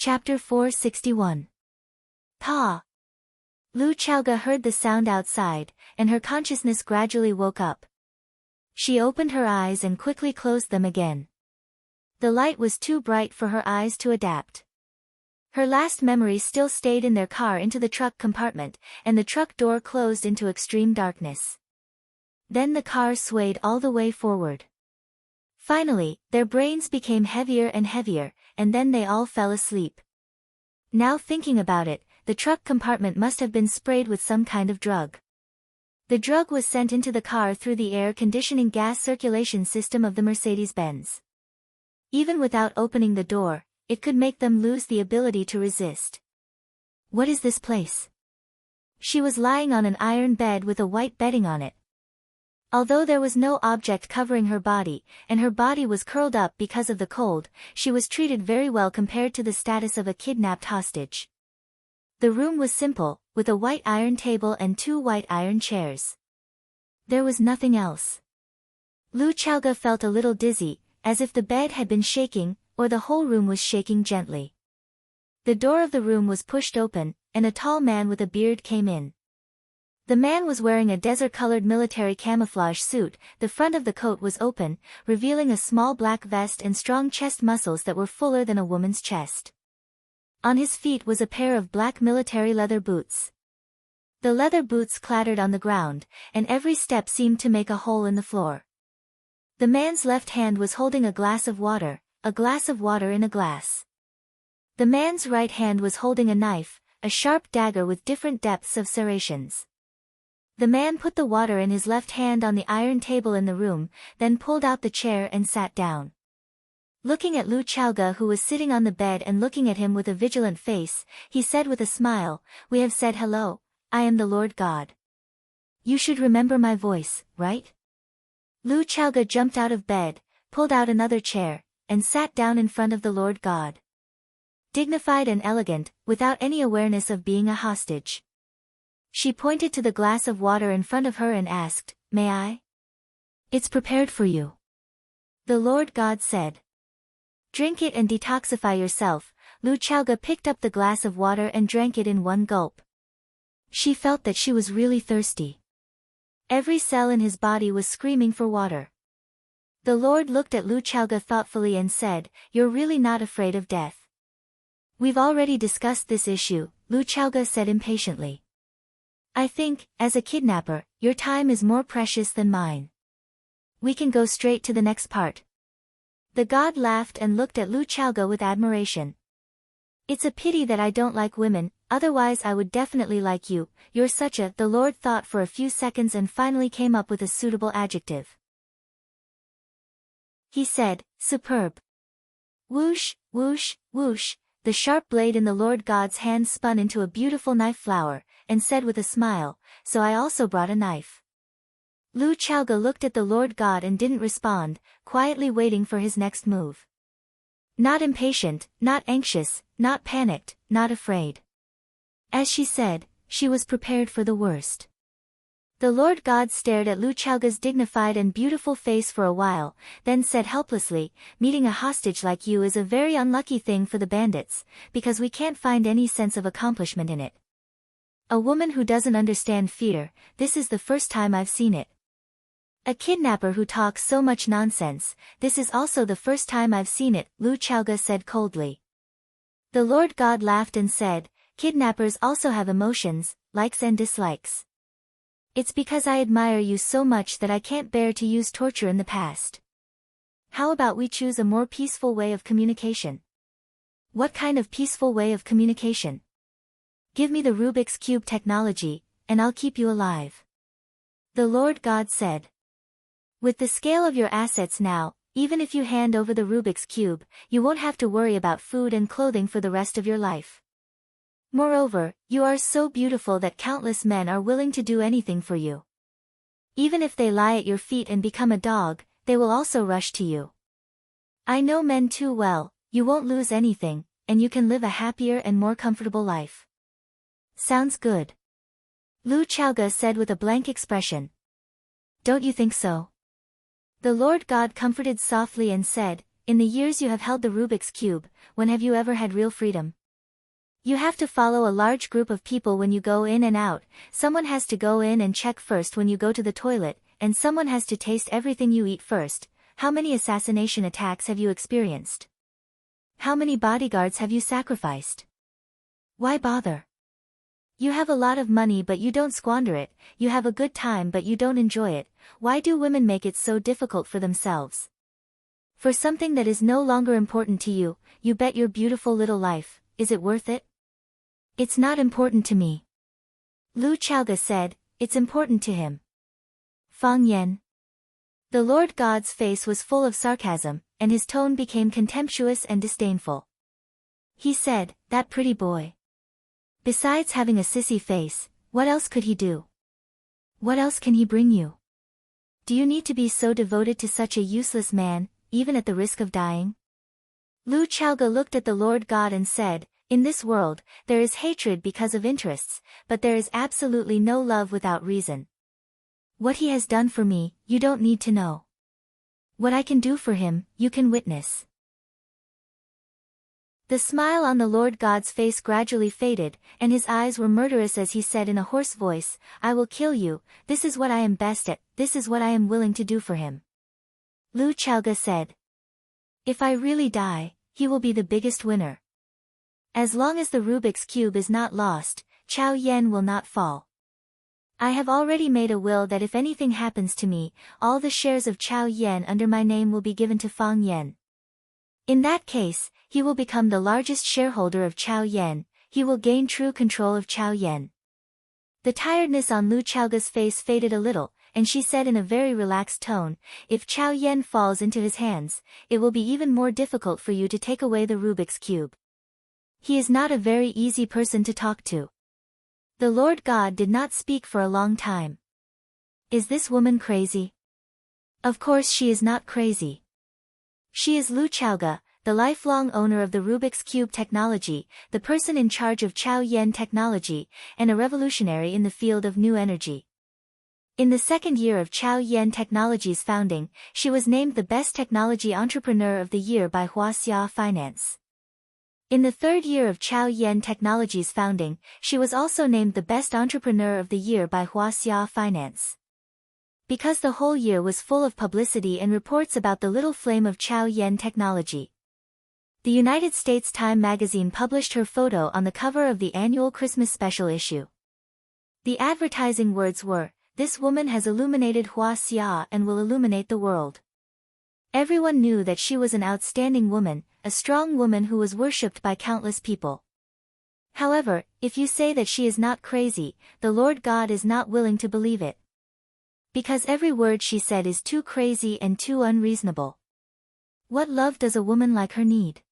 Chapter 461. Pa. Lu Chaoga heard the sound outside, and her consciousness gradually woke up. She opened her eyes and quickly closed them again. The light was too bright for her eyes to adapt. Her last memory still stayed in their car into the truck compartment, and the truck door closed into extreme darkness. Then the car swayed all the way forward. Finally, their brains became heavier and heavier, and then they all fell asleep. Now thinking about it, the truck compartment must have been sprayed with some kind of drug. The drug was sent into the car through the air conditioning gas circulation system of the Mercedes-Benz. Even without opening the door, it could make them lose the ability to resist. What is this place? She was lying on an iron bed with a white bedding on it. Although there was no object covering her body, and her body was curled up because of the cold, she was treated very well compared to the status of a kidnapped hostage. The room was simple, with a white iron table and 2 white iron chairs. There was nothing else. Lu Chaoga felt a little dizzy, as if the bed had been shaking, or the whole room was shaking gently. The door of the room was pushed open, and a tall man with a beard came in. The man was wearing a desert-colored military camouflage suit. The front of the coat was open, revealing a small black vest and strong chest muscles that were fuller than a woman's chest. On his feet was a pair of black military leather boots. The leather boots clattered on the ground, and every step seemed to make a hole in the floor. The man's left hand was holding a glass of water in a glass. The man's right hand was holding a knife, a sharp dagger with different depths of serrations. The man put the water in his left hand on the iron table in the room, then pulled out the chair and sat down. Looking at Lu Chaoga, who was sitting on the bed and looking at him with a vigilant face, he said with a smile, "We have said hello, I am the Lord God. You should remember my voice, right?" Lu Chaoga jumped out of bed, pulled out another chair, and sat down in front of the Lord God. Dignified and elegant, without any awareness of being a hostage. She pointed to the glass of water in front of her and asked, "May I?" "It's prepared for you," the Lord God said. "Drink it and detoxify yourself." Lu Chaoga picked up the glass of water and drank it in one gulp. She felt that she was really thirsty. Every cell in his body was screaming for water. The Lord looked at Lu Chaoga thoughtfully and said, "You're really not afraid of death." "We've already discussed this issue," Lu Chaoga said impatiently. "I think, as a kidnapper, your time is more precious than mine. We can go straight to the next part." The god laughed and looked at Lu Chaoga with admiration. "It's a pity that I don't like women, otherwise I would definitely like you. You're such a..." The Lord thought for a few seconds and finally came up with a suitable adjective. He said, "Superb." Whoosh, whoosh, whoosh, the sharp blade in the Lord God's hand spun into a beautiful knife flower, and said with a smile, "So I also brought a knife." Lu Chaoga looked at the Lord God and didn't respond, quietly waiting for his next move. Not impatient, not anxious, not panicked, not afraid. As she said, she was prepared for the worst. The Lord God stared at Lu Chaoga's dignified and beautiful face for a while, then said helplessly, "Meeting a hostage like you is a very unlucky thing for the bandits, because we can't find any sense of accomplishment in it. A woman who doesn't understand fear, this is the first time I've seen it. A kidnapper who talks so much nonsense, this is also the first time I've seen it," Lu Chaoga said coldly. The Lord God laughed and said, "Kidnappers also have emotions, likes and dislikes. It's because I admire you so much that I can't bear to use torture in the past. How about we choose a more peaceful way of communication?" "What kind of peaceful way of communication?" "Give me the Rubik's Cube technology, and I'll keep you alive," the Lord God said. "With the scale of your assets now, even if you hand over the Rubik's Cube, you won't have to worry about food and clothing for the rest of your life. Moreover, you are so beautiful that countless men are willing to do anything for you. Even if they lie at your feet and become a dog, they will also rush to you. I know men too well, you won't lose anything, and you can live a happier and more comfortable life." "Sounds good," Lu Chaoga said with a blank expression. "Don't you think so?" The Lord God comforted softly and said, in the years you have held the Rubik's Cube, when have you ever had real freedom? You have to follow a large group of people when you go in and out, someone has to go in and check first when you go to the toilet, and someone has to taste everything you eat first. How many assassination attacks have you experienced? How many bodyguards have you sacrificed? Why bother? You have a lot of money but you don't squander it, you have a good time but you don't enjoy it. Why do women make it so difficult for themselves? For something that is no longer important to you, you bet your beautiful little life, is it worth it? It's not important to me. Lu Chaoga said, it's important to him. Fang Yan. The Lord God's face was full of sarcasm, and his tone became contemptuous and disdainful. He said, that pretty boy. Besides having a sissy face, what else could he do? What else can he bring you? Do you need to be so devoted to such a useless man, even at the risk of dying? Lu Chaoga looked at the Lord God and said, in this world, there is hatred because of interests, but there is absolutely no love without reason. What he has done for me, you don't need to know. What I can do for him, you can witness. The smile on the Lord God's face gradually faded, and his eyes were murderous as he said in a hoarse voice, I will kill you, this is what I am best at, this is what I am willing to do for him. Lu Chaoga said. If I really die, he will be the biggest winner. As long as the Rubik's Cube is not lost, Chao Yan will not fall. I have already made a will that if anything happens to me, all the shares of Chao Yan under my name will be given to Fang Yan. In that case, he will become the largest shareholder of Chao Yan, he will gain true control of Chao Yan. The tiredness on Lu Chaoga's face faded a little, and she said in a very relaxed tone, if Chao Yan falls into his hands, it will be even more difficult for you to take away the Rubik's Cube. He is not a very easy person to talk to. The Lord God did not speak for a long time. Is this woman crazy? Of course she is not crazy. She is Lu Chaoga, the lifelong owner of the Rubik's Cube technology, the person in charge of Chao Yan technology, and a revolutionary in the field of new energy. In the second year of Chao Yan Technology's founding, she was named the Best Technology Entrepreneur of the Year by Huaxia Finance. In the third year of Chao Yan Technology's founding, she was also named the Best Entrepreneur of the Year by Huaxia Finance. Because the whole year was full of publicity and reports about the little flame of Chao Yan Technology. The United States Time magazine published her photo on the cover of the annual Christmas special issue. The advertising words were, this woman has illuminated Huaxia and will illuminate the world. Everyone knew that she was an outstanding woman, a strong woman who was worshipped by countless people. However, if you say that she is not crazy, the Lord God is not willing to believe it. Because every word she said is too crazy and too unreasonable. What love does a woman like her need?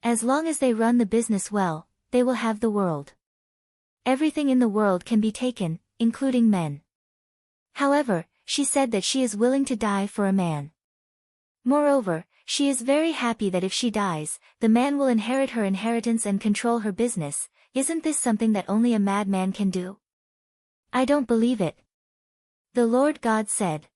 As long as they run the business well, they will have the world. Everything in the world can be taken, including men. However, she said that she is willing to die for a man. Moreover, she is very happy that if she dies, the man will inherit her inheritance and control her business. Isn't this something that only a madman can do? I don't believe it. The Lord God said.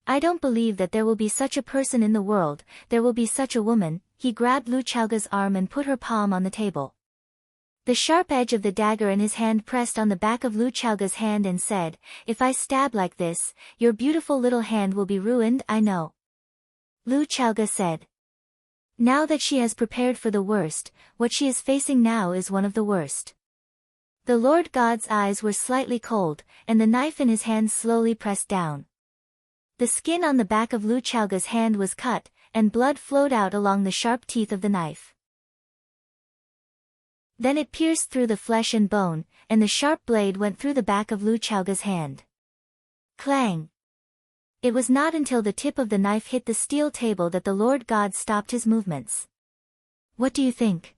I don't believe that there will be such a person in the world, there will be such a woman. He grabbed Lu Chaoga's arm and put her palm on the table. The sharp edge of the dagger in his hand pressed on the back of Lu Chaoga's hand and said, if I stab like this, your beautiful little hand will be ruined, I know. Lu Chaoga said. Now that she has prepared for the worst, what she is facing now is one of the worst. The Lord God's eyes were slightly cold, and the knife in his hand slowly pressed down. The skin on the back of Lu Chaoga's hand was cut, and blood flowed out along the sharp teeth of the knife. Then it pierced through the flesh and bone, and the sharp blade went through the back of Lu Chaoga's hand. Clang! It was not until the tip of the knife hit the steel table that the Lord God stopped his movements. What do you think?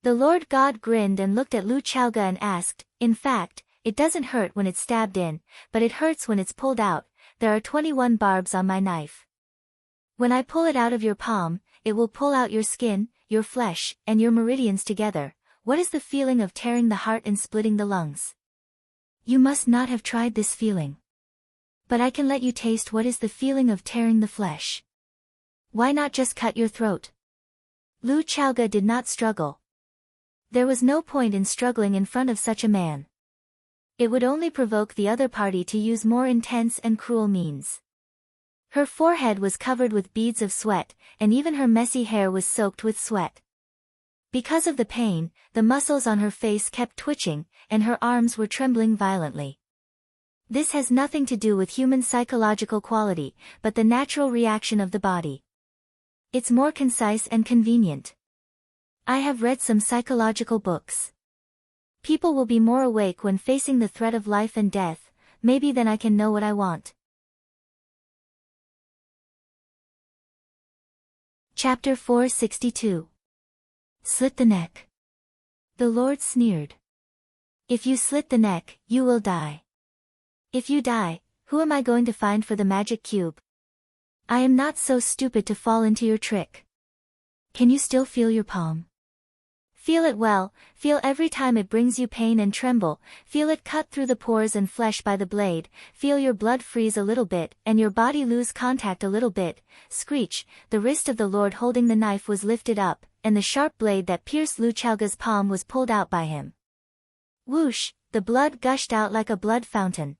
The Lord God grinned and looked at Lu Chaoga and asked, in fact, it doesn't hurt when it's stabbed in, but it hurts when it's pulled out. There are 21 barbs on my knife. When I pull it out of your palm, it will pull out your skin, your flesh, and your meridians together. What is the feeling of tearing the heart and splitting the lungs? You must not have tried this feeling. But I can let you taste what is the feeling of tearing the flesh. Why not just cut your throat? Lu Chaoga did not struggle. There was no point in struggling in front of such a man. It would only provoke the other party to use more intense and cruel means. Her forehead was covered with beads of sweat, and even her messy hair was soaked with sweat. Because of the pain, the muscles on her face kept twitching, and her arms were trembling violently. This has nothing to do with human psychological quality, but the natural reaction of the body. It's more concise and convenient. I have read some psychological books. People will be more awake when facing the threat of life and death, maybe then I can know what I want. Chapter 462. Slit the neck. The Lord sneered. If you slit the neck, you will die. If you die, who am I going to find for the magic cube? I am not so stupid to fall into your trick. Can you still feel your palm? Feel it well, feel every time it brings you pain and tremble, feel it cut through the pores and flesh by the blade, feel your blood freeze a little bit and your body lose contact a little bit, screech. The wrist of the Lord holding the knife was lifted up, and the sharp blade that pierced Lu Chaoga's palm was pulled out by him. Whoosh, the blood gushed out like a blood fountain.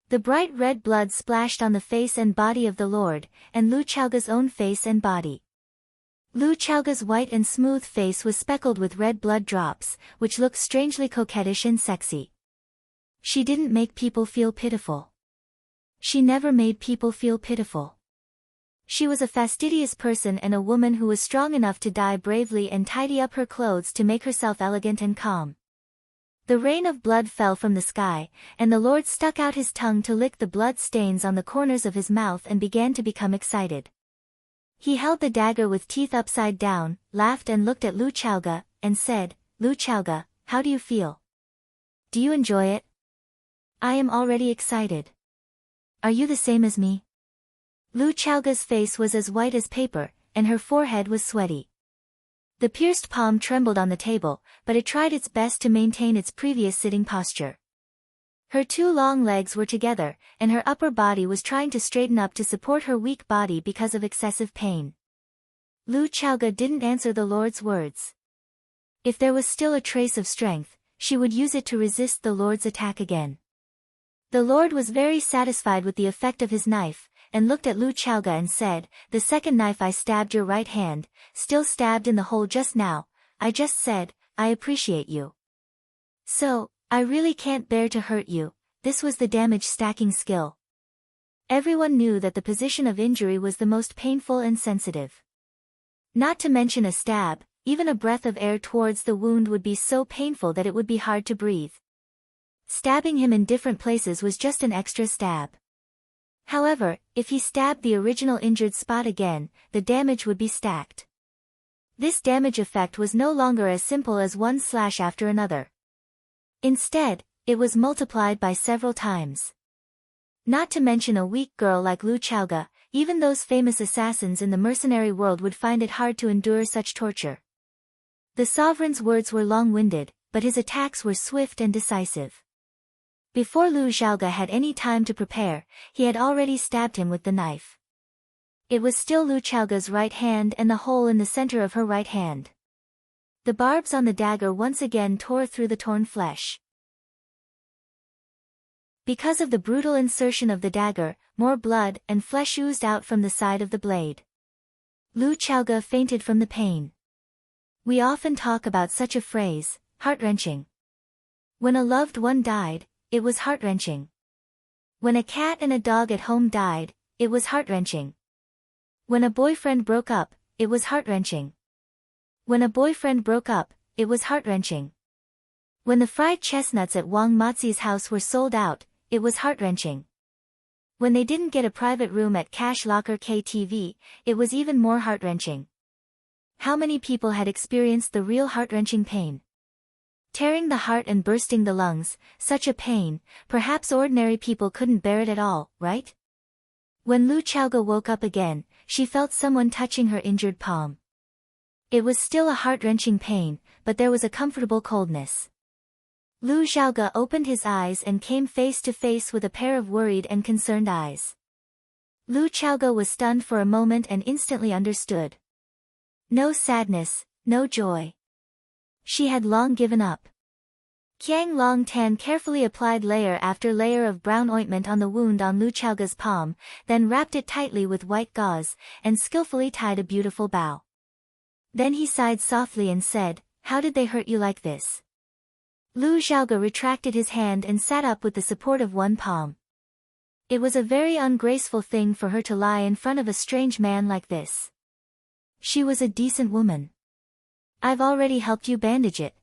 The bright red blood splashed on the face and body of the Lord, and Lu Chaoga's own face and body. Lu Chaoga's white and smooth face was speckled with red blood drops, which looked strangely coquettish and sexy. She didn't make people feel pitiful. She never made people feel pitiful. She was a fastidious person and a woman who was strong enough to die bravely and tidy up her clothes to make herself elegant and calm. The rain of blood fell from the sky, and the Lord stuck out his tongue to lick the blood stains on the corners of his mouth and began to become excited. He held the dagger with teeth upside down, laughed and looked at Lu Chaoga, and said, Lu Chaoga, how do you feel? Do you enjoy it? I am already excited. Are you the same as me? Lu Chaoga's face was as white as paper, and her forehead was sweaty. The pierced palm trembled on the table, but it tried its best to maintain its previous sitting posture. Her two long legs were together, and her upper body was trying to straighten up to support her weak body because of excessive pain. Lu Chaoga didn't answer the Lord's words. If there was still a trace of strength, she would use it to resist the Lord's attack again. The Lord was very satisfied with the effect of his knife, and looked at Lu Chaoga and said, the second knife I stabbed your right hand, still stabbed in the hole just now, I just said, I appreciate you. So, I really can't bear to hurt you. This was the damage stacking skill. Everyone knew that the position of injury was the most painful and sensitive. Not to mention a stab, even a breath of air towards the wound would be so painful that it would be hard to breathe. Stabbing him in different places was just an extra stab. However, if he stabbed the original injured spot again, the damage would be stacked. This damage effect was no longer as simple as one slash after another. Instead, it was multiplied by several times. Not to mention a weak girl like Lu Chaoga, even those famous assassins in the mercenary world would find it hard to endure such torture. The sovereign's words were long-winded, but his attacks were swift and decisive. Before Lu Chaoga had any time to prepare, he had already stabbed him with the knife. It was still Lu Chaoga's right hand and the hole in the center of her right hand. The barbs on the dagger once again tore through the torn flesh. Because of the brutal insertion of the dagger, more blood and flesh oozed out from the side of the blade. Lu Chaoga fainted from the pain. We often talk about such a phrase, heart-wrenching. When a loved one died, it was heart-wrenching. When a cat and a dog at home died, it was heart-wrenching. When a boyfriend broke up, it was heart-wrenching. When a boyfriend broke up, it was heart-wrenching. When the fried chestnuts at Wang Mozi's house were sold out, it was heart-wrenching. When they didn't get a private room at Cash Locker KTV, it was even more heart-wrenching. How many people had experienced the real heart-wrenching pain? Tearing the heart and bursting the lungs, such a pain, perhaps ordinary people couldn't bear it at all, right? When Lu Chaoga woke up again, she felt someone touching her injured palm. It was still a heart-wrenching pain, but there was a comfortable coldness. Lu Chaoga opened his eyes and came face to face with a pair of worried and concerned eyes. Lu Chaoga was stunned for a moment and instantly understood. No sadness, no joy. She had long given up. Qiang Long Tan carefully applied layer after layer of brown ointment on the wound on Lu Chaoga's palm, then wrapped it tightly with white gauze, and skillfully tied a beautiful bow. Then he sighed softly and said, "How did they hurt you like this?" Lu Xiaoga retracted his hand and sat up with the support of one palm. It was a very ungraceful thing for her to lie in front of a strange man like this. She was a decent woman. "I've already helped you bandage it.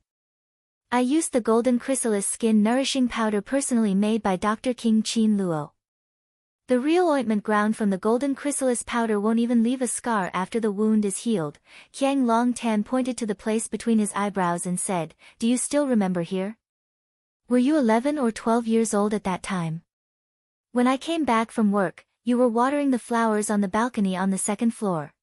I used the golden chrysalis skin nourishing powder personally made by Dr. King Qin Luo. The real ointment ground from the golden chrysalis powder won't even leave a scar after the wound is healed." Qiang Long Tan pointed to the place between his eyebrows and said, "Do you still remember here? Were you 11 or 12 years old at that time? When I came back from work, you were watering the flowers on the balcony on the second floor.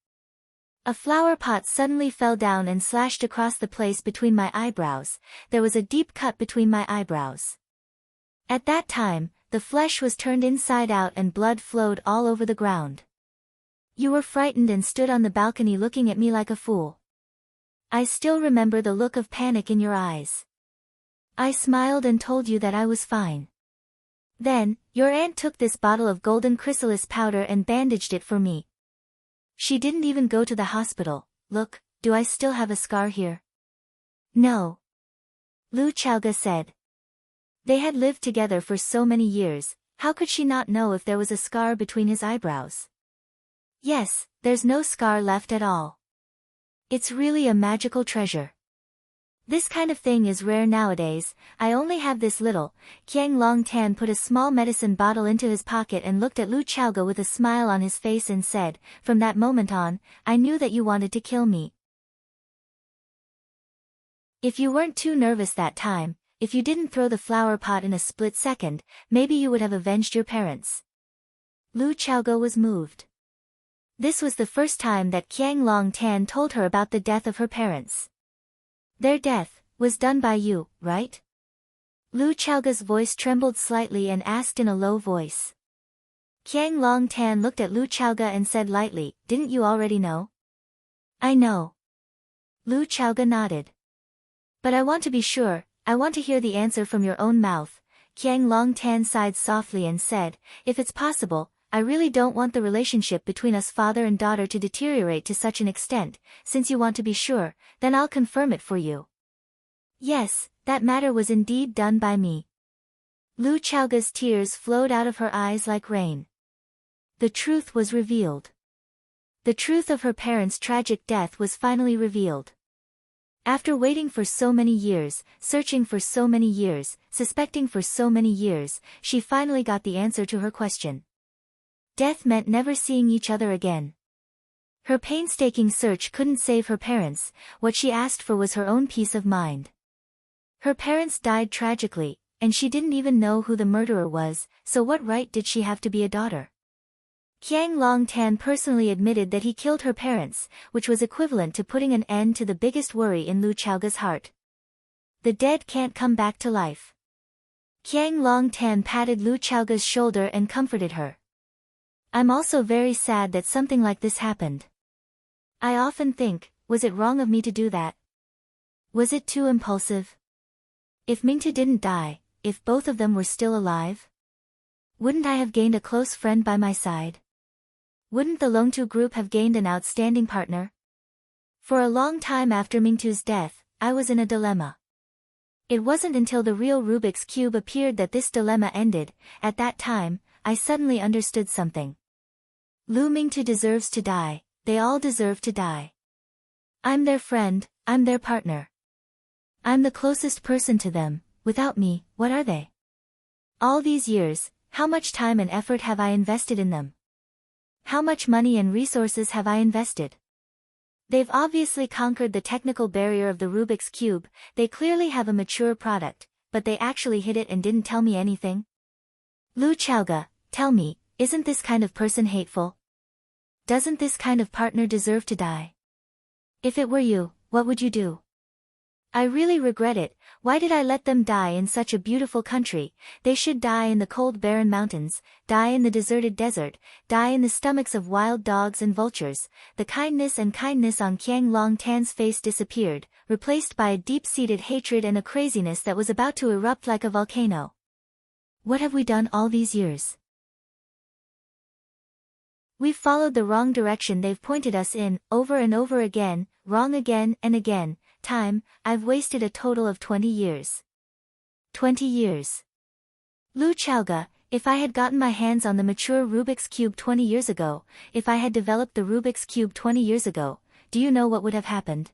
A flower pot suddenly fell down and slashed across the place between my eyebrows. There was a deep cut between my eyebrows. At that time, the flesh was turned inside out and blood flowed all over the ground. You were frightened and stood on the balcony looking at me like a fool. I still remember the look of panic in your eyes. I smiled and told you that I was fine. Then, your aunt took this bottle of golden chrysalis powder and bandaged it for me. She didn't even go to the hospital. Look, do I still have a scar here?" "No," Lu Chaoga said. They had lived together for so many years, how could she not know if there was a scar between his eyebrows? "Yes, there's no scar left at all. It's really a magical treasure. This kind of thing is rare nowadays. I only have this little." Qiang Long Tan put a small medicine bottle into his pocket and looked at Lu Chaoga with a smile on his face and said, "From that moment on, I knew that you wanted to kill me. If you weren't too nervous that time, if you didn't throw the flower pot in a split second, maybe you would have avenged your parents." Lu Chaoga was moved. This was the first time that Qiang Long Tan told her about the death of her parents. "Their death was done by you, right?" Lu Chaoga's voice trembled slightly and asked in a low voice. Qiang Long Tan looked at Lu Chaoga and said lightly, "Didn't you already know?" "I know." Lu Chaoga nodded. "But I want to be sure, I want to hear the answer from your own mouth." Qiang Long Tan sighed softly and said, "If it's possible, I really don't want the relationship between us father and daughter to deteriorate to such an extent. Since you want to be sure, then I'll confirm it for you. Yes, that matter was indeed done by me." Lu Chaoga's tears flowed out of her eyes like rain. The truth was revealed. The truth of her parents' tragic death was finally revealed. After waiting for so many years, searching for so many years, suspecting for so many years, she finally got the answer to her question. Death meant never seeing each other again. Her painstaking search couldn't save her parents. What she asked for was her own peace of mind. Her parents died tragically, and she didn't even know who the murderer was, so what right did she have to be a daughter? Qiang Long Tan personally admitted that he killed her parents, which was equivalent to putting an end to the biggest worry in Lu Chaoga's heart. The dead can't come back to life. Qiang Long Tan patted Lu Chaoga's shoulder and comforted her. "I'm also very sad that something like this happened. I often think, was it wrong of me to do that? Was it too impulsive? If Mingtu didn't die, if both of them were still alive? Wouldn't I have gained a close friend by my side? Wouldn't the Longtu group have gained an outstanding partner? For a long time after Mingtu's death, I was in a dilemma. It wasn't until the real Rubik's Cube appeared that this dilemma ended. At that time, I suddenly understood something. Lu Mingtu deserves to die, they all deserve to die. I'm their friend, I'm their partner. I'm the closest person to them. Without me, what are they? All these years, how much time and effort have I invested in them? How much money and resources have I invested? They've obviously conquered the technical barrier of the Rubik's Cube, they clearly have a mature product, but they actually hid it and didn't tell me anything? Lu Chaoga, tell me, isn't this kind of person hateful? Doesn't this kind of partner deserve to die? If it were you, what would you do?" I really regret it. Why did I let them die in such a beautiful country? They should die in the cold barren mountains, die in the deserted desert, die in the stomachs of wild dogs and vultures. The kindness on Qiang Long Tan's face disappeared, replaced by a deep-seated hatred and a craziness that was about to erupt like a volcano. What have we done all these years? We've followed the wrong direction they've pointed us in, over and over again, wrong again and again. Time, I've wasted a total of 20 years. 20 years. Lu Chaoga, if I had gotten my hands on the mature Rubik's Cube 20 years ago, if I had developed the Rubik's Cube 20 years ago, do you know what would have happened?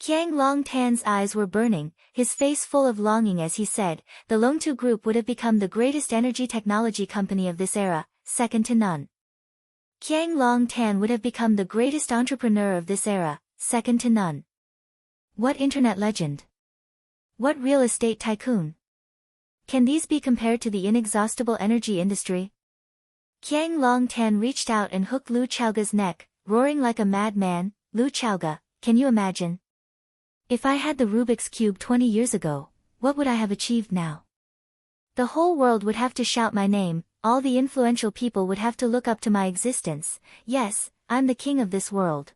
Qiang Long Tan's eyes were burning, his face full of longing as he said, the Longtu Group would have become the greatest energy technology company of this era, second to none. Qiang Long Tan would have become the greatest entrepreneur of this era, second to none. What internet legend? What real estate tycoon? Can these be compared to the inexhaustible energy industry? Qiang Long Tan reached out and hooked Lu Chaoga's neck, roaring like a madman. Lu Chaoga, can you imagine? If I had the Rubik's Cube 20 years ago, what would I have achieved now? The whole world would have to shout my name, all the influential people would have to look up to my existence. Yes, I'm the king of this world.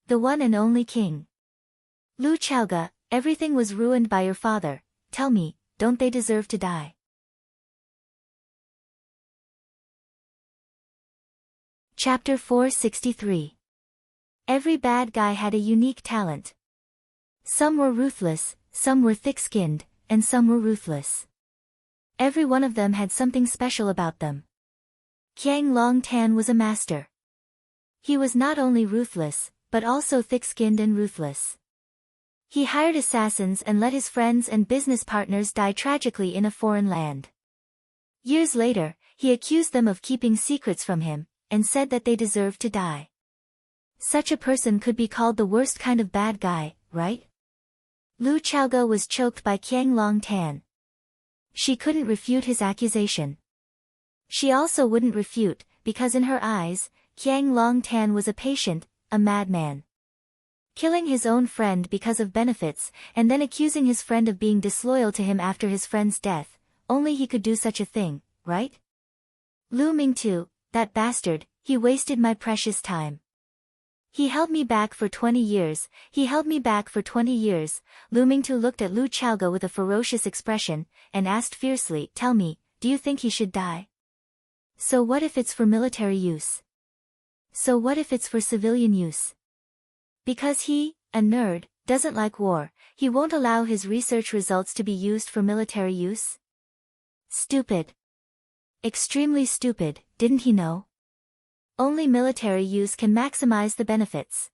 The one and only king. Lu Chaoga, everything was ruined by your father. Tell me, don't they deserve to die? Chapter 463. Every bad guy had a unique talent. Some were ruthless, some were thick-skinned, and some were ruthless. Every one of them had something special about them. Qiang Long Tan was a master. He was not only ruthless, but also thick-skinned and ruthless. He hired assassins and let his friends and business partners die tragically in a foreign land. Years later, he accused them of keeping secrets from him, and said that they deserved to die. Such a person could be called the worst kind of bad guy, right? Lu Chaoga was choked by Qiang Long Tan. She couldn't refute his accusation. She also wouldn't refute, because in her eyes, Qiang Long Tan was a patient, a madman. Killing his own friend because of benefits, and then accusing his friend of being disloyal to him after his friend's death, only he could do such a thing, right? Lu Mingtu, that bastard, he wasted my precious time. He held me back for 20 years, he held me back for 20 years. Lu Mingtu looked at Lu Chaoga with a ferocious expression, and asked fiercely, tell me, do you think he should die? So what if it's for military use? So what if it's for civilian use? Because he, a nerd, doesn't like war, he won't allow his research results to be used for military use? Stupid. Extremely stupid, didn't he know? Only military use can maximize the benefits.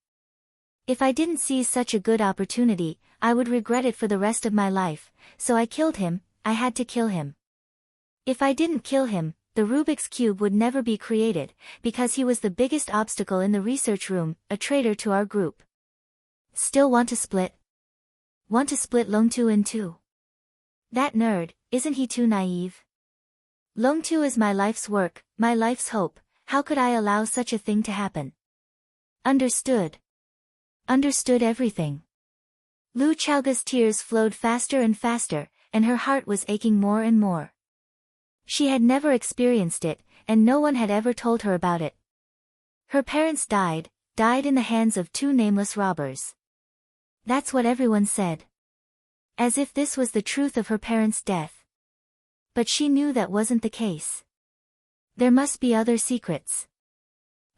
If I didn't seize such a good opportunity, I would regret it for the rest of my life, so I killed him, I had to kill him. If I didn't kill him, the Rubik's Cube would never be created, because he was the biggest obstacle in the research room, a traitor to our group. Still want to split? Want to split Longtu in two? That nerd, isn't he too naive? Longtu is my life's work, my life's hope, how could I allow such a thing to happen? Understood. Understood everything. Lu Chaoga's tears flowed faster and faster, and her heart was aching more and more. She had never experienced it, and no one had ever told her about it. Her parents died in the hands of two nameless robbers. That's what everyone said. As if this was the truth of her parents' death. But she knew that wasn't the case. There must be other secrets.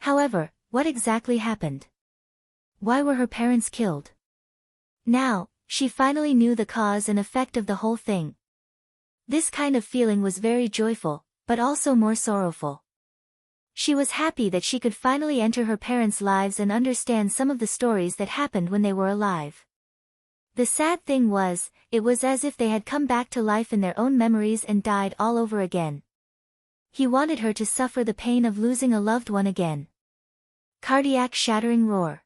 However, what exactly happened? Why were her parents killed? Now, she finally knew the cause and effect of the whole thing. This kind of feeling was very joyful, but also more sorrowful. She was happy that she could finally enter her parents' lives and understand some of the stories that happened when they were alive. The sad thing was, it was as if they had come back to life in their own memories and died all over again. He wanted her to suffer the pain of losing a loved one again. Cardiac-shattering roar.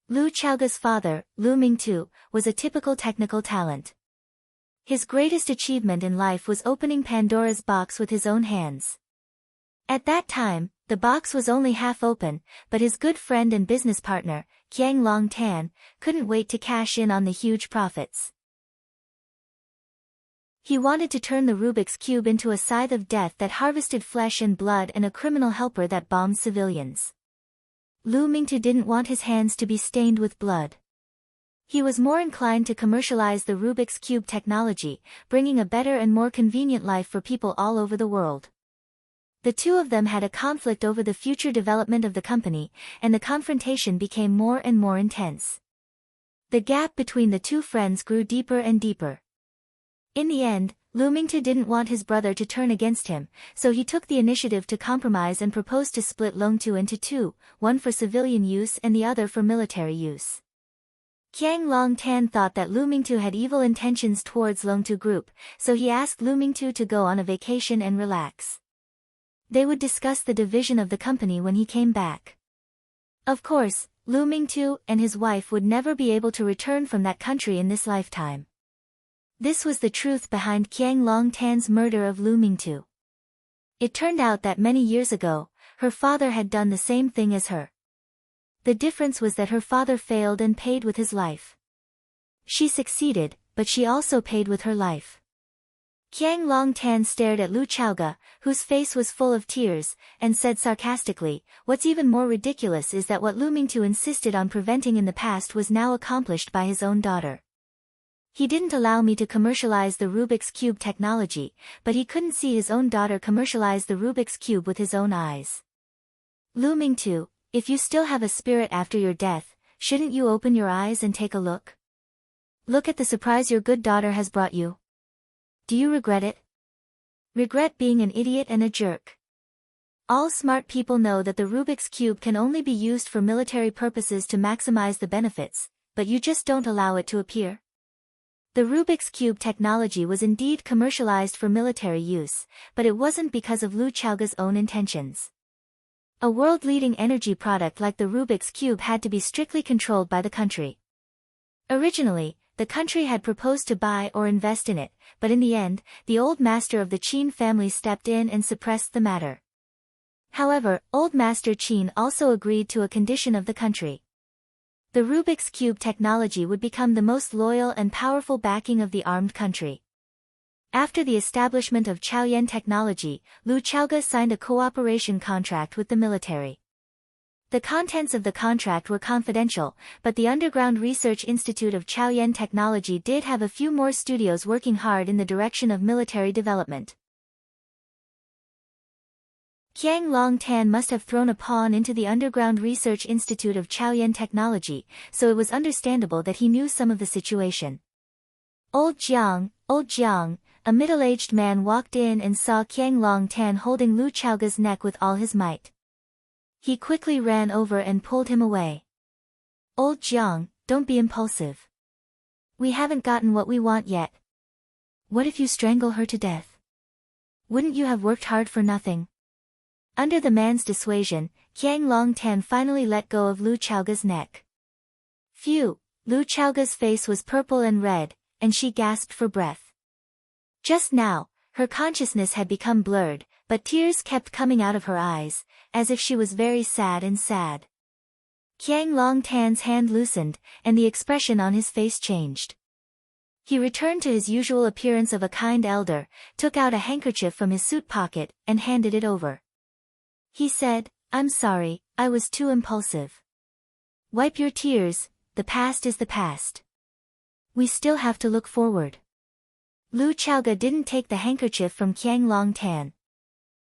Lu Chaoga's father, Lu Mingtu, was a typical technical talent. His greatest achievement in life was opening Pandora's box with his own hands. At that time, The box was only half open, but his good friend and business partner, Qiang Long Tan, couldn't wait to cash in on the huge profits. He wanted to turn the Rubik's Cube into a scythe of death that harvested flesh and blood and a criminal helper that bombed civilians. Lu Mingtu didn't want his hands to be stained with blood. He was more inclined to commercialize the Rubik's Cube technology, bringing a better and more convenient life for people all over the world. The two of them had a conflict over the future development of the company, and the confrontation became more and more intense. The gap between the two friends grew deeper and deeper. In the end, Lu Mingtu didn't want his brother to turn against him, so he took the initiative to compromise and proposed to split Longtu into two, one for civilian use and the other for military use. Qiang Long Tan thought that Lu Mingtu had evil intentions towards Longtu Group, so he asked Lu Mingtu to go on a vacation and relax. They would discuss the division of the company when he came back. Of course, Lu Mingtu and his wife would never be able to return from that country in this lifetime. This was the truth behind Qiang Long Tan's murder of Lu Mingtu. It turned out that many years ago, her father had done the same thing as her. The difference was that her father failed and paid with his life. She succeeded, but she also paid with her life. Qiang Long Tan stared at Lu Chaoga, whose face was full of tears, and said sarcastically, "What's even more ridiculous is that what Lu Mingtu insisted on preventing in the past was now accomplished by his own daughter. He didn't allow me to commercialize the Rubik's Cube technology, but he couldn't see his own daughter commercialize the Rubik's Cube with his own eyes. Lu Mingtu, if you still have a spirit after your death, shouldn't you open your eyes and take a look? Look at the surprise your good daughter has brought you. Do you regret it? Regret being an idiot and a jerk. All smart people know that the Rubik's Cube can only be used for military purposes to maximize the benefits, but you just don't allow it to appear. The Rubik's Cube technology was indeed commercialized for military use, but it wasn't because of Lu Chaoga's own intentions. A world-leading energy product like the Rubik's Cube had to be strictly controlled by the country. Originally, the country had proposed to buy or invest in it, but in the end, the old master of the Qin family stepped in and suppressed the matter. However, old master Qin also agreed to a condition of the country. The Rubik's Cube technology would become the most loyal and powerful backing of the armed country. After the establishment of Chaoyan technology, Lu Chaoga signed a cooperation contract with the military. The contents of the contract were confidential, but the Underground Research Institute of Chaoyan Technology did have a few more studios working hard in the direction of military development. Qiang Long Tan must have thrown a pawn into the Underground Research Institute of Chaoyan Technology, so it was understandable that he knew some of the situation. Old Jiang, a middle-aged man walked in and saw Qiang Long Tan holding Lu Chaoga's neck with all his might. He quickly ran over and pulled him away. Old Jiang, don't be impulsive. We haven't gotten what we want yet. What if you strangle her to death? Wouldn't you have worked hard for nothing? Under the man's dissuasion, Qiang Long Tan finally let go of Lu Chaoga's neck. Phew, Lu Chaoga's face was purple and red, and she gasped for breath. Just now, her consciousness had become blurred, but tears kept coming out of her eyes, as if she was very sad and sad. Qiang Long Tan's hand loosened, and the expression on his face changed. He returned to his usual appearance of a kind elder, took out a handkerchief from his suit pocket, and handed it over. He said, "I'm sorry, I was too impulsive. Wipe your tears, the past is the past. We still have to look forward." Lu Chaoga didn't take the handkerchief from Qiang Long Tan.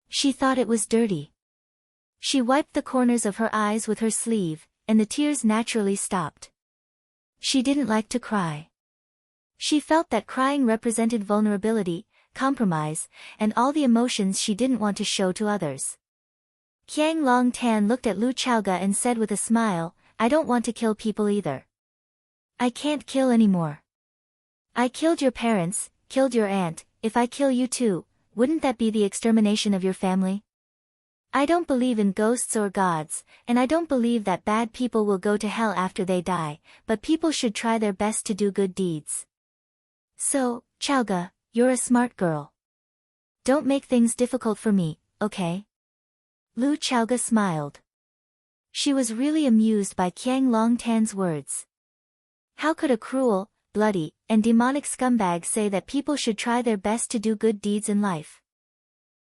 She thought it was dirty. She wiped the corners of her eyes with her sleeve, and the tears naturally stopped. She didn't like to cry. She felt that crying represented vulnerability, compromise, and all the emotions she didn't want to show to others. Qiang Long Tan looked at Lu Chaoga and said with a smile, "I don't want to kill people either. I can't kill anymore. I killed your parents, killed your aunt. If I kill you too, wouldn't that be the extermination of your family? I don't believe in ghosts or gods, and I don't believe that bad people will go to hell after they die, but people should try their best to do good deeds. So, Chaoga, you're a smart girl. Don't make things difficult for me, okay?" Lu Chaoga smiled. She was really amused by Qiang Longtan's words. How could a cruel, bloody, and demonic scumbag say that people should try their best to do good deeds in life?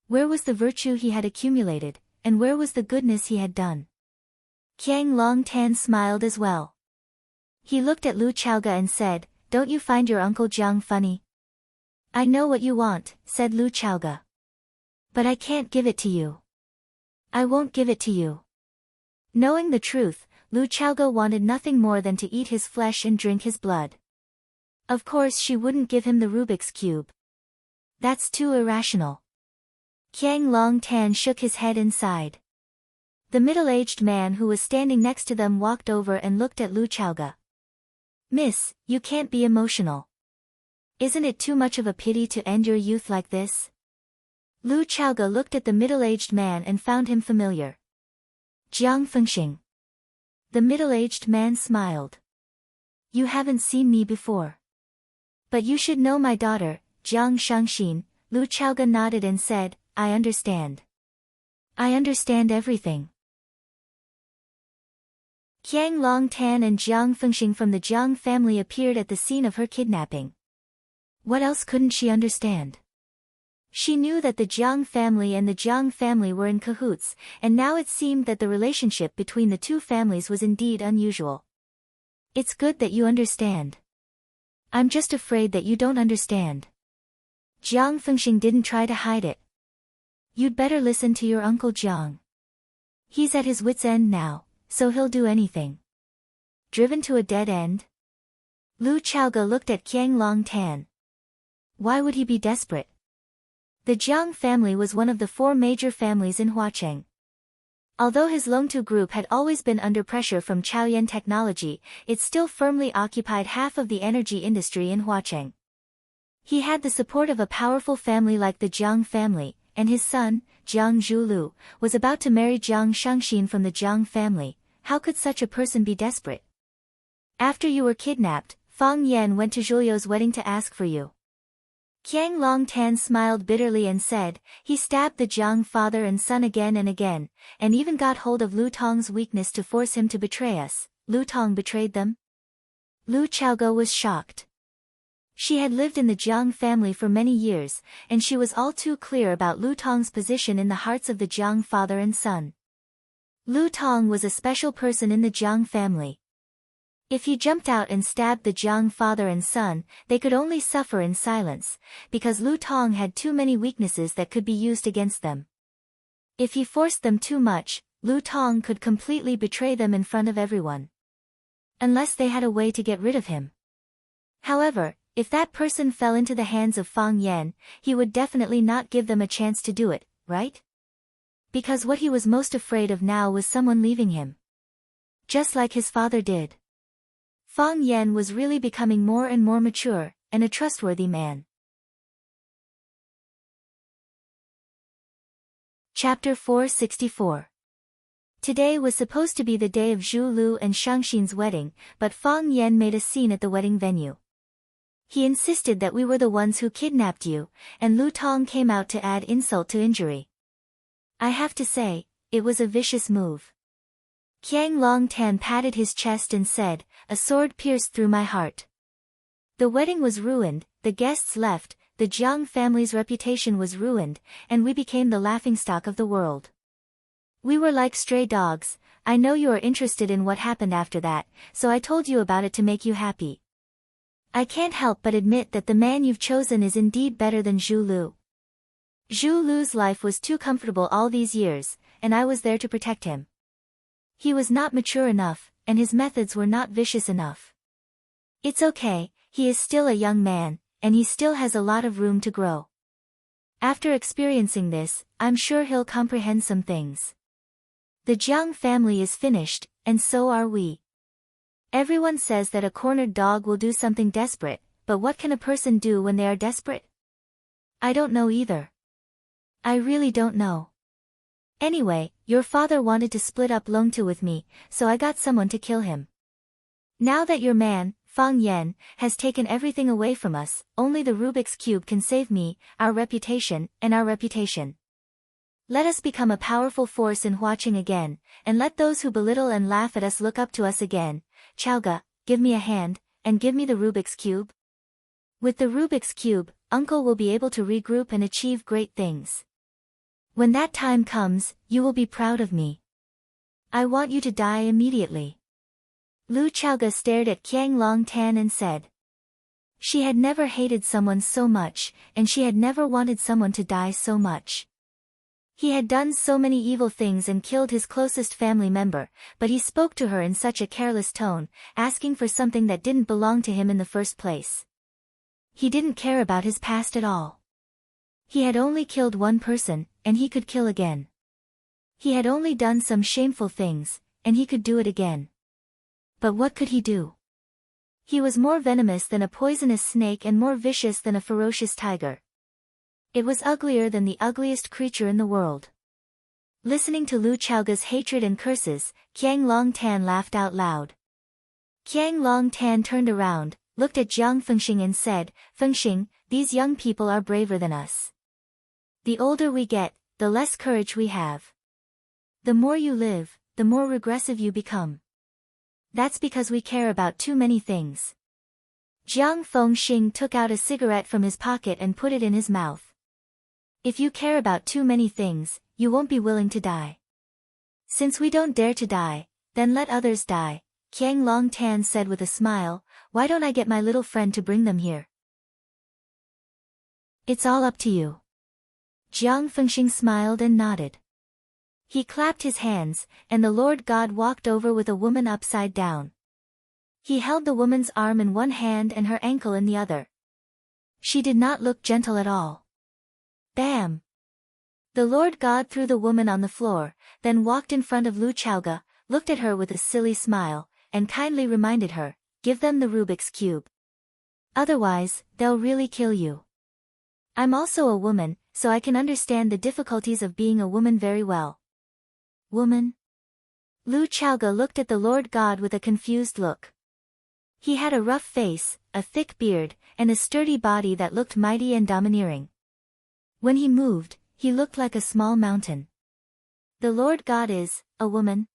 Where was the virtue he had accumulated, and where was the goodness he had done? Qiang Longtan smiled as well. He looked at Lu Chaoga and said, "Don't you find your Uncle Jiang funny?" "I know what you want," said Lu Chaoga. "But I can't give it to you. I won't give it to you." Knowing the truth, Lu Chaoga wanted nothing more than to eat his flesh and drink his blood. Of course she wouldn't give him the Rubik's Cube. That's too irrational. Qiang Longtan shook his head and sighed. The middle-aged man who was standing next to them walked over and looked at Lu Chaoga. "Miss, you can't be emotional. Isn't it too much of a pity to end your youth like this?" Lu Chaoga looked at the middle-aged man and found him familiar. "Jiang Fengxing." The middle-aged man smiled. "You haven't seen me before. But you should know my daughter, Jiang Shangxin." Lu Chaoga nodded and said, "I understand. I understand everything." Qiang Longtan and Jiang Fengxing from the Jiang family appeared at the scene of her kidnapping. What else couldn't she understand? She knew that the Jiang family and the Jiang family were in cahoots, and now it seemed that the relationship between the two families was indeed unusual. "It's good that you understand. I'm just afraid that you don't understand." Jiang Fengxing didn't try to hide it. "You'd better listen to your Uncle Jiang. He's at his wit's end now, so he'll do anything." Driven to a dead end? Lu Chaoga looked at Qiang Longtan. Why would he be desperate? The Jiang family was one of the 4 major families in Huacheng. Although his Longtu group had always been under pressure from Chaoyan technology, it still firmly occupied half of the energy industry in Huacheng. He had the support of a powerful family like the Jiang family, and his son, Jiang Zhulu, was about to marry Jiang Shangxin from the Jiang family. How could such a person be desperate? "After you were kidnapped, Fang Yan went to Zhuliu's wedding to ask for you." Qiang Longtan smiled bitterly and said, "He stabbed the Jiang father and son again and again, and even got hold of Lu Tong's weakness to force him to betray us." Lu Tong betrayed them? Lu Chaoga was shocked. She had lived in the Jiang family for many years, and she was all too clear about Lu Tong's position in the hearts of the Jiang father and son. Lu Tong was a special person in the Jiang family. If he jumped out and stabbed the Jiang father and son, they could only suffer in silence, because Lu Tong had too many weaknesses that could be used against them. If he forced them too much, Lu Tong could completely betray them in front of everyone. Unless they had a way to get rid of him. However, if that person fell into the hands of Fang Yan, he would definitely not give them a chance to do it, right? Because what he was most afraid of now was someone leaving him. Just like his father did. Fang Yan was really becoming more and more mature, and a trustworthy man. Chapter 464. Today was supposed to be the day of Zhu Lu and Shangxin's wedding, but Fang Yan made a scene at the wedding venue. He insisted that we were the ones who kidnapped you, and Lu Tong came out to add insult to injury. I have to say, it was a vicious move. Qiang Longtan patted his chest and said, "A sword pierced through my heart." The wedding was ruined, the guests left, the Jiang family's reputation was ruined, and we became the laughingstock of the world. We were like stray dogs. I know you are interested in what happened after that, so I told you about it to make you happy. I can't help but admit that the man you've chosen is indeed better than Zhu Lu. Zhu Lu's life was too comfortable all these years, and I was there to protect him. He was not mature enough, and his methods were not vicious enough. It's okay, he is still a young man, and he still has a lot of room to grow. After experiencing this, I'm sure he'll comprehend some things. The Jiang family is finished, and so are we. Everyone says that a cornered dog will do something desperate, but what can a person do when they are desperate? I don't know either. I really don't know. Anyway, your father wanted to split up Longtu with me, so I got someone to kill him. Now that your man, Fang Yan, has taken everything away from us, only the Rubik's Cube can save me, our reputation, and our reputation. Let us become a powerful force in watching again, and let those who belittle and laugh at us look up to us again. Chowga, give me a hand, and give me the Rubik's Cube. With the Rubik's Cube, Uncle will be able to regroup and achieve great things. When that time comes, you will be proud of me. I want you to die immediately. Lu Chowga stared at Qiang Long Tan and said. She had never hated someone so much, and she had never wanted someone to die so much. He had done so many evil things and killed his closest family member, but he spoke to her in such a careless tone, asking for something that didn't belong to him in the first place. He didn't care about his past at all. He had only killed one person, and he could kill again. He had only done some shameful things, and he could do it again. But what could he do? He was more venomous than a poisonous snake and more vicious than a ferocious tiger. It was uglier than the ugliest creature in the world. Listening to Lu Chowga's hatred and curses, Qiang Long Tan laughed out loud. Qiang Long Tan turned around, looked at Jiang Fengxing and said, Fengxing, these young people are braver than us. The older we get, the less courage we have. The more you live, the more regressive you become. That's because we care about too many things. Jiang Fengxing took out a cigarette from his pocket and put it in his mouth. If you care about too many things, you won't be willing to die. Since we don't dare to die, then let others die, Qiang Long Tan said with a smile. Why don't I get my little friend to bring them here? It's all up to you. Jiang Fengxing smiled and nodded. He clapped his hands, and the Lord God walked over with a woman upside down. He held the woman's arm in one hand and her ankle in the other. She did not look gentle at all. Bam! The Lord God threw the woman on the floor, then walked in front of Lu Chowga, looked at her with a silly smile, and kindly reminded her, give them the Rubik's Cube. Otherwise, they'll really kill you. I'm also a woman, so I can understand the difficulties of being a woman very well. Woman? Lu Chowga looked at the Lord God with a confused look. He had a rough face, a thick beard, and a sturdy body that looked mighty and domineering. When he moved, he looked like a small mountain. The Lord God is a woman?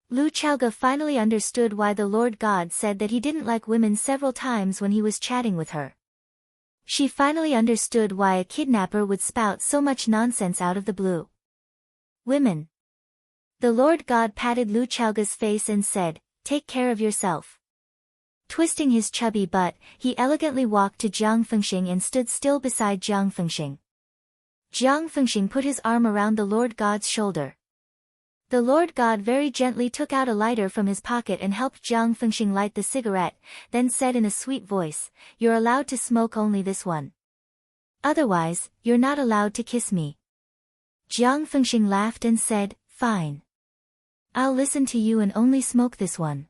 Lu Chowga finally understood why the Lord God said that he didn't like women several times when he was chatting with her. She finally understood why a kidnapper would spout so much nonsense out of the blue. Women. The Lord God patted Lu Chowga's face and said, take care of yourself. Twisting his chubby butt, he elegantly walked to Jiang Fengxing and stood still beside Jiang Fengxing. Jiang Fengxing put his arm around the Lord God's shoulder. The Lord God very gently took out a lighter from his pocket and helped Jiang Fengxing light the cigarette, then said in a sweet voice, you're allowed to smoke only this one. Otherwise, you're not allowed to kiss me. Jiang Fengxing laughed and said, fine. I'll listen to you and only smoke this one.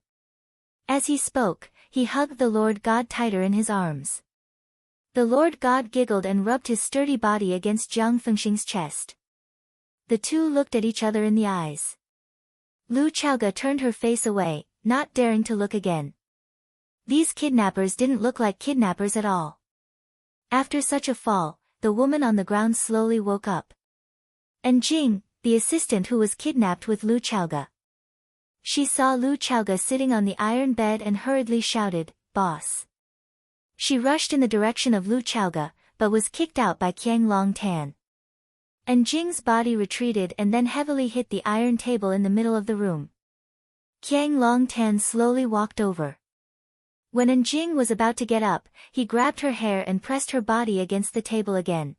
As he spoke, he hugged the Lord God tighter in his arms. The Lord God giggled and rubbed his sturdy body against Jiang Fengxing's chest. The two looked at each other in the eyes. Lu Chowga turned her face away, not daring to look again. These kidnappers didn't look like kidnappers at all. After such a fall, the woman on the ground slowly woke up. And Jing, the assistant who was kidnapped with Lu Chowga. She saw Lu Chowga sitting on the iron bed and hurriedly shouted, boss. She rushed in the direction of Lu Chowga, but was kicked out by Qiang Long Tan. And Jing's body retreated and then heavily hit the iron table in the middle of the room. Qiang Long Tan slowly walked over. When Jing was about to get up, he grabbed her hair and pressed her body against the table again.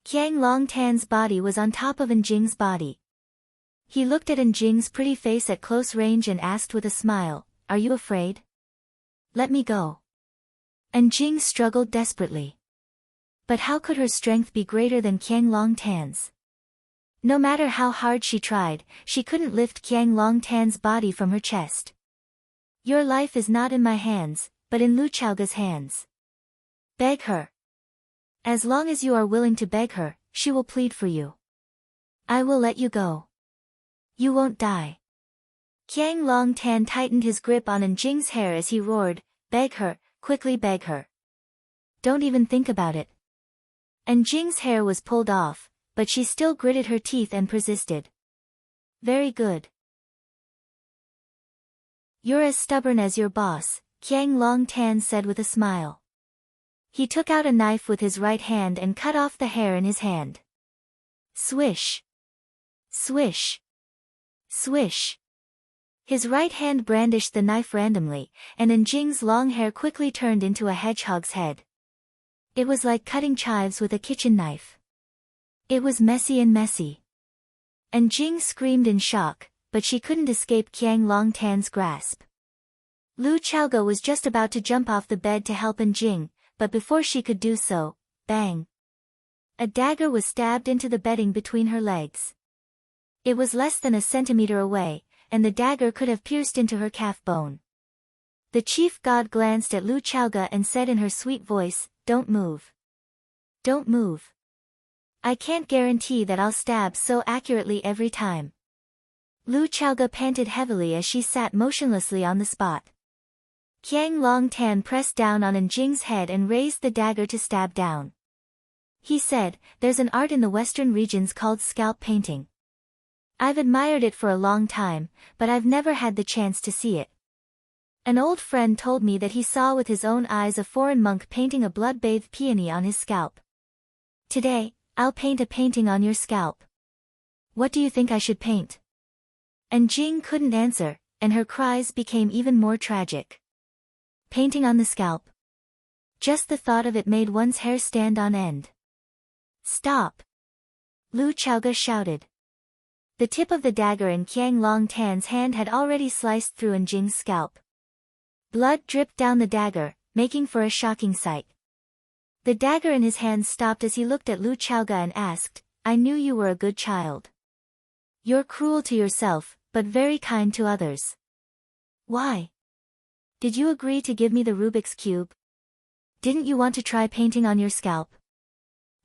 Qiang Long Tan's body was on top of Jing's body. He looked at Jing's pretty face at close range and asked with a smile, are you afraid? Let me go. Jing struggled desperately. But how could her strength be greater than Qiang Long Tan's? No matter how hard she tried, she couldn't lift Qiang Long Tan's body from her chest. Your life is not in my hands, but in Lu Chowga's hands. Beg her. As long as you are willing to beg her, she will plead for you. I will let you go. You won't die. Qiang Long Tan tightened his grip on Jing's hair as he roared, beg her, quickly beg her. Don't even think about it. Jing's hair was pulled off, but she still gritted her teeth and persisted. Very good. You're as stubborn as your boss, Qiang Long Tan said with a smile. He took out a knife with his right hand and cut off the hair in his hand. Swish. Swish. Swish. His right hand brandished the knife randomly, and Njing's long hair quickly turned into a hedgehog's head. It was like cutting chives with a kitchen knife. It was messy and messy. Njing screamed in shock, but she couldn't escape Qiang Long Tan's grasp. Lu Chaoge was just about to jump off the bed to help Njing, but before she could do so, bang! A dagger was stabbed into the bedding between her legs. It was less than a centimeter away, and the dagger could have pierced into her calf bone. The chief god glanced at Lu Chaoge and said in her sweet voice, "Don't move. Don't move. I can't guarantee that I'll stab so accurately every time." Lu Chaoge panted heavily as she sat motionlessly on the spot. Qiang Long Tan pressed down on Njing's head and raised the dagger to stab down. He said, "There's an art in the western regions called scalp painting. I've admired it for a long time, but I've never had the chance to see it. An old friend told me that he saw with his own eyes a foreign monk painting a blood-bathed peony on his scalp. Today, I'll paint a painting on your scalp. What do you think I should paint?" Njing couldn't answer, and her cries became even more tragic. Painting on the scalp. Just the thought of it made one's hair stand on end. "Stop!" Lu Chaoge shouted. The tip of the dagger in Qiang Long Tan's hand had already sliced through Njing's scalp. Blood dripped down the dagger, making for a shocking sight. The dagger in his hand stopped as he looked at Lu Chaoge and asked, "I knew you were a good child. You're cruel to yourself, but very kind to others. Why? Did you agree to give me the Rubik's Cube? Didn't you want to try painting on your scalp?"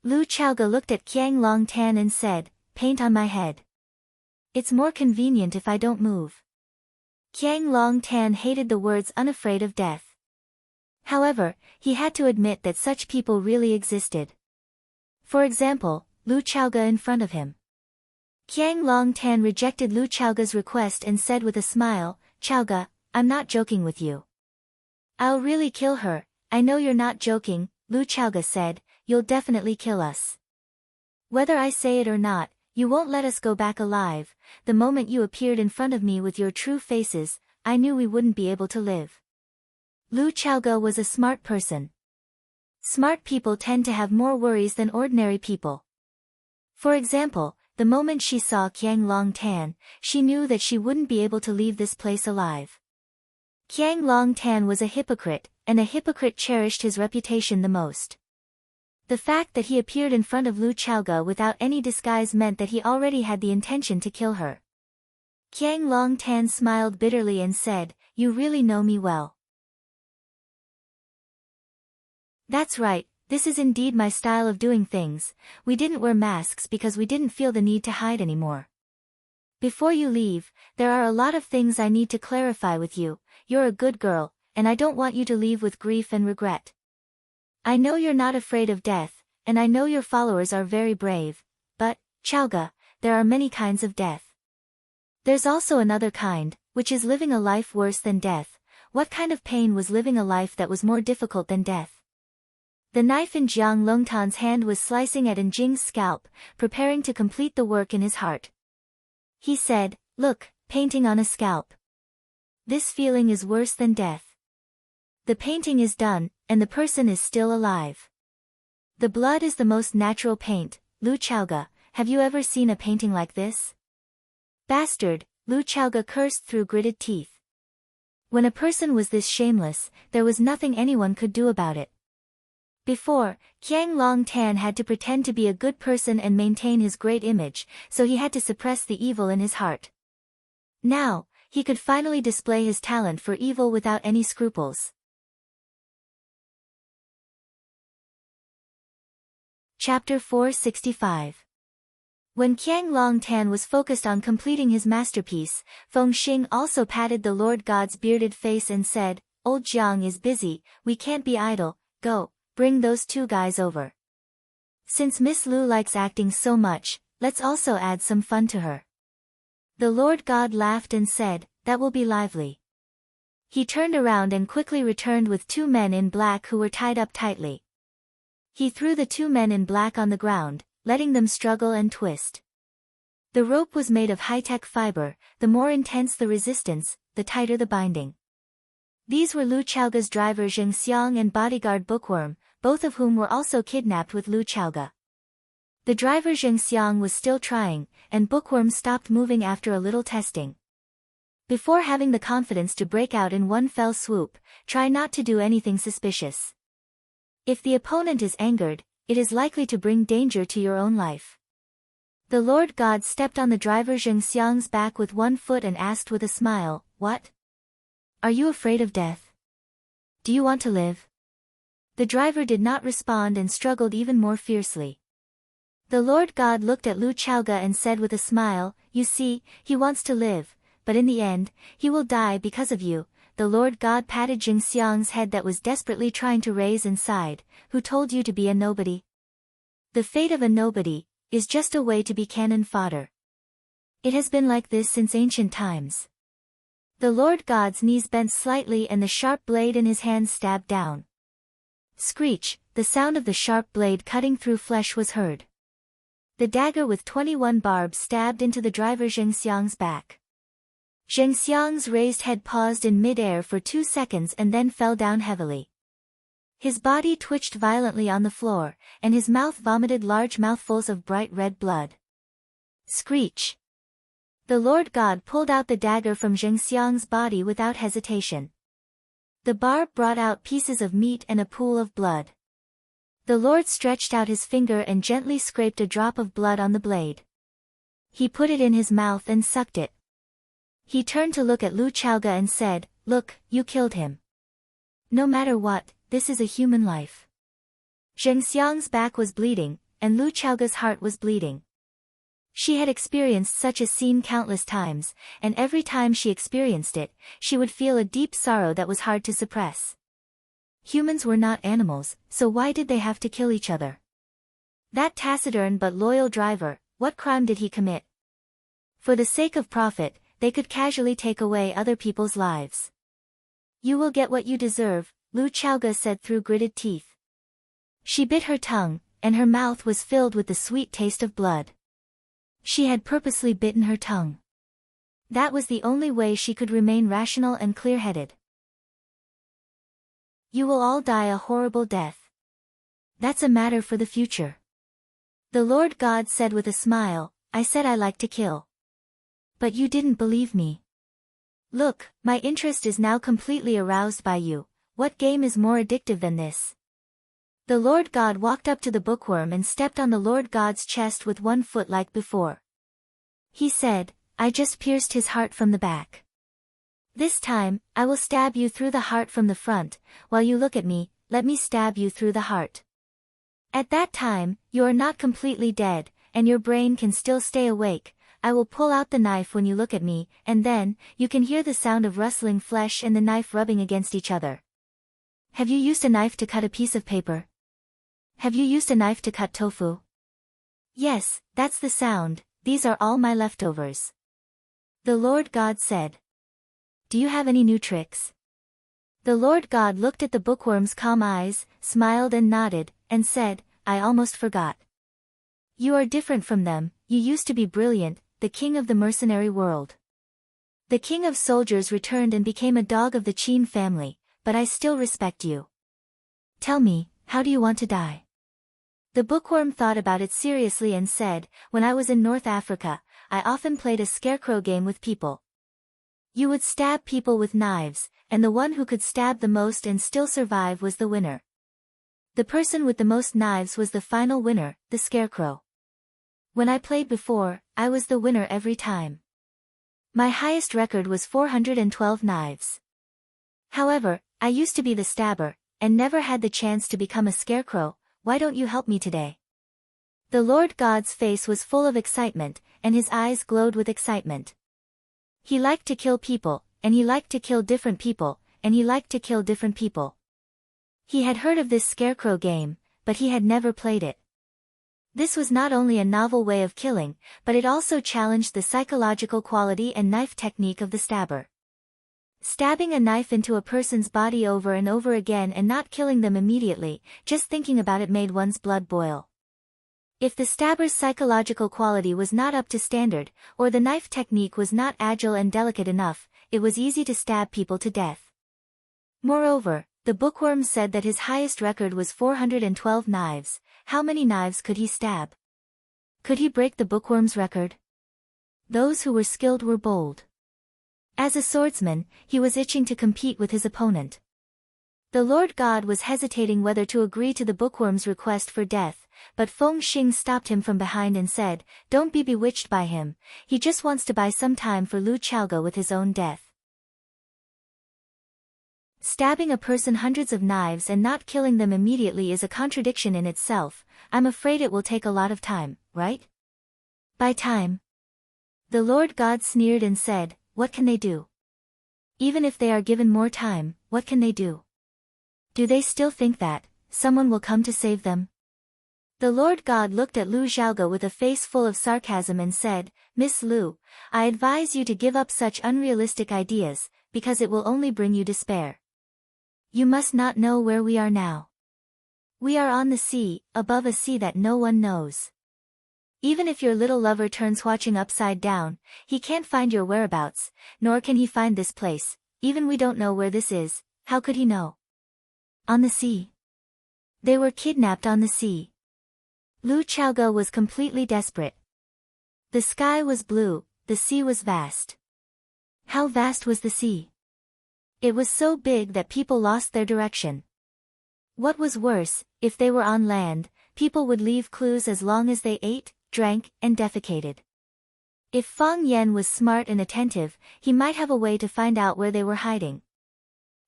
Lu Chaoge looked at Qiang Long Tan and said, "Paint on my head. It's more convenient if I don't move." Qiang Long Tan hated the words "unafraid of death." However, he had to admit that such people really existed. For example, Lu Chaoge in front of him. Qiang Long Tan rejected Lu Chaoge's request and said with a smile, "Chaoge, I'm not joking with you. I'll really kill her." "I know you're not joking," Lu Chaoge said, "you'll definitely kill us. Whether I say it or not, you won't let us go back alive. The moment you appeared in front of me with your true faces, I knew we wouldn't be able to live." Lu Chaoge was a smart person. Smart people tend to have more worries than ordinary people. For example, the moment she saw Qiang Long Tan, she knew that she wouldn't be able to leave this place alive. Qiang Long Tan was a hypocrite, and a hypocrite cherished his reputation the most. The fact that he appeared in front of Lu Chaoge without any disguise meant that he already had the intention to kill her. Qiang Long Tan smiled bitterly and said, "You really know me well." "That's right, this is indeed my style of doing things. We didn't wear masks because we didn't feel the need to hide anymore. Before you leave, there are a lot of things I need to clarify with you. You're a good girl, and I don't want you to leave with grief and regret. I know you're not afraid of death, and I know your followers are very brave, but, Chaoge, there are many kinds of death. There's also another kind, which is living a life worse than death. What kind of pain was living a life that was more difficult than death?" The knife in Jiang Longtan's hand was slicing at Njing's scalp, preparing to complete the work in his heart. He said, "Look, painting on a scalp. This feeling is worse than death. The painting is done, and the person is still alive. The blood is the most natural paint. Lu Chaoge, have you ever seen a painting like this?" "Bastard," Lu Chaoge cursed through gritted teeth. When a person was this shameless, there was nothing anyone could do about it. Before, Qiang Long Tan had to pretend to be a good person and maintain his great image, so he had to suppress the evil in his heart. Now, he could finally display his talent for evil without any scruples. Chapter 465. When Qiang Long Tan was focused on completing his masterpiece, Feng Xing also patted the Lord God's bearded face and said, "Old Jiang is busy, we can't be idle. Go, bring those two guys over." Since Miss Lu likes acting so much, let's also add some fun to her. The Lord God laughed and said, that will be lively. He turned around and quickly returned with 2 men in black who were tied up tightly. He threw the 2 men in black on the ground, letting them struggle and twist. The rope was made of high-tech fiber, the more intense the resistance, the tighter the binding. These were Lu Chaoga's driver Zheng Xiang and bodyguard Bookworm, both of whom were also kidnapped with Lu Chaoga. The driver Zheng Xiang was still trying, and Bookworm stopped moving after a little testing. Before having the confidence to break out in one fell swoop, try not to do anything suspicious. If the opponent is angered, it is likely to bring danger to your own life. The Lord God stepped on the driver Zheng Xiang's back with one foot and asked with a smile, "What? Are you afraid of death? Do you want to live?" The driver did not respond and struggled even more fiercely. The Lord God looked at Lu Chaoga and said with a smile, "You see, he wants to live, but in the end, he will die because of you." The Lord God patted Zheng Xiang's head that was desperately trying to raise and sighed, "Who told you to be a nobody? The fate of a nobody is just a way to be cannon fodder. It has been like this since ancient times." The Lord God's knees bent slightly and the sharp blade in his hand stabbed down. Screech, the sound of the sharp blade cutting through flesh was heard. The dagger with 21 barbs stabbed into the driver Zheng Xiang's back. Zheng Xiang's raised head paused in mid-air for 2 seconds and then fell down heavily. His body twitched violently on the floor, and his mouth vomited large mouthfuls of bright red blood. Screech! The Lord God pulled out the dagger from Zheng Xiang's body without hesitation. The barb brought out pieces of meat and a pool of blood. The Lord stretched out his finger and gently scraped a drop of blood on the blade. He put it in his mouth and sucked it. He turned to look at Lu Chaoga and said, "Look, you killed him. No matter what, this is a human life." Zheng Xiang's back was bleeding, and Lu Chaoga's heart was bleeding. She had experienced such a scene countless times, and every time she experienced it, she would feel a deep sorrow that was hard to suppress. Humans were not animals, so why did they have to kill each other? That taciturn but loyal driver, what crime did he commit? For the sake of profit, they could casually take away other people's lives. "You will get what you deserve," Lu Chaoga said through gritted teeth. She bit her tongue, and her mouth was filled with the sweet taste of blood. She had purposely bitten her tongue. That was the only way she could remain rational and clear-headed. "You will all die a horrible death. That's a matter for the future." The Lord God said with a smile, "I said I like to kill. But you didn't believe me. Look, my interest is now completely aroused by you. What game is more addictive than this?" The Lord God walked up to the bookworm and stepped on the Lord God's chest with one foot like before. He said, "I just pierced his heart from the back. This time, I will stab you through the heart from the front. While you look at me, let me stab you through the heart. At that time, you are not completely dead, and your brain can still stay awake. I will pull out the knife when you look at me, and then, you can hear the sound of rustling flesh and the knife rubbing against each other. Have you used a knife to cut a piece of paper? Have you used a knife to cut tofu? Yes, that's the sound. These are all my leftovers." The Lord God said. "Do you have any new tricks?" The Lord God looked at the bookworm's calm eyes, smiled and nodded, and said, "I almost forgot. You are different from them. You used to be brilliant, the king of the mercenary world. The king of soldiers returned and became a dog of the Qin family, but I still respect you. Tell me, how do you want to die?" The bookworm thought about it seriously and said, "When I was in North Africa, I often played a scarecrow game with people. You would stab people with knives, and the one who could stab the most and still survive was the winner. The person with the most knives was the final winner, the scarecrow. When I played before, I was the winner every time. My highest record was 412 knives. However, I used to be the stabber, and never had the chance to become a scarecrow. Why don't you help me today?" The Lord God's face was full of excitement, and his eyes glowed with excitement. He liked to kill people, and he liked to kill different people, and he liked to kill different people. He had heard of this scarecrow game, but he had never played it. This was not only a novel way of killing, but it also challenged the psychological quality and knife technique of the stabber. Stabbing a knife into a person's body over and over again and not killing them immediately, just thinking about it made one's blood boil. If the stabber's psychological quality was not up to standard, or the knife technique was not agile and delicate enough, it was easy to stab people to death. Moreover, the bookworm said that his highest record was 412 knives. How many knives could he stab? Could he break the bookworm's record? Those who were skilled were bold. As a swordsman, he was itching to compete with his opponent. The Lord God was hesitating whether to agree to the bookworm's request for death, but Feng Xing stopped him from behind and said, "Don't be bewitched by him, he just wants to buy some time for Lu Chaoge with his own death." Stabbing a person hundreds of knives and not killing them immediately is a contradiction in itself. I'm afraid it will take a lot of time, right? By time. The Lord God sneered and said, "What can they do? Even if they are given more time, what can they do? Do they still think that someone will come to save them?" The Lord God looked at Lu Xiaoge with a face full of sarcasm and said, "Miss Lu, I advise you to give up such unrealistic ideas, because it will only bring you despair. You must not know where we are now. We are on the sea, above a sea that no one knows. Even if your little lover turns watching upside down, he can't find your whereabouts, nor can he find this place. Even we don't know where this is, how could he know? On the sea. They were kidnapped on the sea." Lu Chaoge was completely desperate. The sky was blue, the sea was vast. How vast was the sea? It was so big that people lost their direction. What was worse, if they were on land, people would leave clues as long as they ate, drank, and defecated. If Fang Yan was smart and attentive, he might have a way to find out where they were hiding.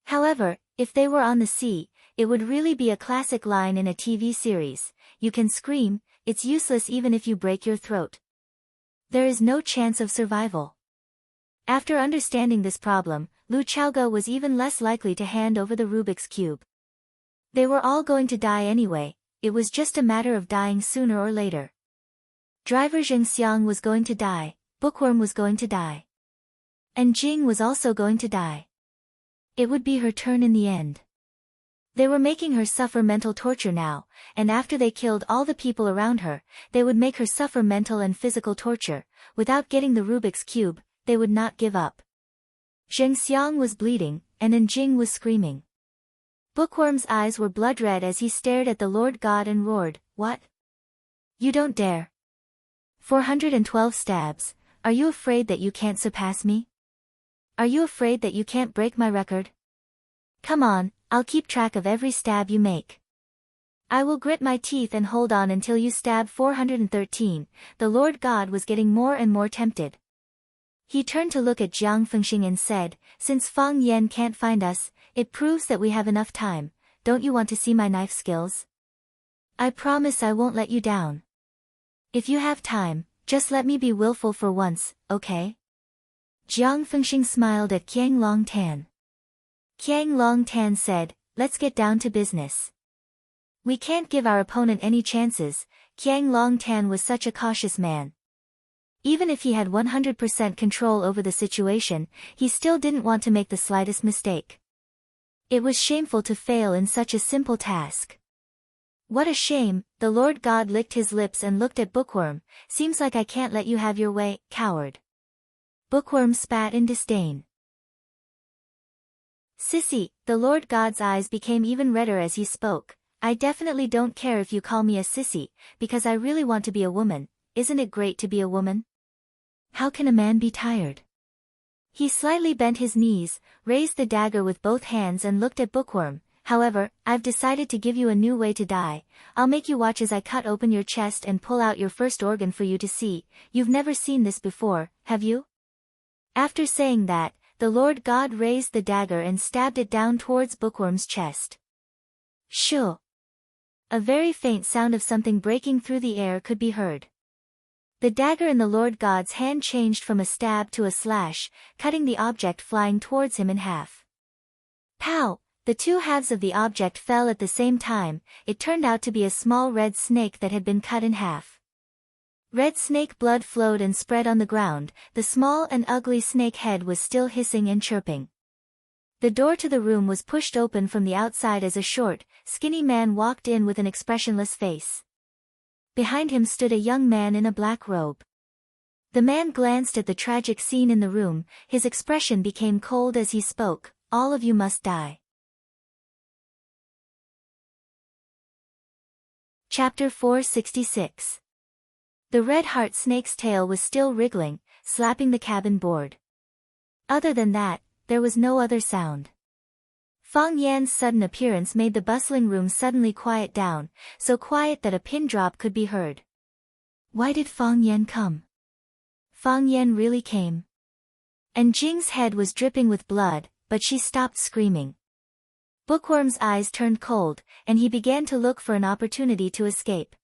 However, if they were on the sea, it would really be a classic line in a TV series: "You can scream, it's useless even if you break your throat. There is no chance of survival." After understanding this problem, Lu Chaoge was even less likely to hand over the Rubik's Cube. They were all going to die anyway, it was just a matter of dying sooner or later. Driver Zhengxiang was going to die, Bookworm was going to die. And Jing was also going to die. It would be her turn in the end. They were making her suffer mental torture now, and after they killed all the people around her, they would make her suffer mental and physical torture. Without getting the Rubik's Cube, they would not give up. Zhengxiang was bleeding, and Jing was screaming. Bookworm's eyes were blood red as he stared at the Lord God and roared, "What? You don't dare! 412 stabs, are you afraid that you can't surpass me? Are you afraid that you can't break my record? Come on, I'll keep track of every stab you make. I will grit my teeth and hold on until you stab 413. The Lord God was getting more and more tempted. He turned to look at Jiang Fengxing and said, "Since Fang Yan can't find us, it proves that we have enough time. Don't you want to see my knife skills? I promise I won't let you down. If you have time, just let me be willful for once, okay?" Jiang Fengxing smiled at Qiang Long Tan. Qiang Long Tan said, "Let's get down to business. We can't give our opponent any chances." Qiang Long Tan was such a cautious man. Even if he had 100% control over the situation, he still didn't want to make the slightest mistake. It was shameful to fail in such a simple task. "What a shame," the Lord God licked his lips and looked at Bookworm. "Seems like I can't let you have your way, coward." Bookworm spat in disdain. "Sissy," the Lord God's eyes became even redder as he spoke. "I definitely don't care if you call me a sissy, because I really want to be a woman. Isn't it great to be a woman? How can a man be tired?" He slightly bent his knees, raised the dagger with both hands and looked at Bookworm. "However, I've decided to give you a new way to die. I'll make you watch as I cut open your chest and pull out your first organ for you to see. You've never seen this before, have you?" After saying that, the Lord God raised the dagger and stabbed it down towards Bookworm's chest. Shoo! A very faint sound of something breaking through the air could be heard. The dagger in the Lord God's hand changed from a stab to a slash, cutting the object flying towards him in half. Pow! The two halves of the object fell at the same time. It turned out to be a small red snake that had been cut in half. Red snake blood flowed and spread on the ground. The small and ugly snake head was still hissing and chirping. The door to the room was pushed open from the outside as a short, skinny man walked in with an expressionless face. Behind him stood a young man in a black robe. The man glanced at the tragic scene in the room. His expression became cold as he spoke. "All of you must die." Chapter 466. The red heart snake's tail was still wriggling, slapping the cabin board. Other than that, there was no other sound. Fang Yan's sudden appearance made the bustling room suddenly quiet down, so quiet that a pin drop could be heard. Why did Fang Yan come? Fang Yan really came. And Jing's head was dripping with blood, but she stopped screaming. Bookworm's eyes turned cold, and he began to look for an opportunity to escape.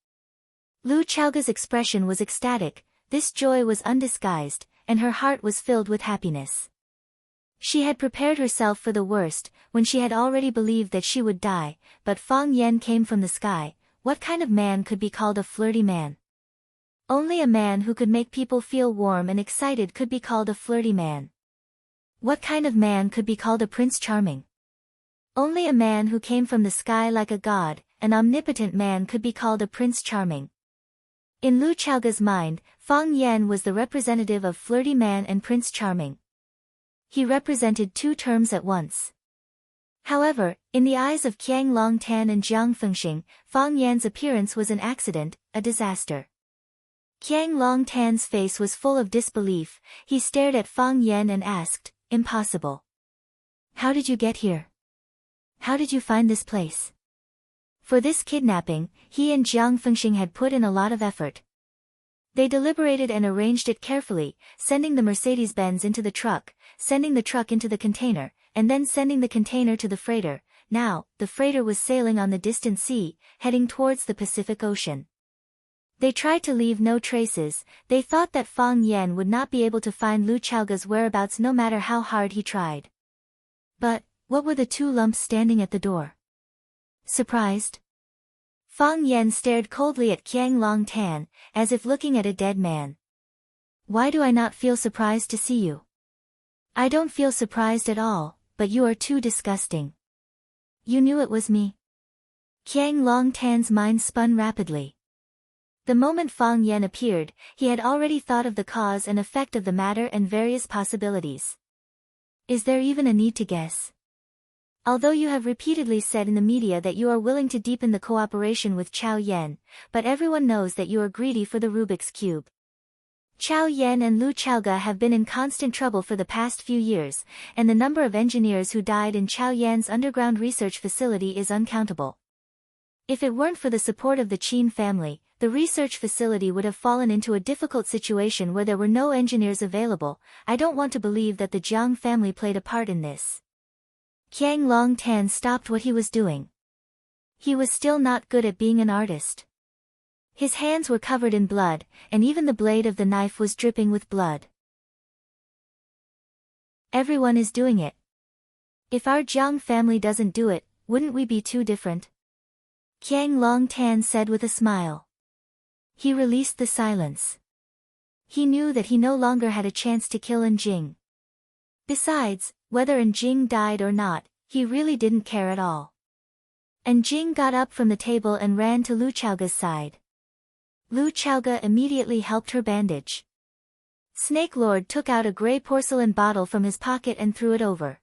Lu Chaoga's expression was ecstatic. This joy was undisguised, and her heart was filled with happiness. She had prepared herself for the worst, when she had already believed that she would die, but Fang Yan came from the sky. What kind of man could be called a flirty man? Only a man who could make people feel warm and excited could be called a flirty man. What kind of man could be called a Prince Charming? Only a man who came from the sky like a god, an omnipotent man could be called a Prince Charming. In Lu Chaoga's mind, Fang Yan was the representative of flirty man and Prince Charming. He represented two terms at once. However, in the eyes of Qiang Longtan and Jiang Fengxing, Fang Yan's appearance was an accident, a disaster. Qiang Longtan's face was full of disbelief. He stared at Fang Yan and asked, "Impossible. How did you get here? How did you find this place?" For this kidnapping, he and Jiang Fengxing had put in a lot of effort. They deliberated and arranged it carefully, sending the Mercedes-Benz into the truck, sending the truck into the container, and then sending the container to the freighter. Now, the freighter was sailing on the distant sea, heading towards the Pacific Ocean. They tried to leave no traces. They thought that Fang Yan would not be able to find Lu Chaoga's whereabouts no matter how hard he tried. But, what were the two lumps standing at the door? Surprised? Fang Yan stared coldly at Qiang Longtan, as if looking at a dead man. "Why do I not feel surprised to see you?" "I don't feel surprised at all, but you are too disgusting." "You knew it was me?" Qiang Longtan's mind spun rapidly. The moment Fang Yan appeared, he had already thought of the cause and effect of the matter and various possibilities. Is there even a need to guess? Although you have repeatedly said in the media that you are willing to deepen the cooperation with Chao Yan, but everyone knows that you are greedy for the Rubik's Cube. Chao Yan and Lu Chaoga have been in constant trouble for the past few years, and the number of engineers who died in Chao Yan's underground research facility is uncountable. If it weren't for the support of the Qin family, the research facility would have fallen into a difficult situation where there were no engineers available. I don't want to believe that the Jiang family played a part in this. Qiang Longtan stopped what he was doing. He was still not good at being an artist. His hands were covered in blood, and even the blade of the knife was dripping with blood. Everyone is doing it. If our Jiang family doesn't do it, wouldn't we be too different? Qiang Longtan said with a smile. He released the silence. He knew that he no longer had a chance to kill Jing. Besides, whether Jing died or not, he really didn't care at all. Jing got up from the table and ran to Lu Chaoga's side. Lu Chaoga immediately helped her bandage. Snake Lord took out a gray porcelain bottle from his pocket and threw it over.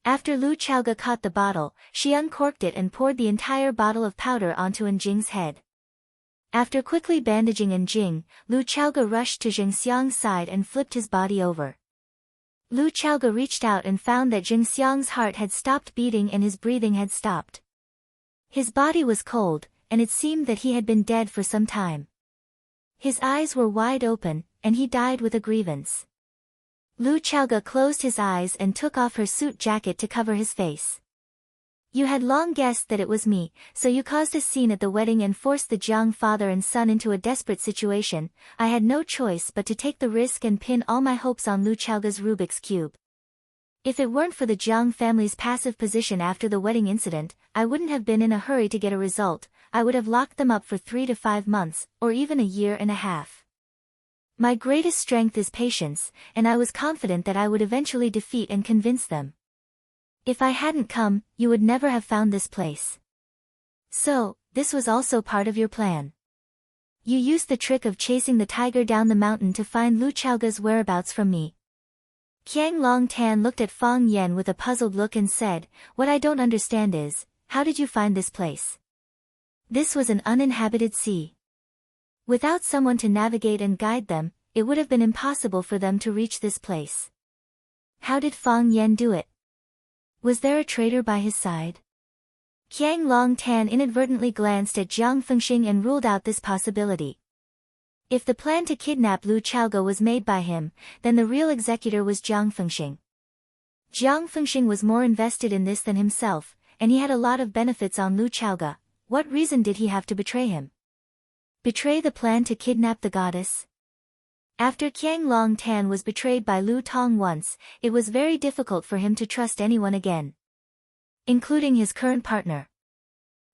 After Lu Chaoga caught the bottle, she uncorked it and poured the entire bottle of powder onto Jing's head. After quickly bandaging Jing, Lu Chaoga rushed to Zhengxiang's side and flipped his body over. Lu Chaoga reached out and found that Zhengxiang's heart had stopped beating and his breathing had stopped. His body was cold, and it seemed that he had been dead for some time. His eyes were wide open, and he died with a grievance. Lu Chaoga closed his eyes and took off her suit jacket to cover his face. You had long guessed that it was me, so you caused a scene at the wedding and forced the Jiang father and son into a desperate situation. I had no choice but to take the risk and pin all my hopes on Lu Chaoga's Rubik's Cube. If it weren't for the Jiang family's passive position after the wedding incident, I wouldn't have been in a hurry to get a result. I would have locked them up for 3 to 5 months, or even a year and a half. My greatest strength is patience, and I was confident that I would eventually defeat and convince them. If I hadn't come, you would never have found this place. So, this was also part of your plan. You used the trick of chasing the tiger down the mountain to find Lu Chaoga's whereabouts from me. Qiang Long Tan looked at Fang Yen with a puzzled look and said, "What I don't understand is, how did you find this place?" This was an uninhabited sea. Without someone to navigate and guide them, it would have been impossible for them to reach this place. How did Fang Yen do it? Was there a traitor by his side? Qiang Long Tan inadvertently glanced at Jiang Fengxing and ruled out this possibility. If the plan to kidnap Lu Chaoga was made by him, then the real executor was Jiang Fengxing. Jiang Fengxing was more invested in this than himself, and he had a lot of benefits on Lu Chaoga. What reason did he have to betray him? Betray the plan to kidnap the goddess? After Qiang Long Tan was betrayed by Lu Tong once, it was very difficult for him to trust anyone again, including his current partner.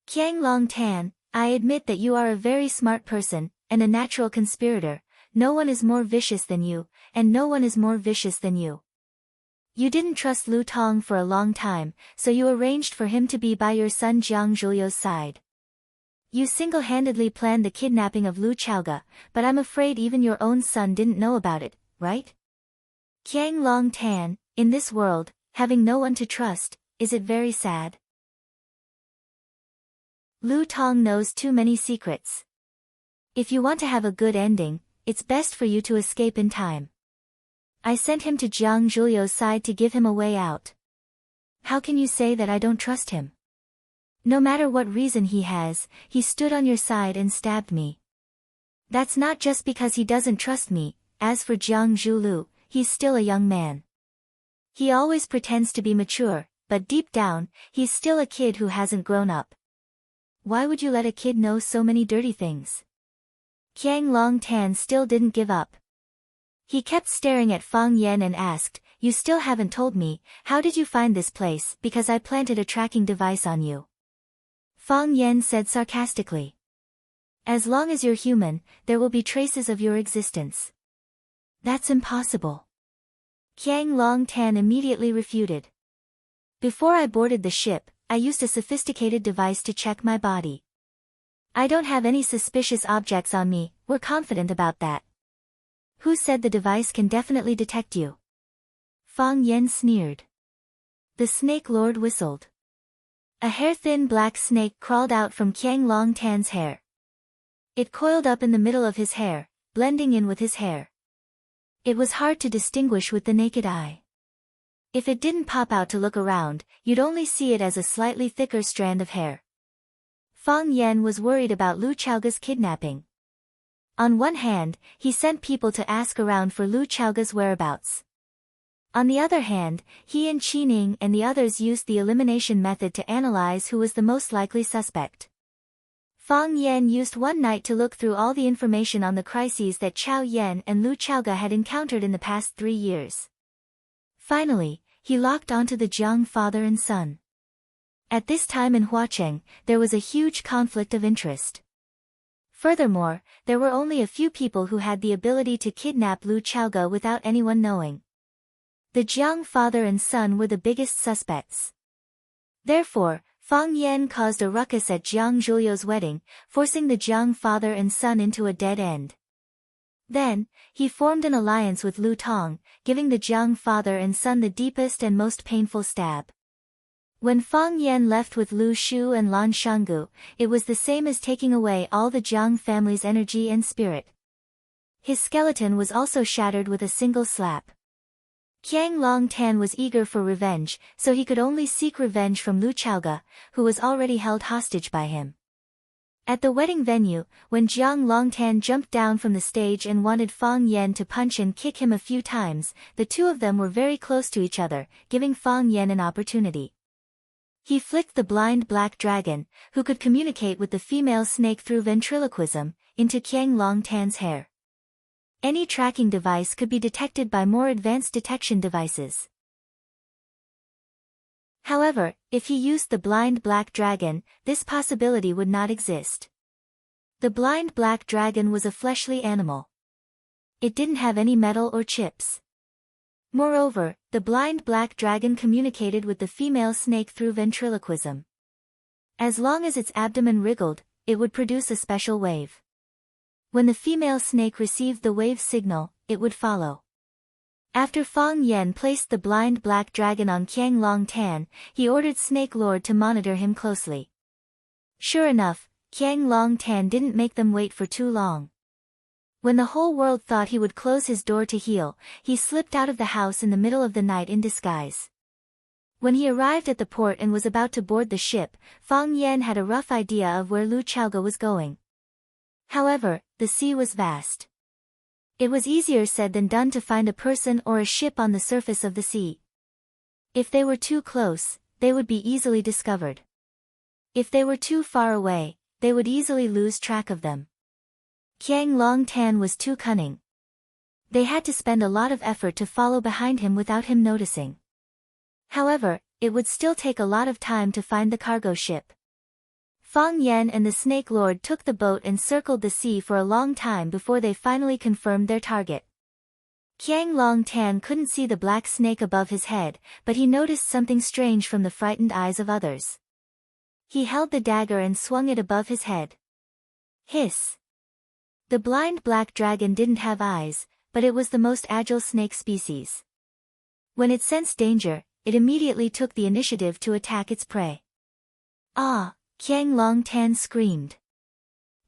Qiang Long Tan, I admit that you are a very smart person, and a natural conspirator. No one is more vicious than you, and no one is more vicious than you. You didn't trust Lu Tong for a long time, so you arranged for him to be by your son Jiang Zhuliu's side. You single-handedly planned the kidnapping of Lu Chaoga, but I'm afraid even your own son didn't know about it, right? Qiang Long Tan, in this world, having no one to trust, is it very sad? Lu Tong knows too many secrets. If you want to have a good ending, it's best for you to escape in time. I sent him to Jiang Zhuliu's side to give him a way out. How can you say that I don't trust him? No matter what reason he has, he stood on your side and stabbed me. That's not just because he doesn't trust me. As for Jiang Zhuliu, he's still a young man. He always pretends to be mature, but deep down, he's still a kid who hasn't grown up. Why would you let a kid know so many dirty things? Qiang Long Tan still didn't give up. He kept staring at Fang Yen and asked, "You still haven't told me, how did you find this place?" "Because I planted a tracking device on you," Fang Yen said sarcastically. "As long as you're human, there will be traces of your existence." "That's impossible," Qiang Long Tan immediately refuted. "Before I boarded the ship, I used a sophisticated device to check my body. I don't have any suspicious objects on me, we're confident about that." "Who said the device can definitely detect you?" Fang Yen sneered. The Snake Lord whistled. A hair-thin black snake crawled out from Qiang Long Tan's hair. It coiled up in the middle of his hair, blending in with his hair. It was hard to distinguish with the naked eye. If it didn't pop out to look around, you'd only see it as a slightly thicker strand of hair. Fang Yen was worried about Lu Chaoga's kidnapping. On one hand, he sent people to ask around for Lu Chaoga's whereabouts. On the other hand, he and Qining and the others used the elimination method to analyze who was the most likely suspect. Fang Yen used one night to look through all the information on the crises that Chao Yen and Lu Chaoga had encountered in the past 3 years. Finally, he locked onto the Jiang father and son. At this time in Huacheng, there was a huge conflict of interest. Furthermore, there were only a few people who had the ability to kidnap Lu Chaoga without anyone knowing. The Jiang father and son were the biggest suspects. Therefore, Fang Yen caused a ruckus at Jiang Zhuliu's wedding, forcing the Jiang father and son into a dead end. Then, he formed an alliance with Lu Tong, giving the Jiang father and son the deepest and most painful stab. When Fang Yen left with Lu Shu and Lan Shanggu, it was the same as taking away all the Jiang family's energy and spirit. His skeleton was also shattered with a single slap. Qiang Long Tan was eager for revenge, so he could only seek revenge from Lu Chaoga, who was already held hostage by him. At the wedding venue, when Jiang Longtan jumped down from the stage and wanted Fang Yen to punch and kick him a few times, the two of them were very close to each other, giving Fang Yen an opportunity. He flicked the blind black dragon, who could communicate with the female snake through ventriloquism, into Qiang Longtan's hair. Any tracking device could be detected by more advanced detection devices. However, if he used the blind black dragon, this possibility would not exist. The blind black dragon was a fleshly animal. It didn't have any metal or chips. Moreover, the blind black dragon communicated with the female snake through ventriloquism. As long as its abdomen wriggled, it would produce a special wave. When the female snake received the wave signal, it would follow. After Fang Yen placed the blind black dragon on Qiang Long Tan, he ordered Snake Lord to monitor him closely. Sure enough, Qiang Long Tan didn't make them wait for too long. When the whole world thought he would close his door to heal, he slipped out of the house in the middle of the night in disguise. When he arrived at the port and was about to board the ship, Fang Yen had a rough idea of where Lu Chaoge was going. However, the sea was vast. It was easier said than done to find a person or a ship on the surface of the sea. If they were too close, they would be easily discovered. If they were too far away, they would easily lose track of them. Qiang Long Tan was too cunning. They had to spend a lot of effort to follow behind him without him noticing. However, it would still take a lot of time to find the cargo ship. Fang Yen and the Snake Lord took the boat and circled the sea for a long time before they finally confirmed their target. Qiang Long Tan couldn't see the black snake above his head, but he noticed something strange from the frightened eyes of others. He held the dagger and swung it above his head. Hiss! The blind black dragon didn't have eyes, but it was the most agile snake species. When it sensed danger, it immediately took the initiative to attack its prey. Ah! Qiang Long Tan screamed.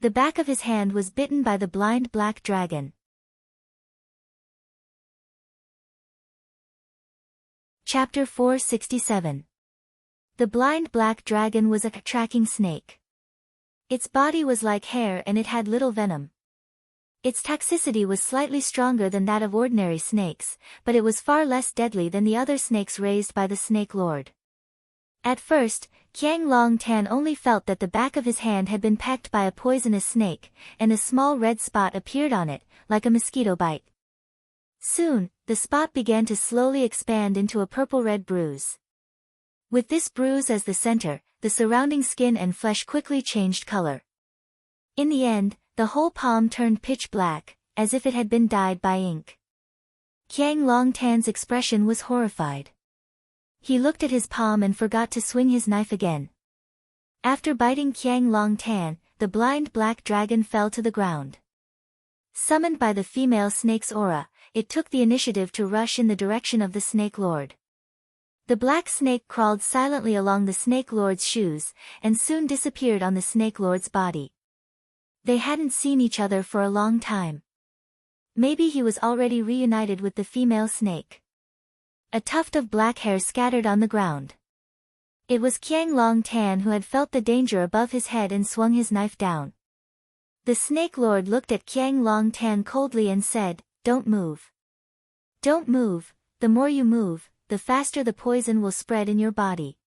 The back of his hand was bitten by the blind black dragon. Chapter 467. The blind black dragon was a tracking snake. Its body was like hair and it had little venom. Its toxicity was slightly stronger than that of ordinary snakes, but it was far less deadly than the other snakes raised by the Snake Lord. At first, Qiang Long Tan only felt that the back of his hand had been pecked by a poisonous snake, and a small red spot appeared on it, like a mosquito bite. Soon, the spot began to slowly expand into a purple-red bruise. With this bruise as the center, the surrounding skin and flesh quickly changed color. In the end, the whole palm turned pitch black, as if it had been dyed by ink. Qiang Long Tan's expression was horrified. He looked at his palm and forgot to swing his knife again. After biting Qiang Long Tan, the blind black dragon fell to the ground. Summoned by the female snake's aura, it took the initiative to rush in the direction of the Snake Lord. The black snake crawled silently along the Snake Lord's shoes, and soon disappeared on the Snake Lord's body. They hadn't seen each other for a long time. Maybe he was already reunited with the female snake. A tuft of black hair scattered on the ground. It was Qiang Long Tan who had felt the danger above his head and swung his knife down. The Snake Lord looked at Qiang Long Tan coldly and said, "Don't move. Don't move, the more you move, the faster the poison will spread in your body.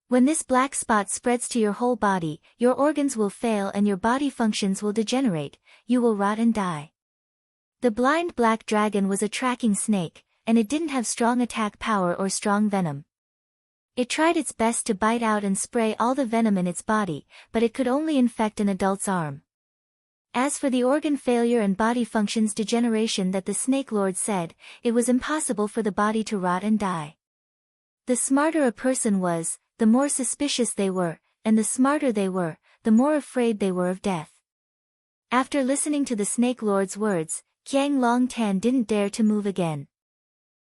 When this black spot spreads to your whole body, your organs will fail and your body functions will degenerate, you will rot and die." The blind black dragon was a tracking snake, and it didn't have strong attack power or strong venom. It tried its best to bite out and spray all the venom in its body, but it could only infect an adult's arm. As for the organ failure and body functions degeneration that the Snake Lord said, it was impossible for the body to rot and die. The smarter a person was, the more suspicious they were, and the smarter they were, the more afraid they were of death. After listening to the Snake Lord's words, Qiang Long Tan didn't dare to move again.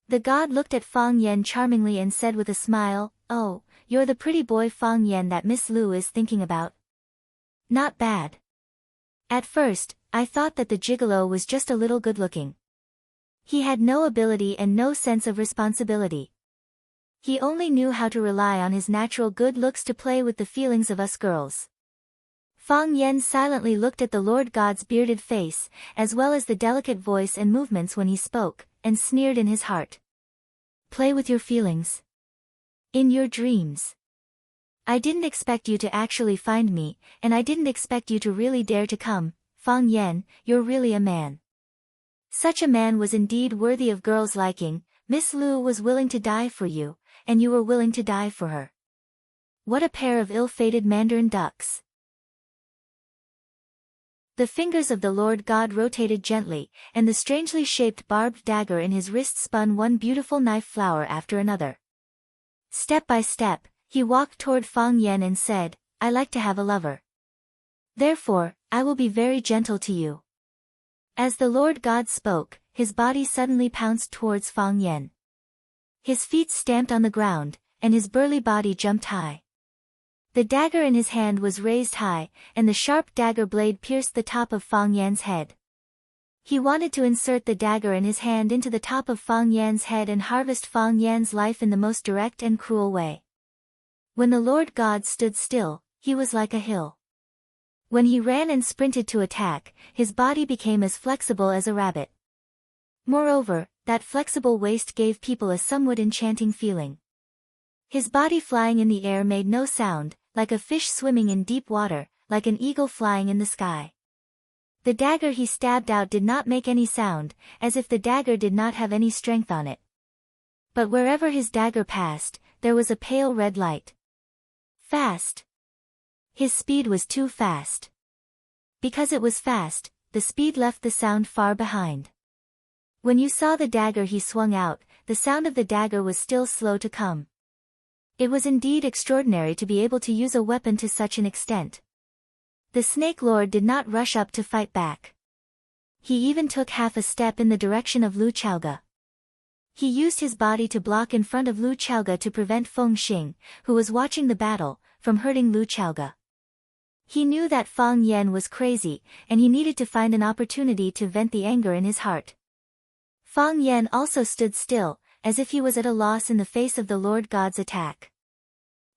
The god looked at Fang Yen charmingly and said with a smile, "Oh, you're the pretty boy Fang Yen that Miss Lu is thinking about. Not bad. At first, I thought that the gigolo was just a little good-looking. He had no ability and no sense of responsibility. He only knew how to rely on his natural good looks to play with the feelings of us girls." Fang Yen silently looked at the Lord God's bearded face, as well as the delicate voice and movements when he spoke, and sneered in his heart. "Play with your feelings. In your dreams. I didn't expect you to actually find me, and I didn't expect you to really dare to come. Fang Yen, you're really a man." Such a man was indeed worthy of girls' liking. Miss Lu was willing to die for you, and you were willing to die for her. What a pair of ill-fated mandarin ducks. The fingers of the Lord God rotated gently, and the strangely shaped barbed dagger in his wrist spun one beautiful knife flower after another. Step by step, he walked toward Fang Yan and said, "I like to have a lover. Therefore, I will be very gentle to you." As the Lord God spoke, his body suddenly pounced towards Fang Yan. His feet stamped on the ground, and his burly body jumped high. The dagger in his hand was raised high, and the sharp dagger blade pierced the top of Fang Yan's head. He wanted to insert the dagger in his hand into the top of Fang Yan's head and harvest Fang Yan's life in the most direct and cruel way. When the Lord God stood still, he was like a hill. When he ran and sprinted to attack, his body became as flexible as a rabbit. Moreover, that flexible waist gave people a somewhat enchanting feeling. His body flying in the air made no sound, like a fish swimming in deep water, like an eagle flying in the sky. The dagger he stabbed out did not make any sound, as if the dagger did not have any strength on it. But wherever his dagger passed, there was a pale red light. Fast. His speed was too fast. Because it was fast, the speed left the sound far behind. When you saw the dagger he swung out, the sound of the dagger was still slow to come. It was indeed extraordinary to be able to use a weapon to such an extent. The Snake Lord did not rush up to fight back. He even took half a step in the direction of Lu Chaoga. He used his body to block in front of Lu Chaoga to prevent Feng Xing, who was watching the battle, from hurting Lu Chaoga. He knew that Fang Yan was crazy, and he needed to find an opportunity to vent the anger in his heart. Fang Yan also stood still, as if he was at a loss in the face of the Lord God's attack.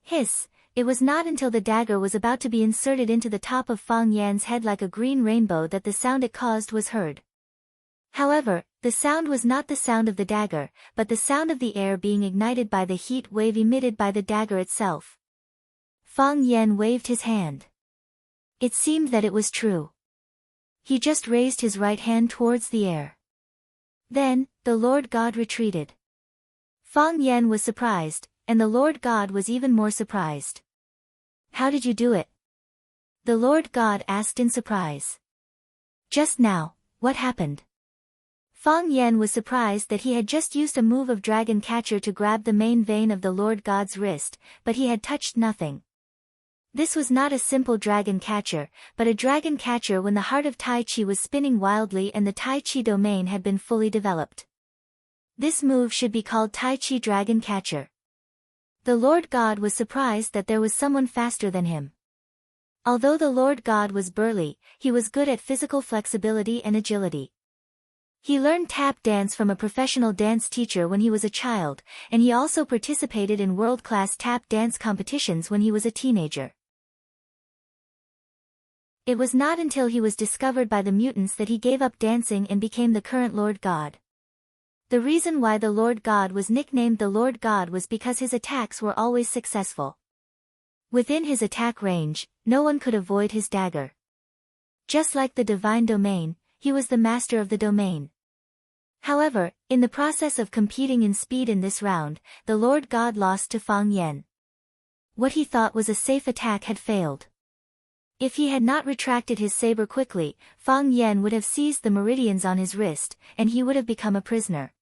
Hiss! It was not until the dagger was about to be inserted into the top of Fang Yan's head like a green rainbow that the sound it caused was heard. However, the sound was not the sound of the dagger, but the sound of the air being ignited by the heat wave emitted by the dagger itself. Fang Yan waved his hand. It seemed that it was true. He just raised his right hand towards the air. Then, the Lord God retreated. Fang Yan was surprised, and the Lord God was even more surprised. "How did you do it?" the Lord God asked in surprise. "Just now, what happened?" Fang Yan was surprised that he had just used a move of Dragon Catcher to grab the main vein of the Lord God's wrist, but he had touched nothing. This was not a simple Dragon Catcher, but a Dragon Catcher when the heart of Tai Chi was spinning wildly and the Tai Chi domain had been fully developed. This move should be called Tai Chi Dragon Catcher. The Lord God was surprised that there was someone faster than him. Although the Lord God was burly, he was good at physical flexibility and agility. He learned tap dance from a professional dance teacher when he was a child, and he also participated in world-class tap dance competitions when he was a teenager. It was not until he was discovered by the mutants that he gave up dancing and became the current Lord God. The reason why the Lord God was nicknamed the Lord God was because his attacks were always successful. Within his attack range, no one could avoid his dagger. Just like the divine domain, he was the master of the domain. However, in the process of competing in speed in this round, the Lord God lost to Fang Yan. What he thought was a safe attack had failed. If he had not retracted his saber quickly, Fang Yan would have seized the meridians on his wrist, and he would have become a prisoner.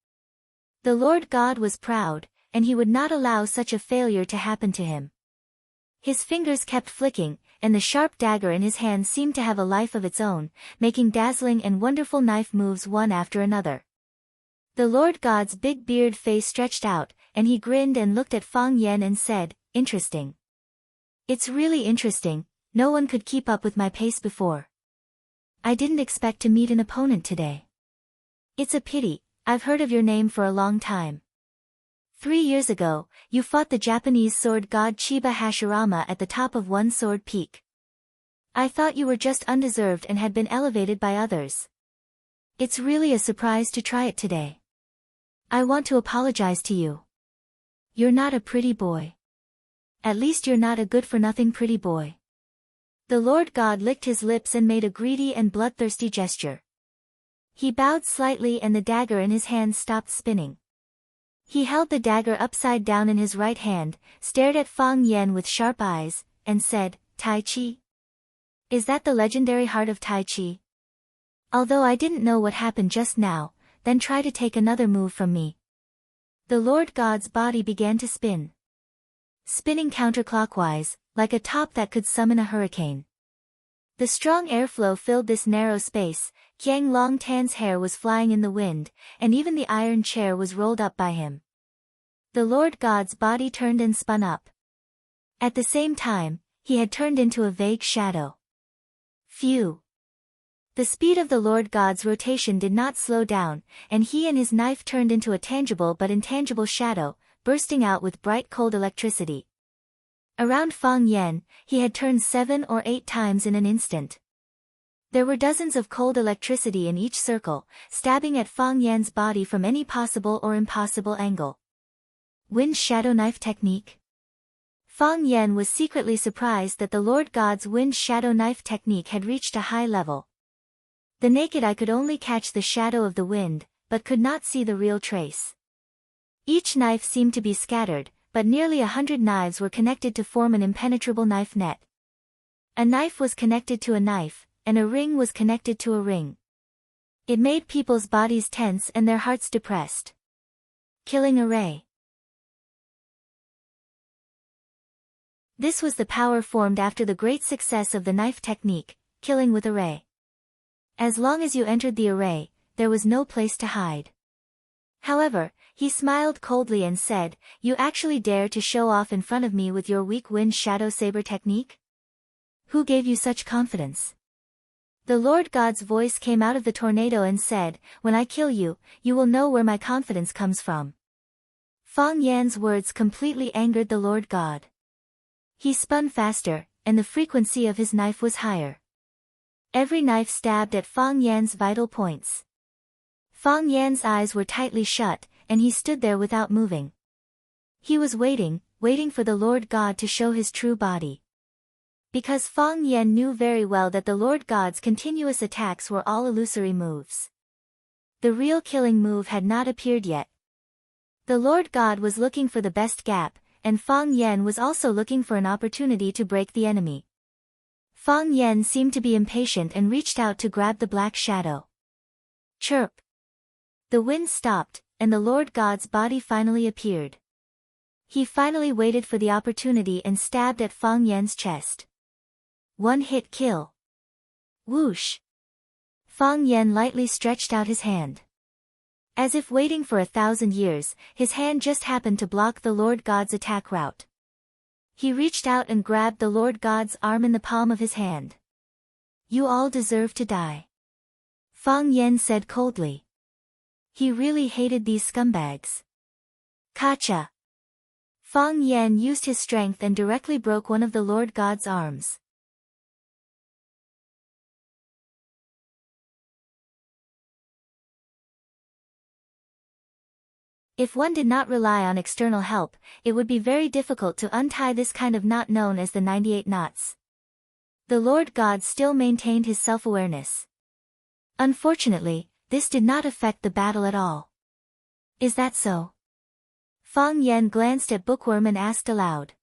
The Lord God was proud, and he would not allow such a failure to happen to him. His fingers kept flicking, and the sharp dagger in his hand seemed to have a life of its own, making dazzling and wonderful knife moves one after another. The Lord God's big beard face stretched out, and he grinned and looked at Fang Yan and said, "Interesting. It's really interesting, no one could keep up with my pace before. I didn't expect to meet an opponent today. It's a pity, I've heard of your name for a long time. 3 years ago, you fought the Japanese sword god Chiba Hashirama at the top of One Sword Peak. I thought you were just undeserved and had been elevated by others. It's really a surprise to try it today. I want to apologize to you. You're not a pretty boy. At least you're not a good-for-nothing pretty boy." The Lord God licked his lips and made a greedy and bloodthirsty gesture. He bowed slightly and the dagger in his hand stopped spinning. He held the dagger upside down in his right hand, stared at Fang Yan with sharp eyes, and said, Tai Chi? Is that the legendary heart of Tai Chi? Although I didn't know what happened just now, then try to take another move from me. The Lord God's body began to spin. Spinning counterclockwise, like a top that could summon a hurricane. The strong airflow filled this narrow space, Qiang Long Tan's hair was flying in the wind, and even the iron chair was rolled up by him. The Lord God's body turned and spun up. At the same time, he had turned into a vague shadow. Phew! The speed of the Lord God's rotation did not slow down, and he and his knife turned into a tangible but intangible shadow, bursting out with bright cold electricity. Around Fang Yan, he had turned 7 or 8 times in an instant. There were dozens of cold electricity in each circle, stabbing at Fang Yan's body from any possible or impossible angle. Wind Shadow Knife Technique? Fang Yan was secretly surprised that the Lord God's Wind Shadow Knife technique had reached a high level. The naked eye could only catch the shadow of the wind, but could not see the real trace. Each knife seemed to be scattered, but nearly 100 knives were connected to form an impenetrable knife net. A knife was connected to a knife, and a ring was connected to a ring. It made people's bodies tense and their hearts depressed. Killing Array. This was the power formed after the great success of the knife technique, killing with array. As long as you entered the array, there was no place to hide. However, he smiled coldly and said, "You actually dare to show off in front of me with your weak wind shadow saber technique? Who gave you such confidence?" The Lord God's voice came out of the tornado and said, "When I kill you, you will know where my confidence comes from." Fang Yan's words completely angered the Lord God. He spun faster, and the frequency of his knife was higher. Every knife stabbed at Fang Yan's vital points. Fang Yan's eyes were tightly shut, and he stood there without moving. He was waiting for the Lord God to show his true body. Because Fang Yan knew very well that the Lord God's continuous attacks were all illusory moves. The real killing move had not appeared yet. The Lord God was looking for the best gap, and Fang Yan was also looking for an opportunity to break the enemy. Fang Yan seemed to be impatient and reached out to grab the black shadow. Chirp! The wind stopped, and the Lord God's body finally appeared. He finally waited for the opportunity and stabbed at Fang Yan's chest. One-hit kill. Whoosh! Fang Yan lightly stretched out his hand. As if waiting for 1,000 years, his hand just happened to block the Lord God's attack route. He reached out and grabbed the Lord God's arm in the palm of his hand. "You all deserve to die," Fang Yan said coldly. He really hated these scumbags. Kacha! Fang Yan used his strength and directly broke one of the Lord God's arms. If one did not rely on external help, it would be very difficult to untie this kind of knot known as the 98 knots. The Lord God still maintained his self-awareness. Unfortunately, this did not affect the battle at all. "Is that so?" Fang Yan glanced at Bookworm and asked aloud.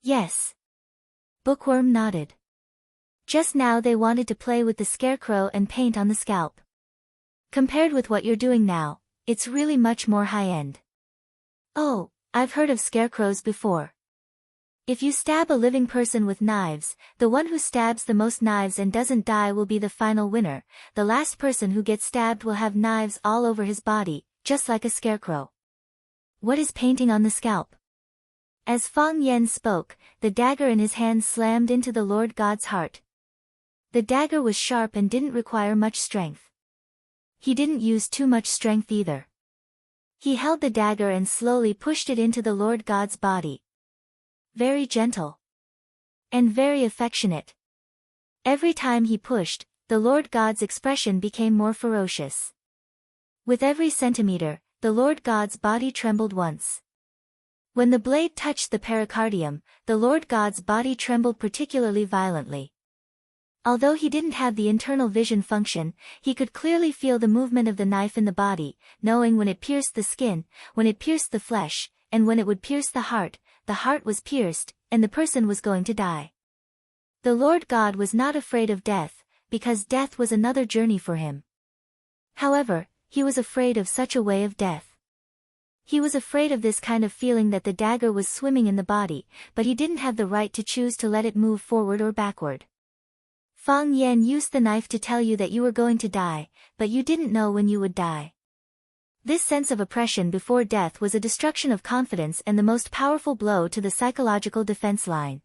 "Yes." Bookworm nodded. "Just now they wanted to play with the scarecrow and paint on the scalp. Compared with what you're doing now, it's really much more high-end." "Oh, I've heard of scarecrows before. If you stab a living person with knives, the one who stabs the most knives and doesn't die will be the final winner. The last person who gets stabbed will have knives all over his body, just like a scarecrow." "What is painting on the scalp?" As Fang Yan spoke, the dagger in his hand slammed into the Lord God's heart. The dagger was sharp and didn't require much strength. He didn't use too much strength either. He held the dagger and slowly pushed it into the Lord God's body. Very gentle. And very affectionate. Every time he pushed, the Lord God's expression became more ferocious. With every centimeter, the Lord God's body trembled once. When the blade touched the pericardium, the Lord God's body trembled particularly violently. Although he didn't have the internal vision function, he could clearly feel the movement of the knife in the body, knowing when it pierced the skin, when it pierced the flesh, and when it would pierce the heart was pierced, and the person was going to die. The Lord God was not afraid of death, because death was another journey for him. However, he was afraid of such a way of death. He was afraid of this kind of feeling that the dagger was swimming in the body, but he didn't have the right to choose to let it move forward or backward. Fang Yan used the knife to tell you that you were going to die, but you didn't know when you would die. This sense of oppression before death was a destruction of confidence and the most powerful blow to the psychological defense line.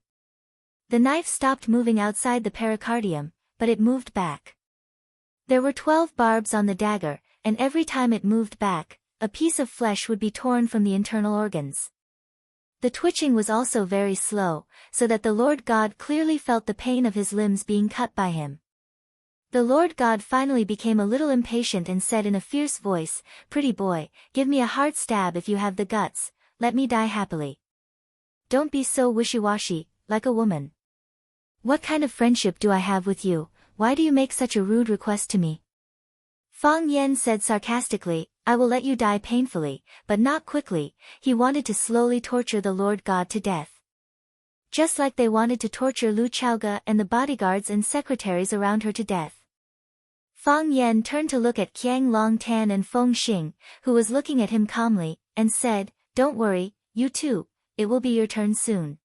The knife stopped moving outside the pericardium, but it moved back. There were 12 barbs on the dagger, and every time it moved back, a piece of flesh would be torn from the internal organs. The twitching was also very slow, so that the Lord God clearly felt the pain of his limbs being cut by him. The Lord God finally became a little impatient and said in a fierce voice, "Pretty boy, give me a hard stab if you have the guts, let me die happily. Don't be so wishy-washy, like a woman. What kind of friendship do I have with you? Why do you make such a rude request to me?" Fang Yan said sarcastically, "I will let you die painfully, but not quickly." He wanted to slowly torture the Lord God to death. Just like they wanted to torture Lu Chaoga and the bodyguards and secretaries around her to death. Fang Yan turned to look at Qiang Long Tan and Feng Xing, who was looking at him calmly, and said, "Don't worry, you too, it will be your turn soon.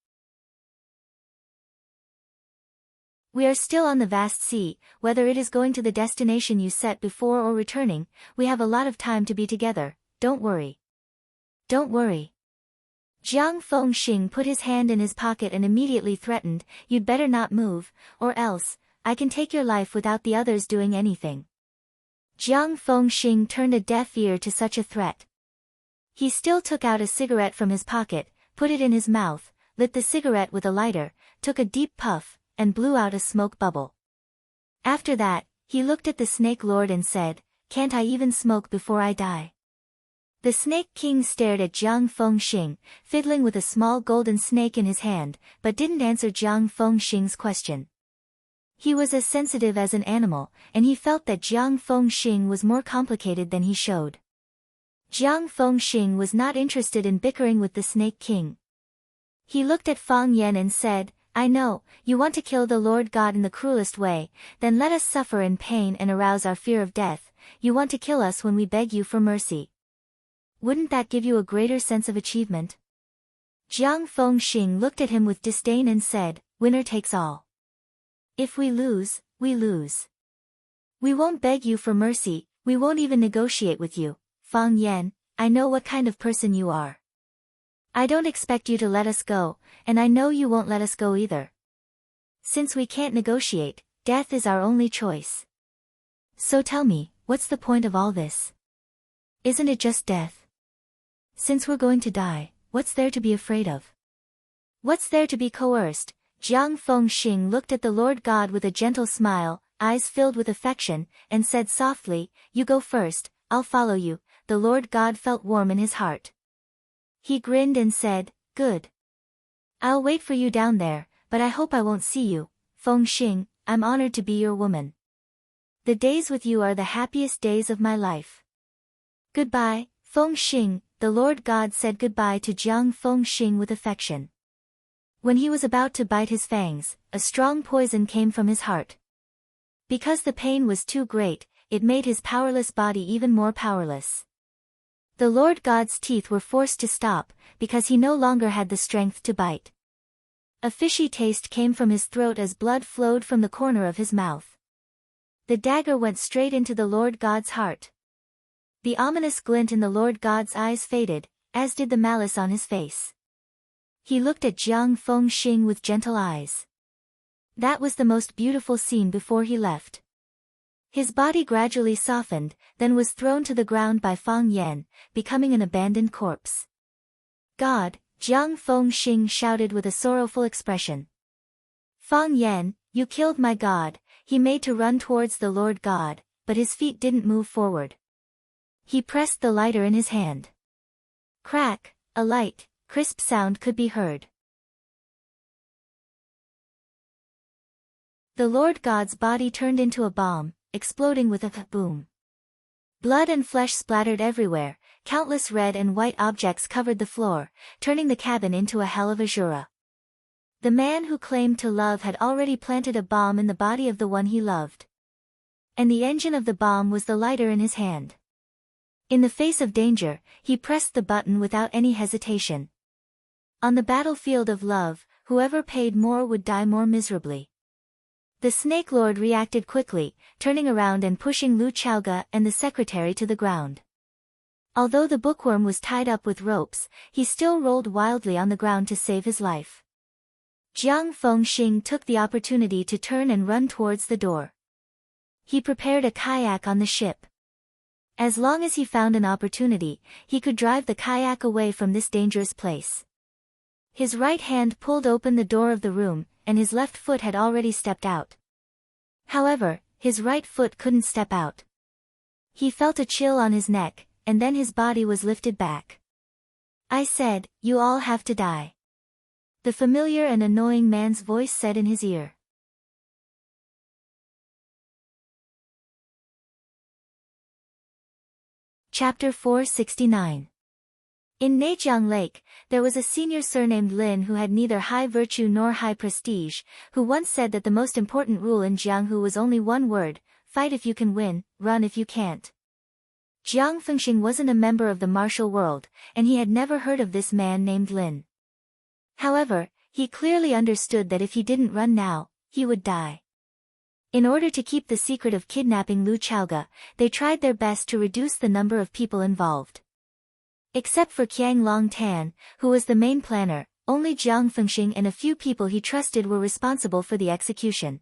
We are still on the vast sea, whether it is going to the destination you set before or returning, we have a lot of time to be together, don't worry. Don't worry." Jiang Fengxing put his hand in his pocket and immediately threatened, "You'd better not move, or else, I can take your life without the others doing anything." Jiang Fengxing turned a deaf ear to such a threat. He still took out a cigarette from his pocket, put it in his mouth, lit the cigarette with a lighter, took a deep puff, and blew out a smoke bubble. After that, he looked at the Snake Lord and said, "Can't I even smoke before I die?" The Snake King stared at Jiang Fengxing, fiddling with a small golden snake in his hand, but didn't answer Jiang Fengxing's question. He was as sensitive as an animal, and he felt that Jiang Fengxing was more complicated than he showed. Jiang Fengxing was not interested in bickering with the Snake King. He looked at Fang Yan and said, "I know, you want to kill the Lord God in the cruelest way, then let us suffer in pain and arouse our fear of death. You want to kill us when we beg you for mercy. Wouldn't that give you a greater sense of achievement?" Jiang Fengxing looked at him with disdain and said, "Winner takes all. If we lose, we lose. We won't beg you for mercy, we won't even negotiate with you. Fang Yan, I know what kind of person you are. I don't expect you to let us go, and I know you won't let us go either. Since we can't negotiate, death is our only choice. So tell me, what's the point of all this? Isn't it just death? Since we're going to die, what's there to be afraid of? What's there to be coerced?" Jiang Fengxing looked at the Lord God with a gentle smile, eyes filled with affection, and said softly, "You go first, I'll follow you." The Lord God felt warm in his heart. He grinned and said, "Good. I'll wait for you down there, but I hope I won't see you. Fengxing, I'm honored to be your woman. The days with you are the happiest days of my life. Goodbye, Fengxing." The Lord God said goodbye to Jiang Fengxing with affection. When he was about to bite his fangs, a strong poison came from his heart. Because the pain was too great, it made his powerless body even more powerless. The Lord God's teeth were forced to stop, because he no longer had the strength to bite. A fishy taste came from his throat as blood flowed from the corner of his mouth. The dagger went straight into the Lord God's heart. The ominous glint in the Lord God's eyes faded, as did the malice on his face. He looked at Jiang Fengxing with gentle eyes. That was the most beautiful scene before he left. His body gradually softened, then was thrown to the ground by Fang Yan, becoming an abandoned corpse. "God!" Jiang Fengxing shouted with a sorrowful expression. "Fang Yan, you killed my God." He made to run towards the Lord God, but his feet didn't move forward. He pressed the lighter in his hand. Crack, a light, crisp sound could be heard. The Lord God's body turned into a bomb, exploding with a boom. Blood and flesh splattered everywhere, countless red and white objects covered the floor, turning the cabin into a hell of azura. The man who claimed to love had already planted a bomb in the body of the one he loved. And the engine of the bomb was the lighter in his hand. In the face of danger, he pressed the button without any hesitation. On the battlefield of love, whoever paid more would die more miserably. The Snake Lord reacted quickly, turning around and pushing Lu Chaoga and the secretary to the ground. Although the bookworm was tied up with ropes, he still rolled wildly on the ground to save his life. Jiang Fengxing took the opportunity to turn and run towards the door. He prepared a kayak on the ship. As long as he found an opportunity, he could drive the kayak away from this dangerous place. His right hand pulled open the door of the room, and his left foot had already stepped out. However, his right foot couldn't step out. He felt a chill on his neck, and then his body was lifted back. "I said, you all have to die," the familiar and annoying man's voice said in his ear. Chapter 469. In Neijiang Lake, there was a senior surnamed Lin who had neither high virtue nor high prestige, who once said that the most important rule in Jianghu was only one word: fight if you can win, run if you can't. Jiang Fengxing wasn't a member of the martial world, and he had never heard of this man named Lin. However, he clearly understood that if he didn't run now, he would die. In order to keep the secret of kidnapping Lu Chaoga, they tried their best to reduce the number of people involved. Except for Qiang Long Tan, who was the main planner, only Jiang Fengxing and a few people he trusted were responsible for the execution.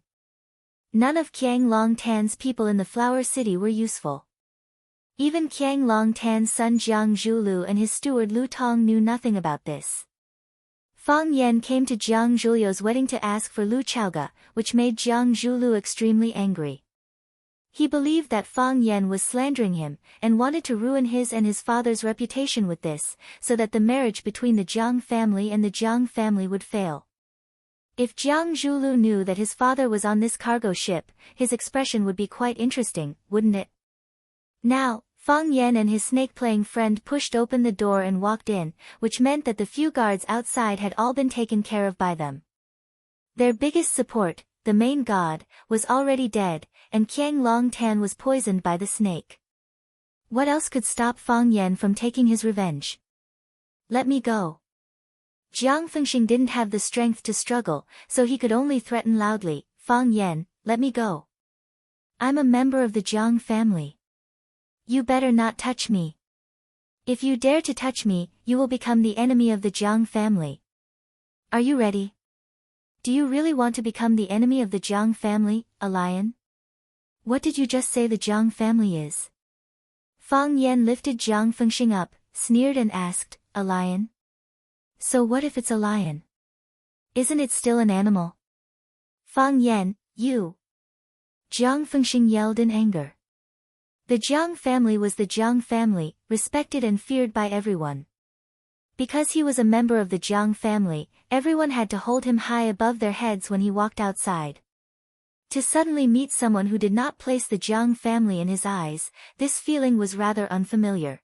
None of Qiang Long Tan's people in the Flower City were useful. Even Qiang Long Tan's son Jiang Zhulu and his steward Lu Tong knew nothing about this. Fang Yan came to Jiang Zhulio's wedding to ask for Lu Chaoga, which made Jiang Zhulu extremely angry. He believed that Fang Yan was slandering him, and wanted to ruin his and his father's reputation with this, so that the marriage between the Jiang family and the Jiang family would fail. If Jiang Zhulu knew that his father was on this cargo ship, his expression would be quite interesting, wouldn't it? Now, Fang Yan and his snake-playing friend pushed open the door and walked in, which meant that the few guards outside had all been taken care of by them. Their biggest support, the main god, was already dead, and Qiang Long Tan was poisoned by the snake. What else could stop Fang Yan from taking his revenge? "Let me go." Jiang Fengxing didn't have the strength to struggle, so he could only threaten loudly, "Fang Yan, let me go. I'm a member of the Jiang family. You better not touch me. If you dare to touch me, you will become the enemy of the Jiang family. Are you ready? Do you really want to become the enemy of the Jiang family, a lion? What did you just say the Jiang family is?" Fang Yan lifted Jiang Fengxing up, sneered and asked, "A lion? So what if it's a lion? Isn't it still an animal?" "Fang Yan, you!" Jiang Fengxing yelled in anger. The Jiang family was the Jiang family, respected and feared by everyone. Because he was a member of the Jiang family, everyone had to hold him high above their heads when he walked outside. To suddenly meet someone who did not place the Jiang family in his eyes, this feeling was rather unfamiliar.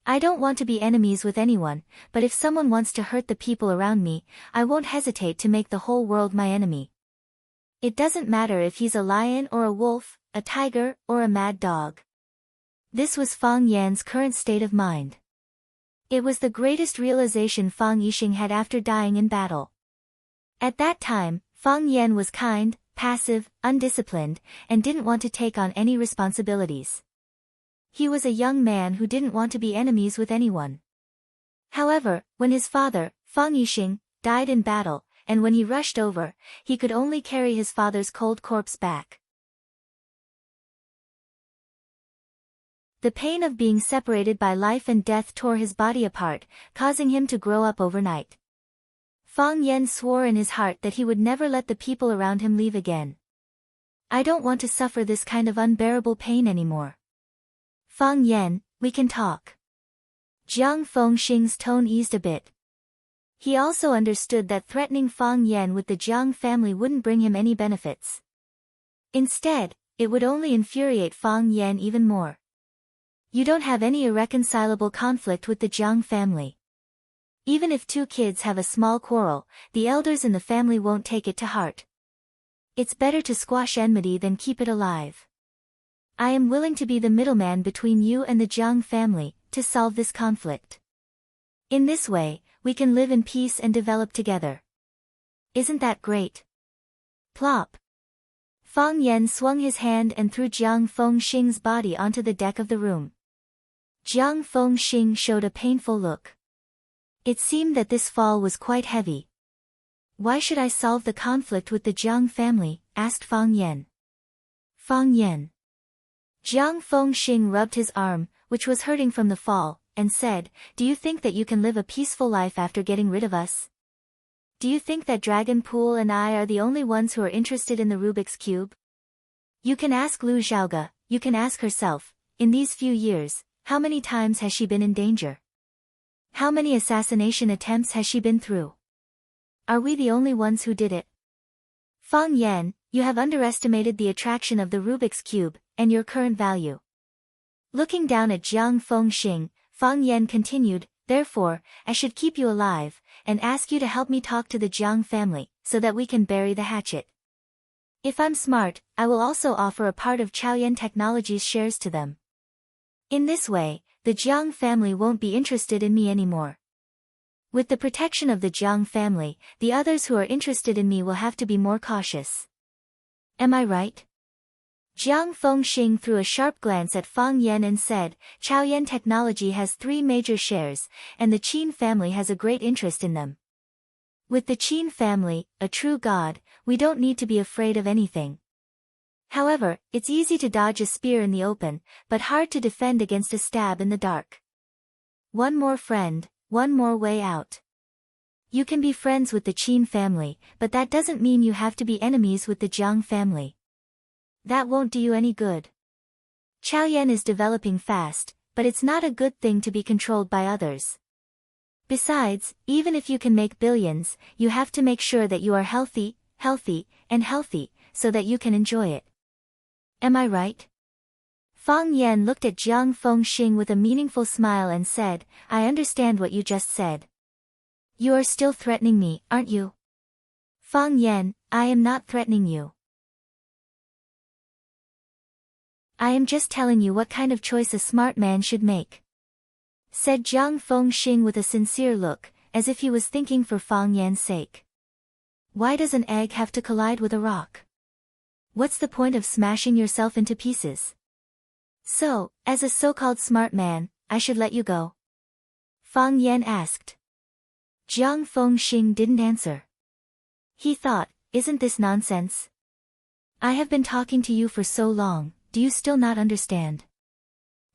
I don't want to be enemies with anyone, but if someone wants to hurt the people around me, I won't hesitate to make the whole world my enemy. It doesn't matter if he's a lion or a wolf, a tiger, or a mad dog. This was Fang Yan's current state of mind. It was the greatest realization Fang Yixing had after dying in battle. At that time, Fang Yan was kind, passive, undisciplined, and didn't want to take on any responsibilities. He was a young man who didn't want to be enemies with anyone. However, when his father, Fang Yixing, died in battle, and when he rushed over, he could only carry his father's cold corpse back. The pain of being separated by life and death tore his body apart, causing him to grow up overnight. Fang Yan swore in his heart that he would never let the people around him leave again. "I don't want to suffer this kind of unbearable pain anymore. Fang Yan, we can talk." Jiang Fengxing's tone eased a bit. He also understood that threatening Fang Yan with the Jiang family wouldn't bring him any benefits. Instead, it would only infuriate Fang Yan even more. You don't have any irreconcilable conflict with the Jiang family. Even if two kids have a small quarrel, the elders in the family won't take it to heart. It's better to squash enmity than keep it alive. I am willing to be the middleman between you and the Jiang family, to solve this conflict. In this way, we can live in peace and develop together. Isn't that great? Plop. Fang Yan swung his hand and threw Jiang Fengxing's body onto the deck of the room. Jiang Fengxing showed a painful look. It seemed that this fall was quite heavy. Why should I solve the conflict with the Jiang family? Asked Fang Yan. Fang Yan. Jiang Fengxing rubbed his arm, which was hurting from the fall, and said, do you think that you can live a peaceful life after getting rid of us? Do you think that Dragon Pool and I are the only ones who are interested in the Rubik's Cube? You can ask Lu Xiaoge, you can ask herself, in these few years, how many times has she been in danger? How many assassination attempts has she been through? Are we the only ones who did it? Fang Yan, you have underestimated the attraction of the Rubik's Cube, and your current value. Looking down at Jiang Fengxing, Fang Yan continued, therefore, I should keep you alive, and ask you to help me talk to the Jiang family, so that we can bury the hatchet. If I'm smart, I will also offer a part of Chaoyan Technology's shares to them. In this way, the Jiang family won't be interested in me anymore. With the protection of the Jiang family, the others who are interested in me will have to be more cautious. Am I right? Jiang Fengxing threw a sharp glance at Fang Yan and said, Chaoyan Technology has 3 major shares, and the Qin family has a great interest in them. With the Qin family, a true god, we don't need to be afraid of anything. However, it's easy to dodge a spear in the open, but hard to defend against a stab in the dark. One more friend, one more way out. You can be friends with the Qin family, but that doesn't mean you have to be enemies with the Jiang family. That won't do you any good. Chaoyan is developing fast, but it's not a good thing to be controlled by others. Besides, even if you can make billions, you have to make sure that you are healthy, and healthy, so that you can enjoy it. Am I right? Fang Yan looked at Jiang Fengxing with a meaningful smile and said, I understand what you just said. You are still threatening me, aren't you? Fang Yan, I am not threatening you. I am just telling you what kind of choice a smart man should make. Said Jiang Fengxing with a sincere look, as if he was thinking for Fang Yan's sake. Why does an egg have to collide with a rock? What's the point of smashing yourself into pieces? So, as a so-called smart man, I should let you go? Fang Yan asked. Jiang Fengxing didn't answer. He thought, isn't this nonsense? I have been talking to you for so long, do you still not understand?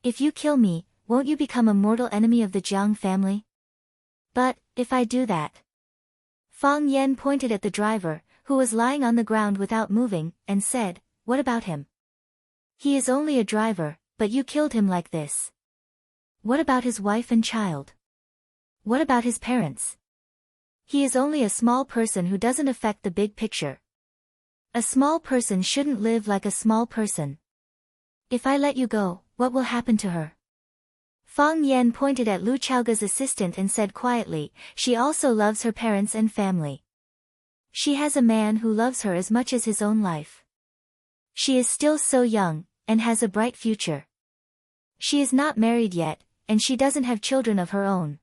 If you kill me, won't you become a mortal enemy of the Jiang family? But, if I do that... Fang Yan pointed at the driver, who was lying on the ground without moving, and said, what about him? He is only a driver, but you killed him like this. What about his wife and child? What about his parents? He is only a small person who doesn't affect the big picture. A small person shouldn't live like a small person. If I let you go, what will happen to her? Fang Yan pointed at Lu Xiaoge's assistant and said quietly, she also loves her parents and family. She has a man who loves her as much as his own life. She is still so young, and has a bright future. She is not married yet, and she doesn't have children of her own.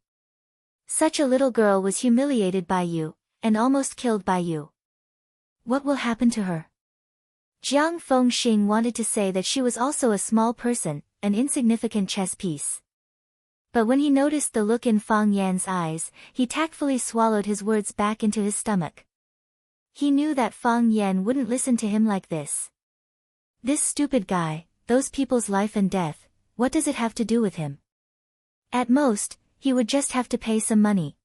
Such a little girl was humiliated by you, and almost killed by you. What will happen to her? Jiang Fengxing wanted to say that she was also a small person, an insignificant chess piece. But when he noticed the look in Fang Yan's eyes, he tactfully swallowed his words back into his stomach. He knew that Fang Yan wouldn't listen to him like this. This stupid guy, those people's life and death, what does it have to do with him? At most, he would just have to pay some money.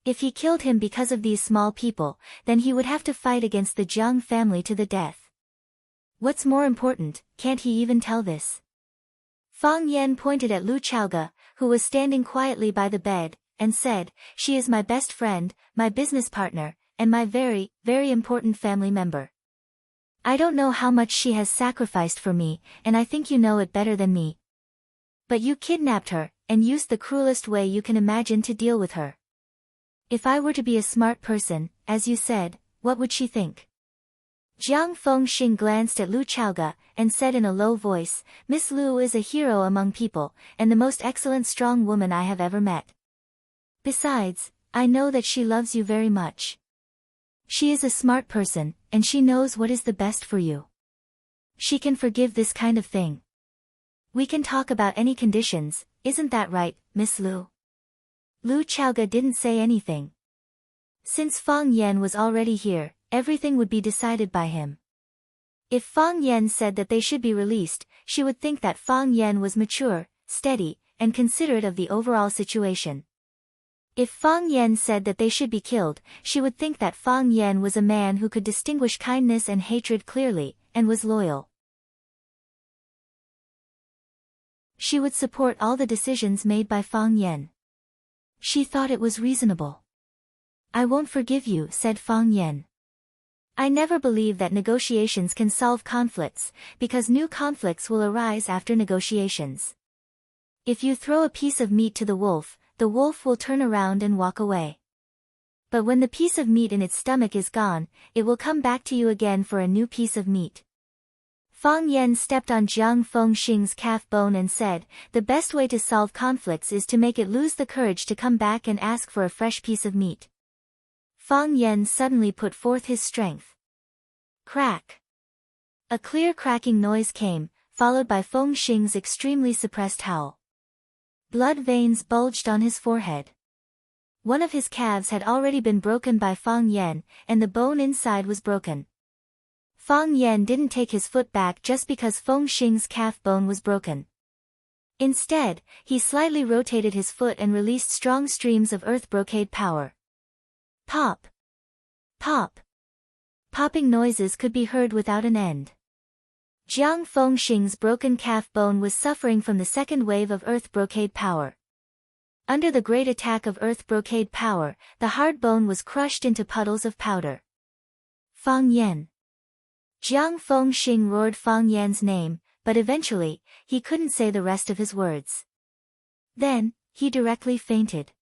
If he killed him because of these small people, then he would have to fight against the Jiang family to the death. What's more important, can't he even tell this? Fang Yan pointed at Lu Xiaoge, who was standing quietly by the bed, and said, "She is my best friend, my business partner, and my very, very important family member. I don't know how much she has sacrificed for me, and I think you know it better than me. But you kidnapped her, and used the cruelest way you can imagine to deal with her. If I were to be a smart person, as you said, what would she think?" Jiang Fengxing glanced at Lu Chaoga, and said in a low voice, "Miss Lu is a hero among people, and the most excellent strong woman I have ever met. Besides, I know that she loves you very much. She is a smart person, and she knows what is the best for you. She can forgive this kind of thing. We can talk about any conditions, isn't that right, Miss Lu?" Lu Chaoga didn't say anything. Since Fang Yan was already here, everything would be decided by him. If Fang Yan said that they should be released, she would think that Fang Yan was mature, steady, and considerate of the overall situation. If Fang Yan said that they should be killed, she would think that Fang Yan was a man who could distinguish kindness and hatred clearly, and was loyal. She would support all the decisions made by Fang Yan. She thought it was reasonable. "I won't forgive you," said Fang Yan. "I never believe that negotiations can solve conflicts, because new conflicts will arise after negotiations. If you throw a piece of meat to the wolf will turn around and walk away. But when the piece of meat in its stomach is gone, it will come back to you again for a new piece of meat." Fang Yan stepped on Jiang Fengxing's calf bone and said, "The best way to solve conflicts is to make it lose the courage to come back and ask for a fresh piece of meat." Fang Yan suddenly put forth his strength. Crack! A clear cracking noise came, followed by Fengxing's extremely suppressed howl. Blood veins bulged on his forehead. One of his calves had already been broken by Fang Yan, and the bone inside was broken. Fang Yan didn't take his foot back just because Fengxing's calf bone was broken. Instead, he slightly rotated his foot and released strong streams of earth brocade power. Pop! Pop! Popping noises could be heard without an end. Jiang Fengxing's broken calf bone was suffering from the second wave of earth brocade power. Under the great attack of earth brocade power, the hard bone was crushed into puddles of powder. Fang Yan! Jiang Fengxing roared Fang Yan's name, but eventually, he couldn't say the rest of his words. Then, he directly fainted.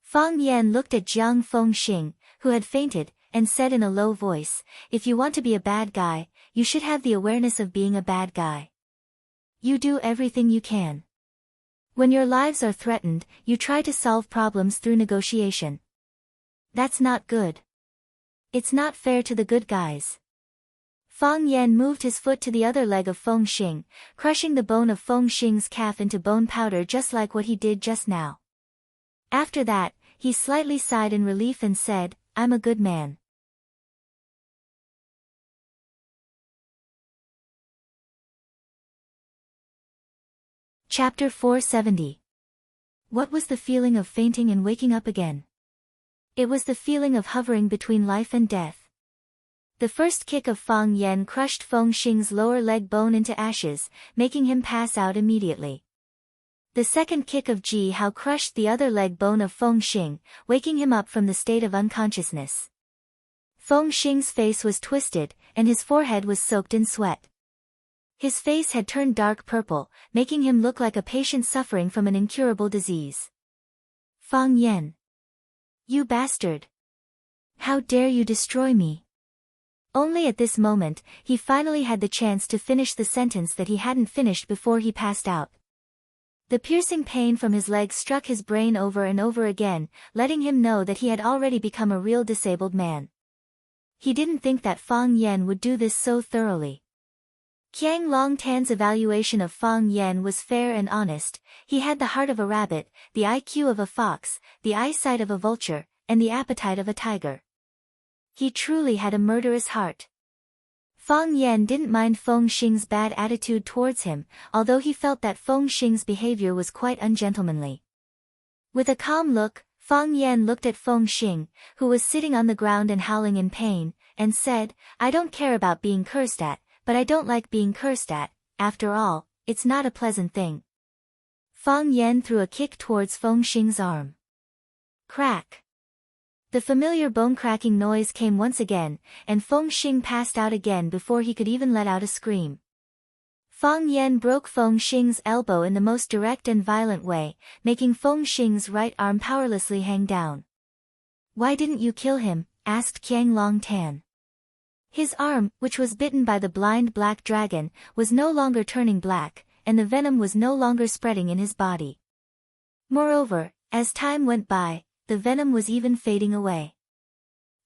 Fang Yan looked at Jiang Fengxing, who had fainted, and said in a low voice, "If you want to be a bad guy, you should have the awareness of being a bad guy. You do everything you can. When your lives are threatened, you try to solve problems through negotiation. That's not good. It's not fair to the good guys." Fang Yan moved his foot to the other leg of Fengxing, crushing the bone of Fengxing's calf into bone powder just like what he did just now. After that, he slightly sighed in relief and said, "I'm a good man." Chapter 470. What was the feeling of fainting and waking up again? It was the feeling of hovering between life and death. The first kick of Fang Yan crushed Fengxing's lower leg bone into ashes, making him pass out immediately. The second kick of Ji Hao crushed the other leg bone of Fengxing, waking him up from the state of unconsciousness. Fengxing's face was twisted, and his forehead was soaked in sweat. His face had turned dark purple, making him look like a patient suffering from an incurable disease. "Fang Yan! You bastard! How dare you destroy me?" Only at this moment, he finally had the chance to finish the sentence that he hadn't finished before he passed out. The piercing pain from his leg struck his brain over and over again, letting him know that he had already become a real disabled man. He didn't think that Fang Yan would do this so thoroughly. Qiang Longtan's evaluation of Fang Yan was fair and honest. He had the heart of a rabbit, the IQ of a fox, the eyesight of a vulture, and the appetite of a tiger. He truly had a murderous heart. Fang Yan didn't mind Fengxing's bad attitude towards him, although he felt that Fengxing's behavior was quite ungentlemanly. With a calm look, Fang Yan looked at Fengxing, who was sitting on the ground and howling in pain, and said, "I don't care about being cursed at, but I don't like being cursed at. After all, it's not a pleasant thing." Fang Yan threw a kick towards Fengxing's arm. Crack. The familiar bone-cracking noise came once again, and Feng Xing passed out again before he could even let out a scream. Fang Yan broke Feng Xing's elbow in the most direct and violent way, making Feng Xing's right arm powerlessly hang down. "Why didn't you kill him?" asked Qiang Long Tan. His arm, which was bitten by the blind black dragon, was no longer turning black, and the venom was no longer spreading in his body. Moreover, as time went by, the venom was even fading away.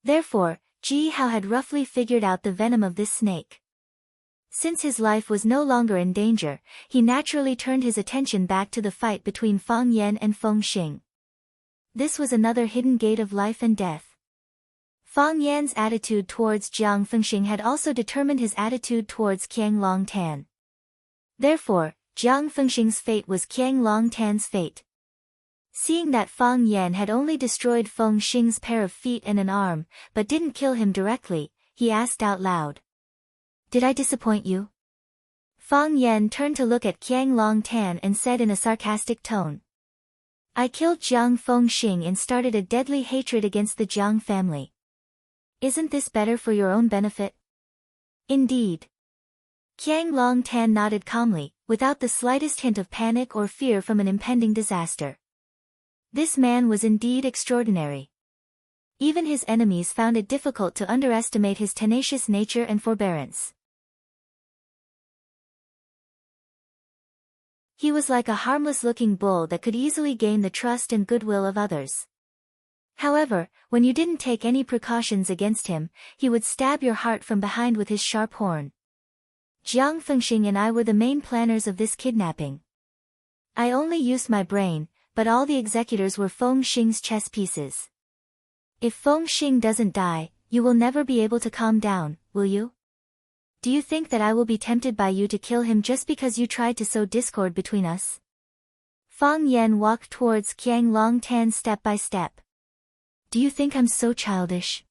Therefore, Ji Hao had roughly figured out the venom of this snake. Since his life was no longer in danger, he naturally turned his attention back to the fight between Fang Yan and Feng Xing. This was another hidden gate of life and death. Fang Yan's attitude towards Jiang Fengxing had also determined his attitude towards Qiang Long Tan. Therefore, Jiang Fengxing's fate was Qiang Long Tan's fate. Seeing that Fang Yan had only destroyed Feng Xing's pair of feet and an arm, but didn't kill him directly, he asked out loud. "Did I disappoint you?" Fang Yan turned to look at Qiang Long Tan and said in a sarcastic tone. "I killed Jiang Fengxing and started a deadly hatred against the Jiang family. Isn't this better for your own benefit?" "Indeed." Qiang Long Tan nodded calmly, without the slightest hint of panic or fear from an impending disaster. This man was indeed extraordinary. Even his enemies found it difficult to underestimate his tenacious nature and forbearance. He was like a harmless-looking bull that could easily gain the trust and goodwill of others. However, when you didn't take any precautions against him, he would stab your heart from behind with his sharp horn. Jiang Fengxing and I were the main planners of this kidnapping. I only used my brain, but all the executors were Feng Xing's chess pieces. If Feng Xing doesn't die, you will never be able to calm down, will you? Do you think that I will be tempted by you to kill him just because you tried to sow discord between us?" Fang Yan walked towards Qiang Long Tan step by step. "Do you think I'm so childish?"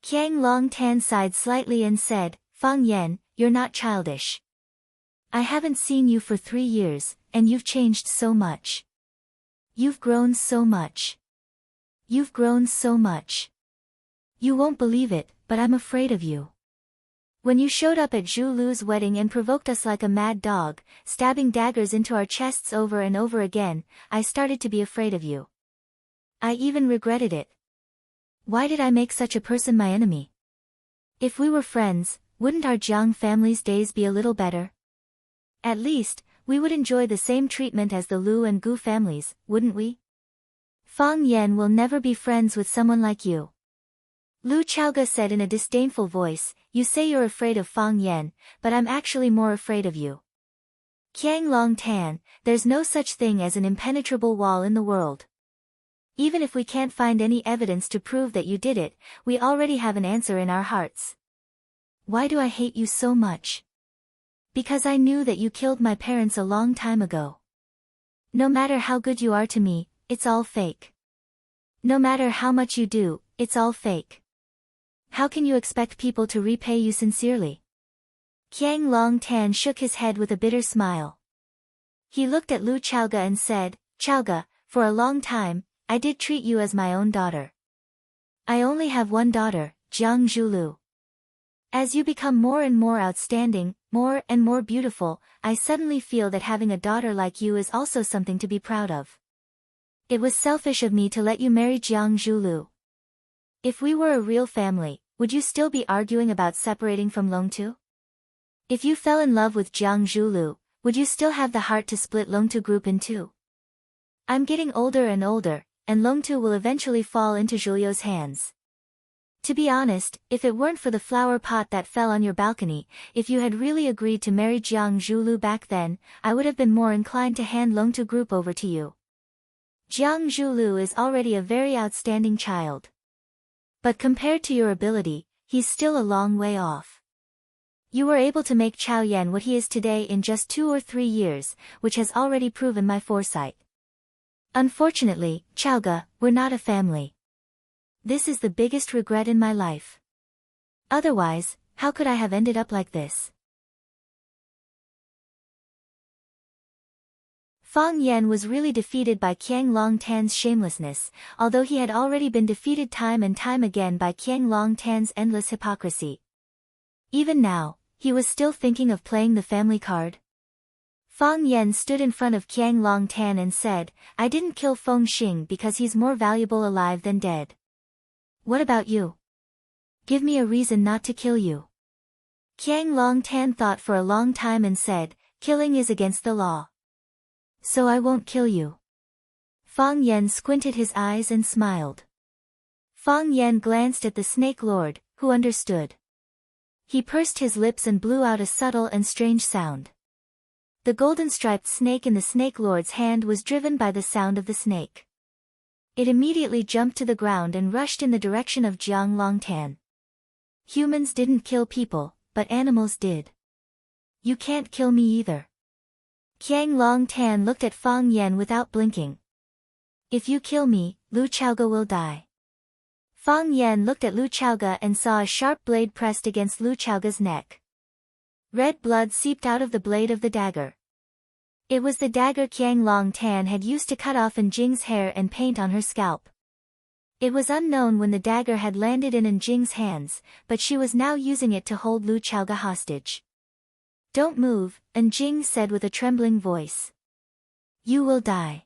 Qiang Long Tan sighed slightly and said, "Fang Yan, you're not childish. I haven't seen you for 3 years, and you've changed so much. You've grown so much. You've grown so much. You won't believe it, but I'm afraid of you. When you showed up at Zhu Lu's wedding and provoked us like a mad dog, stabbing daggers into our chests over and over again, I started to be afraid of you. I even regretted it. Why did I make such a person my enemy? If we were friends, wouldn't our Jiang family's days be a little better? At least, we would enjoy the same treatment as the Lu and Gu families, wouldn't we? Fang Yan will never be friends with someone like you." Lu Chaoge said in a disdainful voice, "You say you're afraid of Fang Yan, but I'm actually more afraid of you. Qiang Long Tan, there's no such thing as an impenetrable wall in the world. Even if we can't find any evidence to prove that you did it, we already have an answer in our hearts. Why do I hate you so much? Because I knew that you killed my parents a long time ago. No matter how good you are to me, it's all fake. No matter how much you do, it's all fake. How can you expect people to repay you sincerely?" Qiang Long Tan shook his head with a bitter smile. He looked at Lu Chaoge and said, "Chaoge, for a long time, I did treat you as my own daughter. I only have one daughter, Jiang Zhulu. As you become more and more outstanding, more and more beautiful, I suddenly feel that having a daughter like you is also something to be proud of. It was selfish of me to let you marry Jiang Zhulu. If we were a real family, would you still be arguing about separating from Longtu? If you fell in love with Jiang Zhulu, would you still have the heart to split Longtu group in two? I'm getting older and older, and Longtu will eventually fall into Zhulio's hands. To be honest, if it weren't for the flower pot that fell on your balcony, if you had really agreed to marry Jiang Zhulu back then, I would have been more inclined to hand Longtu group over to you. Jiang Zhulu is already a very outstanding child. But compared to your ability, he's still a long way off. You were able to make Chao Yan what he is today in just 2 or 3 years, which has already proven my foresight. Unfortunately, Chaoge, we're not a family. This is the biggest regret in my life. Otherwise, how could I have ended up like this?" Fang Yan was really defeated by Qiang Longtan's shamelessness, although he had already been defeated time and time again by Qiang Longtan's endless hypocrisy. Even now, he was still thinking of playing the family card. Fang Yan stood in front of Qiang Longtan and said, "I didn't kill Feng Xing because he's more valuable alive than dead. What about you? Give me a reason not to kill you." Qiang Longtan thought for a long time and said, "Killing is against the law. So I won't kill you." Fang Yan squinted his eyes and smiled. Fang Yan glanced at the Snake Lord, who understood. He pursed his lips and blew out a subtle and strange sound. The golden-striped snake in the Snake Lord's hand was driven by the sound of the snake. It immediately jumped to the ground and rushed in the direction of Jiang Longtan. Humans didn't kill people, but animals did. You can't kill me either. Qiang Longtan looked at Fang Yan without blinking. If you kill me, Lu Chaoge will die. Fang Yan looked at Lu Chaoge and saw a sharp blade pressed against Lu Chaoge's neck. Red blood seeped out of the blade of the dagger. It was the dagger Qiang Longtan had used to cut off Jing's hair and paint on her scalp. It was unknown when the dagger had landed in Jing's hands, but she was now using it to hold Lu Chaoge hostage. "Don't move," Jing said with a trembling voice. "You will die."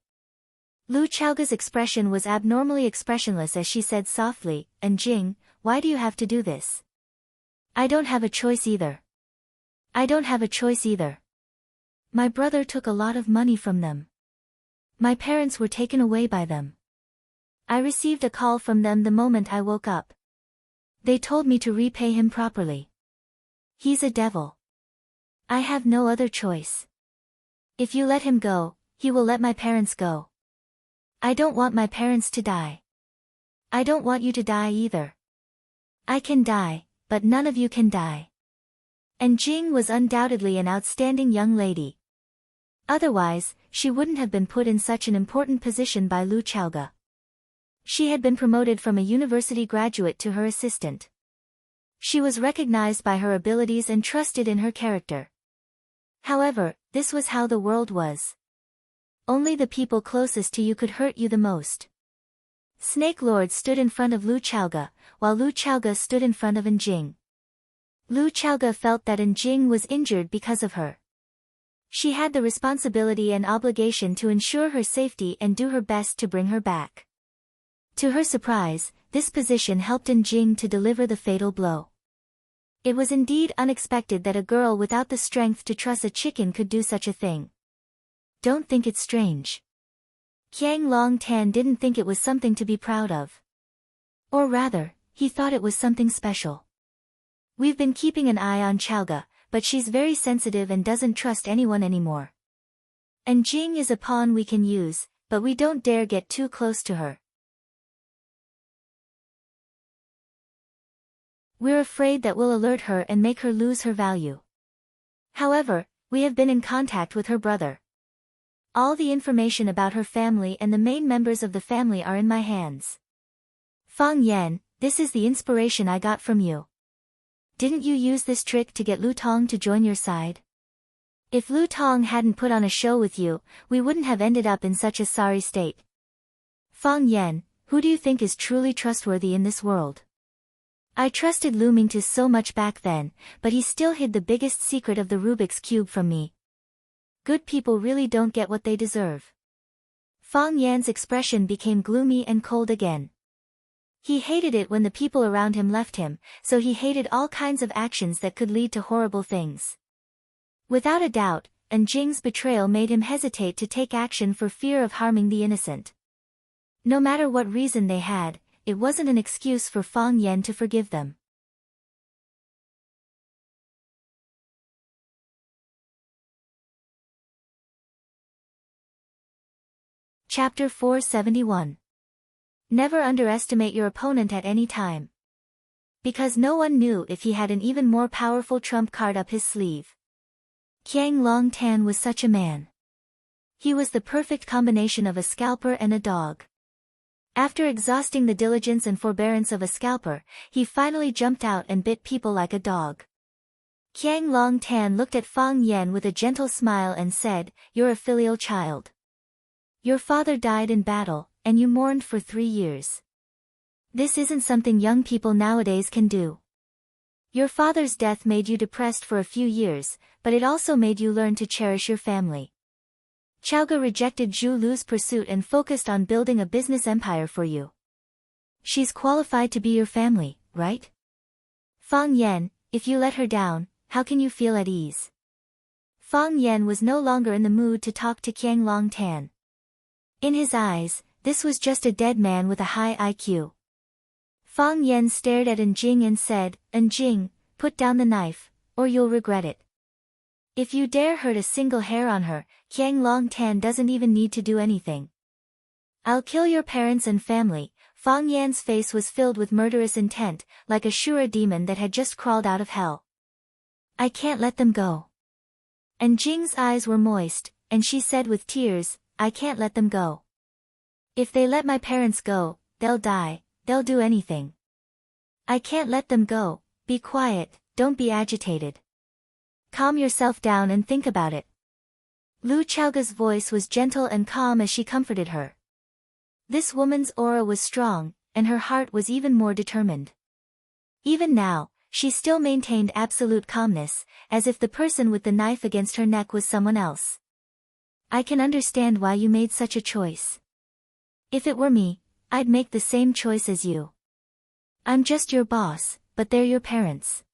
Lu Chaoge's expression was abnormally expressionless as she said softly, "Jing, why do you have to do this?" "I don't have a choice either. I don't have a choice either. My brother took a lot of money from them. My parents were taken away by them. I received a call from them the moment I woke up. They told me to repay him properly. He's a devil. I have no other choice. If you let him go, he will let my parents go. I don't want my parents to die. I don't want you to die either. I can die, but none of you can die." Jing was undoubtedly an outstanding young lady. Otherwise, she wouldn't have been put in such an important position by Lu Chaoge. She had been promoted from a university graduate to her assistant. She was recognized by her abilities and trusted in her character. However, this was how the world was. Only the people closest to you could hurt you the most. Snake Lord stood in front of Lu Chaoge, while Lu Chaoge stood in front of Jing. Lu Chaoge felt that Jing was injured because of her. She had the responsibility and obligation to ensure her safety and do her best to bring her back. To her surprise, this position helped Jing to deliver the fatal blow. It was indeed unexpected that a girl without the strength to truss a chicken could do such a thing. Don't think it's strange. Qiang Longtan didn't think it was something to be proud of. Or rather, he thought it was something special. We've been keeping an eye on Chaoge, but she's very sensitive and doesn't trust anyone anymore. Jing is a pawn we can use, but we don't dare get too close to her. We're afraid that we'll alert her and make her lose her value. However, we have been in contact with her brother. All the information about her family and the main members of the family are in my hands. Fang Yan, this is the inspiration I got from you. Didn't you use this trick to get Lu Tong to join your side? If Lu Tong hadn't put on a show with you, we wouldn't have ended up in such a sorry state. Fang Yan, who do you think is truly trustworthy in this world? I trusted Lu Mingtu so much back then, but he still hid the biggest secret of the Rubik's Cube from me. Good people really don't get what they deserve. Fang Yan's expression became gloomy and cold again. He hated it when the people around him left him, so he hated all kinds of actions that could lead to horrible things. Without a doubt, Jing's betrayal made him hesitate to take action for fear of harming the innocent. No matter what reason they had, it wasn't an excuse for Fang Yan to forgive them. Chapter 471. Never underestimate your opponent at any time. Because no one knew if he had an even more powerful trump card up his sleeve. Qiang Longtan was such a man. He was the perfect combination of a scalper and a dog. After exhausting the diligence and forbearance of a scalper, he finally jumped out and bit people like a dog. Qiang Longtan looked at Fang Yan with a gentle smile and said, "You're a filial child. Your father died in battle, and you mourned for 3 years. This isn't something young people nowadays can do. Your father's death made you depressed for a few years, but it also made you learn to cherish your family. Chaoga rejected Zhu Lu's pursuit and focused on building a business empire for you. She's qualified to be your family, right? Fang Yan, if you let her down, how can you feel at ease? Fang Yan was no longer in the mood to talk to Qiang Long Tan. In his eyes, this was just a dead man with a high IQ. Fang Yan stared at Jing and said, Jing, put down the knife, or you'll regret it. If you dare hurt a single hair on her, Qiang Long Tan doesn't even need to do anything. I'll kill your parents and family. Fang Yan's face was filled with murderous intent, like a Shura demon that had just crawled out of hell. I can't let them go. Jing's eyes were moist, and she said with tears, I can't let them go. If they let my parents go, they'll die, they'll do anything. I can't let them go. Be quiet, don't be agitated. Calm yourself down and think about it. Lu Chaoga's voice was gentle and calm as she comforted her. This woman's aura was strong, and her heart was even more determined. Even now, she still maintained absolute calmness, as if the person with the knife against her neck was someone else. I can understand why you made such a choice. If it were me, I'd make the same choice as you. I'm just your boss, but they're your parents.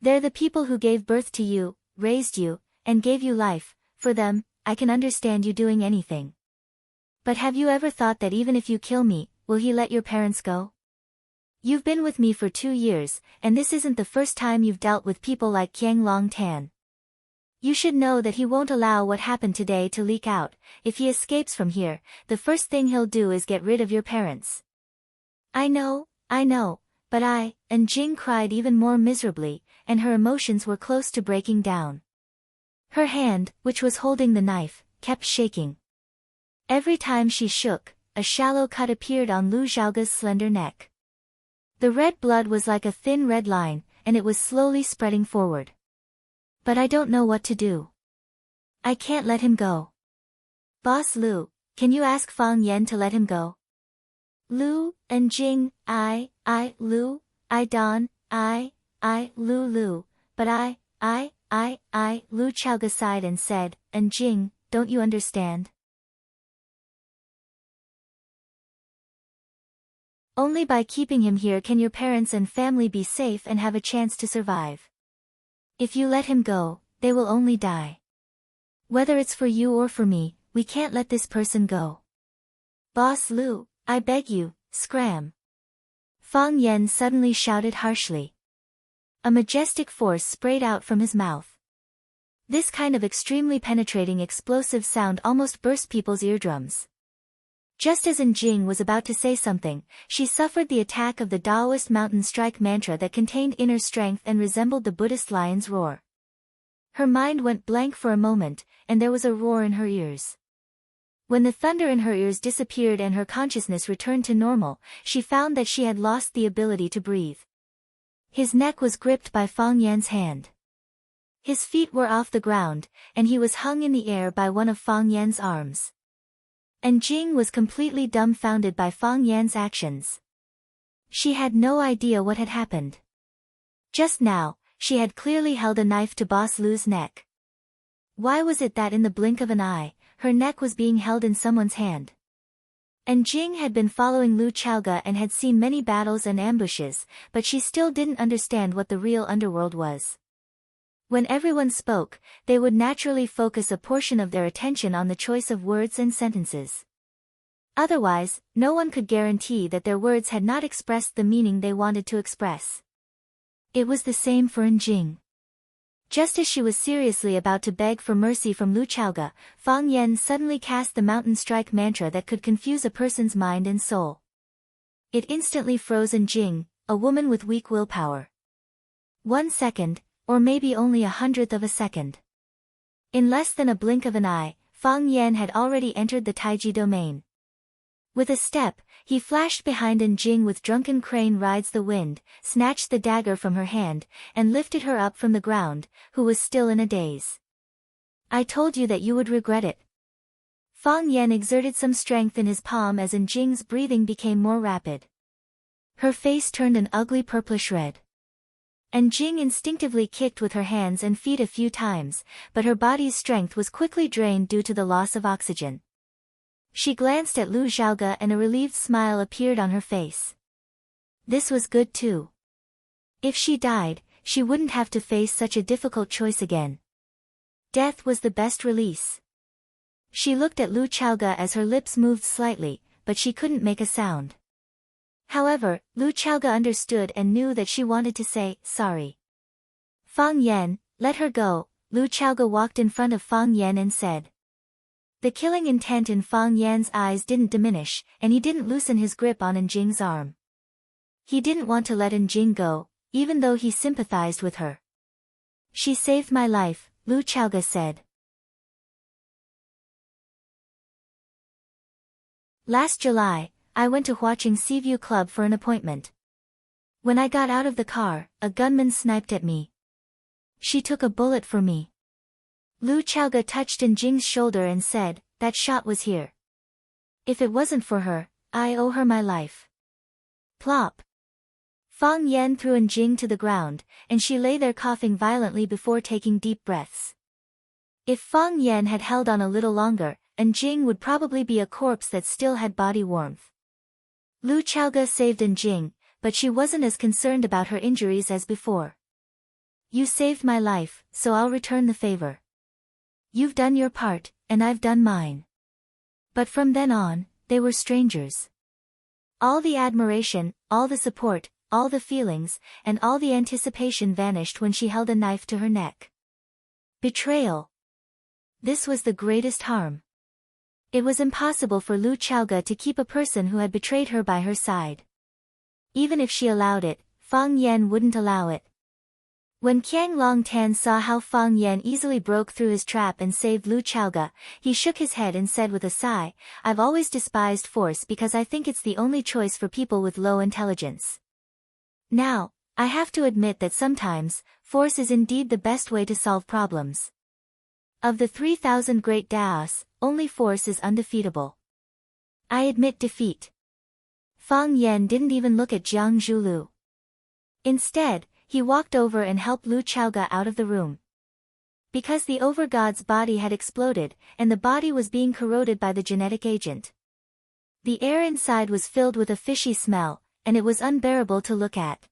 They're the people who gave birth to you, raised you, and gave you life. For them, I can understand you doing anything. But have you ever thought that even if you kill me, will he let your parents go? You've been with me for 2 years, and this isn't the first time you've dealt with people like Qiang Long Tan. You should know that he won't allow what happened today to leak out. If he escapes from here, the first thing he'll do is get rid of your parents. I know, but Jing cried even more miserably, and her emotions were close to breaking down. Her hand, which was holding the knife, kept shaking. Every time she shook, a shallow cut appeared on Lu Xiaoga's slender neck. The red blood was like a thin red line, and it was slowly spreading forward. But I don't know what to do. I can't let him go. Boss Lu, can you ask Fang Yan to let him go? Lu, Jing, Lu, Don, Lu, but Lu Chaoga sighed and said, Jing, don't you understand? Only by keeping him here can your parents and family be safe and have a chance to survive. If you let him go, they will only die. Whether it's for you or for me, we can't let this person go. Boss Lu, I beg you, scram. Fang Yan suddenly shouted harshly. A majestic force sprayed out from his mouth. This kind of extremely penetrating explosive sound almost burst people's eardrums. Just as Jing was about to say something, she suffered the attack of the Taoist mountain strike mantra that contained inner strength and resembled the Buddhist lion's roar. Her mind went blank for a moment, and there was a roar in her ears. When the thunder in her ears disappeared and her consciousness returned to normal, she found that she had lost the ability to breathe. His neck was gripped by Fang Yan's hand. His feet were off the ground, and he was hung in the air by one of Fang Yan's arms. Jing was completely dumbfounded by Fang Yan's actions. She had no idea what had happened. Just now, she had clearly held a knife to Boss Lu's neck. Why was it that in the blink of an eye, her neck was being held in someone's hand? Jing had been following Lu Chaoga and had seen many battles and ambushes, but she still didn't understand what the real underworld was. When everyone spoke, they would naturally focus a portion of their attention on the choice of words and sentences. Otherwise, no one could guarantee that their words had not expressed the meaning they wanted to express. It was the same for Jing. Just as she was seriously about to beg for mercy from Lu Chaoga, Fang Yan suddenly cast the mountain strike mantra that could confuse a person's mind and soul. It instantly froze Jing, a woman with weak willpower. 1 second, or maybe only 1/100th of a second. In less than a blink of an eye, Fang Yan had already entered the Taiji domain. With a step, he flashed behind Jing with drunken crane rides the wind, snatched the dagger from her hand, and lifted her up from the ground, who was still in a daze. I told you that you would regret it. Fang Yan exerted some strength in his palm as Jing's breathing became more rapid. Her face turned an ugly purplish red. Jing instinctively kicked with her hands and feet a few times, but her body's strength was quickly drained due to the loss of oxygen. She glanced at Lu Xiaoge and a relieved smile appeared on her face. This was good too. If she died, she wouldn't have to face such a difficult choice again. Death was the best release. She looked at Lu Xiaoge as her lips moved slightly, but she couldn't make a sound. However, Lu Xiaoge understood and knew that she wanted to say, sorry. Fang Yan, let her go. Lu Xiaoge walked in front of Fang Yan and said. The killing intent in Fang Yan's eyes didn't diminish, and he didn't loosen his grip on Jing's arm. He didn't want to let Jing go, even though he sympathized with her. She saved my life, Lu Xiaoge said. Last July, I went to Huaqing Seaview Club for an appointment. When I got out of the car, a gunman sniped at me. She took a bullet for me. Lu Xiaoge touched Jing's shoulder and said, that shot was here. If it wasn't for her, I owe her my life. Plop. Fang Yan threw Jing to the ground, and she lay there coughing violently before taking deep breaths. If Fang Yan had held on a little longer, Jing would probably be a corpse that still had body warmth. Lu Xiaoge saved Jing, but she wasn't as concerned about her injuries as before. You saved my life, so I'll return the favor. You've done your part, and I've done mine. But from then on, they were strangers. All the admiration, all the support, all the feelings, and all the anticipation vanished when she held a knife to her neck. Betrayal. This was the greatest harm. It was impossible for Lu Xiaoge to keep a person who had betrayed her by her side. Even if she allowed it, Fang Yan wouldn't allow it. When Qiang Longtan saw how Fang Yan easily broke through his trap and saved Lu Xiaoge, he shook his head and said with a sigh, I've always despised force because I think it's the only choice for people with low intelligence. Now, I have to admit that sometimes, force is indeed the best way to solve problems. Of the 3,000 great Daos, only force is undefeatable. I admit defeat. Fang Yan didn't even look at Jiang Zhulu. Instead, he walked over and helped Lu Xiaoge out of the room. Because the overgod's body had exploded, and the body was being corroded by the genetic agent. The air inside was filled with a fishy smell, and it was unbearable to look at.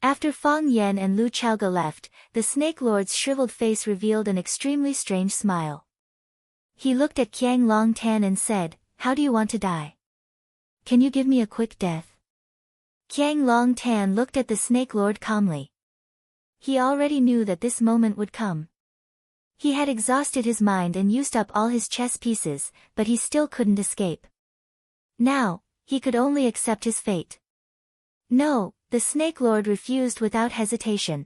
After Fang Yan and Lu Xiaoge left, the Snake Lord's shriveled face revealed an extremely strange smile. He looked at Qiang Longtan and said, How do you want to die? Can you give me a quick death? Qiang Longtan looked at the Snake Lord calmly. He already knew that this moment would come. He had exhausted his mind and used up all his chess pieces, but he still couldn't escape. Now, he could only accept his fate. No, the Snake Lord refused without hesitation.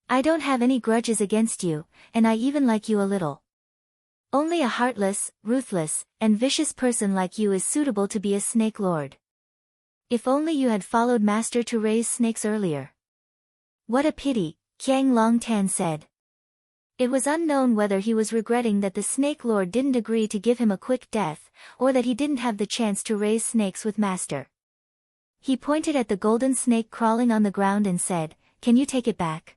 I don't have any grudges against you, and I even like you a little. Only a heartless, ruthless, and vicious person like you is suitable to be a Snake Lord. If only you had followed Master to raise snakes earlier. What a pity, Qiang Longtan said. It was unknown whether he was regretting that the Snake Lord didn't agree to give him a quick death, or that he didn't have the chance to raise snakes with Master. He pointed at the golden snake crawling on the ground and said, Can you take it back?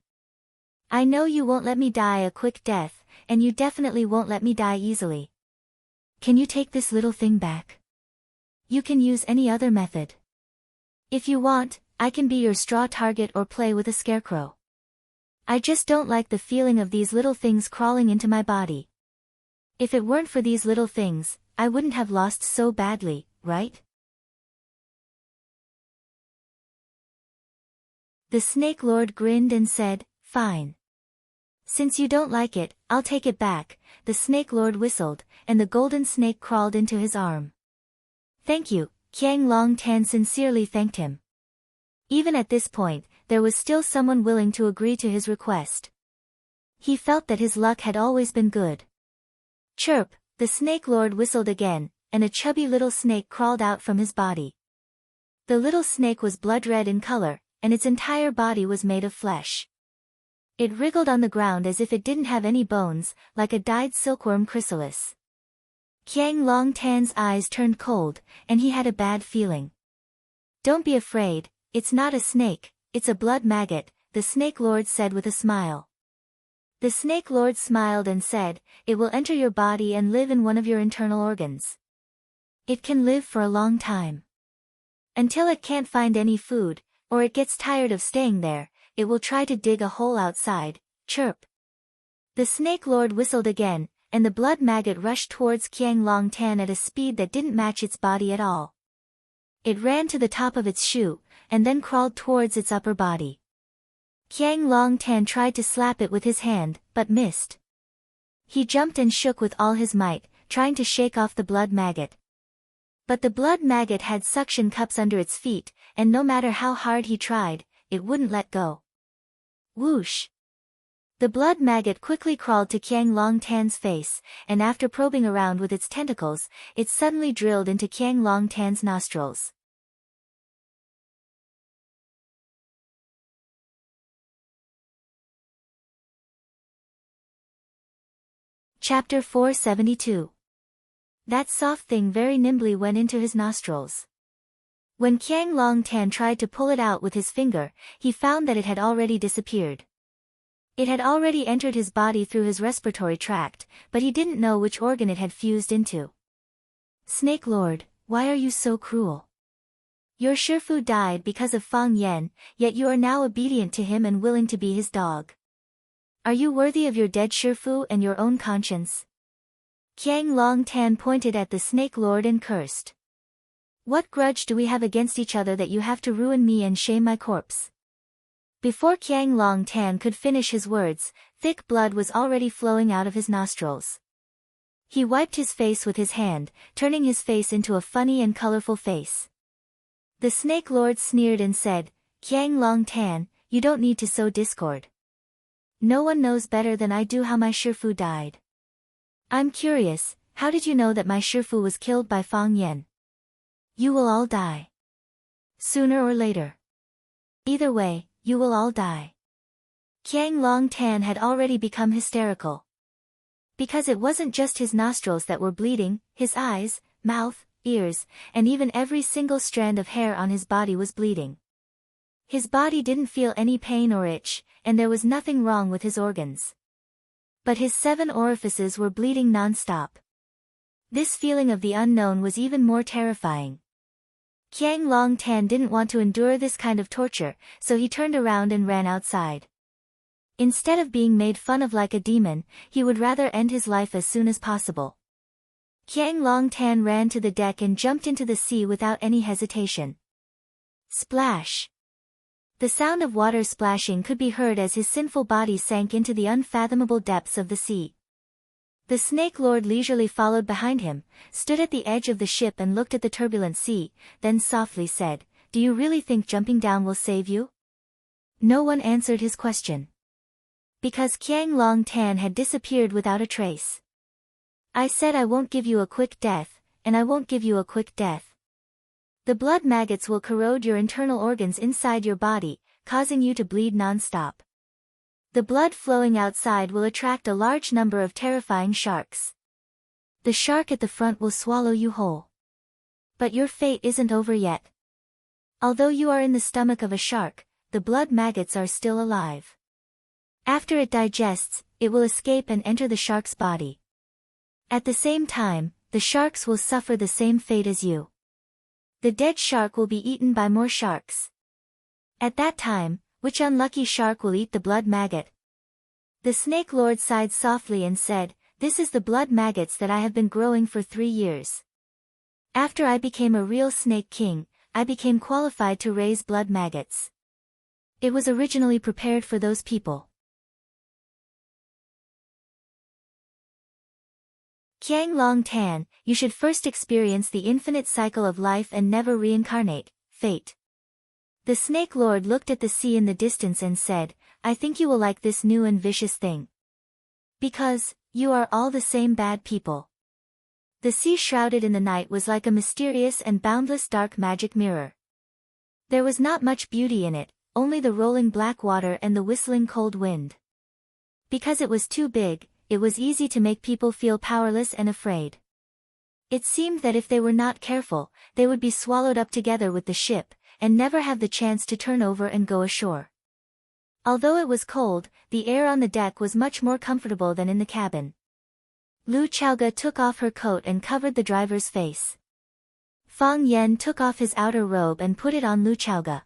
I know you won't let me die a quick death, and you definitely won't let me die easily. Can you take this little thing back? You can use any other method. If you want, I can be your straw target or play with a scarecrow. I just don't like the feeling of these little things crawling into my body. If it weren't for these little things, I wouldn't have lost so badly, right? The Snake Lord grinned and said, Fine. Since you don't like it, I'll take it back. The Snake Lord whistled, and the golden snake crawled into his arm. Thank you, Qiang Longtan sincerely thanked him. Even at this point, there was still someone willing to agree to his request. He felt that his luck had always been good. Chirp, the Snake Lord whistled again, and a chubby little snake crawled out from his body. The little snake was blood red in color, and its entire body was made of flesh. It wriggled on the ground as if it didn't have any bones, like a dyed silkworm chrysalis. Qiang Longtan's eyes turned cold, and he had a bad feeling. "Don't be afraid, it's not a snake, it's a blood maggot," the Snake Lord said with a smile. The Snake Lord smiled and said, "It will enter your body and live in one of your internal organs. It can live for a long time. Until it can't find any food, or it gets tired of staying there, it will try to dig a hole outside." Chirp. The Snake Lord whistled again, and the blood maggot rushed towards Qiang Longtan at a speed that didn't match its body at all. It ran to the top of its shoe, and then crawled towards its upper body. Qiang Longtan tried to slap it with his hand, but missed. He jumped and shook with all his might, trying to shake off the blood maggot. But the blood maggot had suction cups under its feet, and no matter how hard he tried, it wouldn't let go. Whoosh! The blood maggot quickly crawled to Qiang Longtan's face, and after probing around with its tentacles, it suddenly drilled into Qiang Longtan's nostrils. Chapter 472. That soft thing very nimbly went into his nostrils. When Qiang Longtan tried to pull it out with his finger, he found that it had already disappeared. It had already entered his body through his respiratory tract, but he didn't know which organ it had fused into. "Snake Lord, why are you so cruel? Your Shifu died because of Fang Yan, yet you are now obedient to him and willing to be his dog. Are you worthy of your dead Shifu and your own conscience?" Qiang Longtan pointed at the Snake Lord and cursed. "What grudge do we have against each other that you have to ruin me and shame my corpse?" Before Qiang Longtan could finish his words, thick blood was already flowing out of his nostrils. He wiped his face with his hand, turning his face into a funny and colorful face. The Snake Lord sneered and said, "Qiang Longtan, you don't need to sow discord. No one knows better than I do how my Shifu died. I'm curious, how did you know that my Shifu was killed by Fang Yan? You will all die. Sooner or later. Either way, you will all die." Qiang Longtan had already become hysterical. Because it wasn't just his nostrils that were bleeding, his eyes, mouth, ears, and even every single strand of hair on his body was bleeding. His body didn't feel any pain or itch, and there was nothing wrong with his organs. But his 7 orifices were bleeding non-stop. This feeling of the unknown was even more terrifying. Qiang Longtan didn't want to endure this kind of torture, so he turned around and ran outside. Instead of being made fun of like a demon, he would rather end his life as soon as possible. Qiang Longtan ran to the deck and jumped into the sea without any hesitation. Splash! The sound of water splashing could be heard as his sinful body sank into the unfathomable depths of the sea. The Snake Lord leisurely followed behind him, stood at the edge of the ship and looked at the turbulent sea, then softly said, "Do you really think jumping down will save you?" No one answered his question. Because Qiang Longtan had disappeared without a trace. "I said I won't give you a quick death, and I won't give you a quick death. The blood maggots will corrode your internal organs inside your body, causing you to bleed non-stop. The blood flowing outside will attract a large number of terrifying sharks. The shark at the front will swallow you whole. But your fate isn't over yet. Although you are in the stomach of a shark, the blood maggots are still alive. After it digests, it will escape and enter the shark's body. At the same time, the sharks will suffer the same fate as you. The dead shark will be eaten by more sharks. At that time, which unlucky shark will eat the blood maggot?" The Snake Lord sighed softly and said, "This is the blood maggots that I have been growing for 3 years. After I became a real snake king, I became qualified to raise blood maggots. It was originally prepared for those people." Qiang Longtan, you should first experience the infinite cycle of life and never reincarnate, fate. The Snake Lord looked at the sea in the distance and said, "I think you will like this new and vicious thing. Because, you are all the same bad people." The sea shrouded in the night was like a mysterious and boundless dark magic mirror. There was not much beauty in it, only the rolling black water and the whistling cold wind. Because it was too big, it was easy to make people feel powerless and afraid. It seemed that if they were not careful, they would be swallowed up together with the ship, and never have the chance to turn over and go ashore. Although it was cold, the air on the deck was much more comfortable than in the cabin. Lu Chaoge took off her coat and covered the driver's face. Fang Yen took off his outer robe and put it on Lu Chaoge.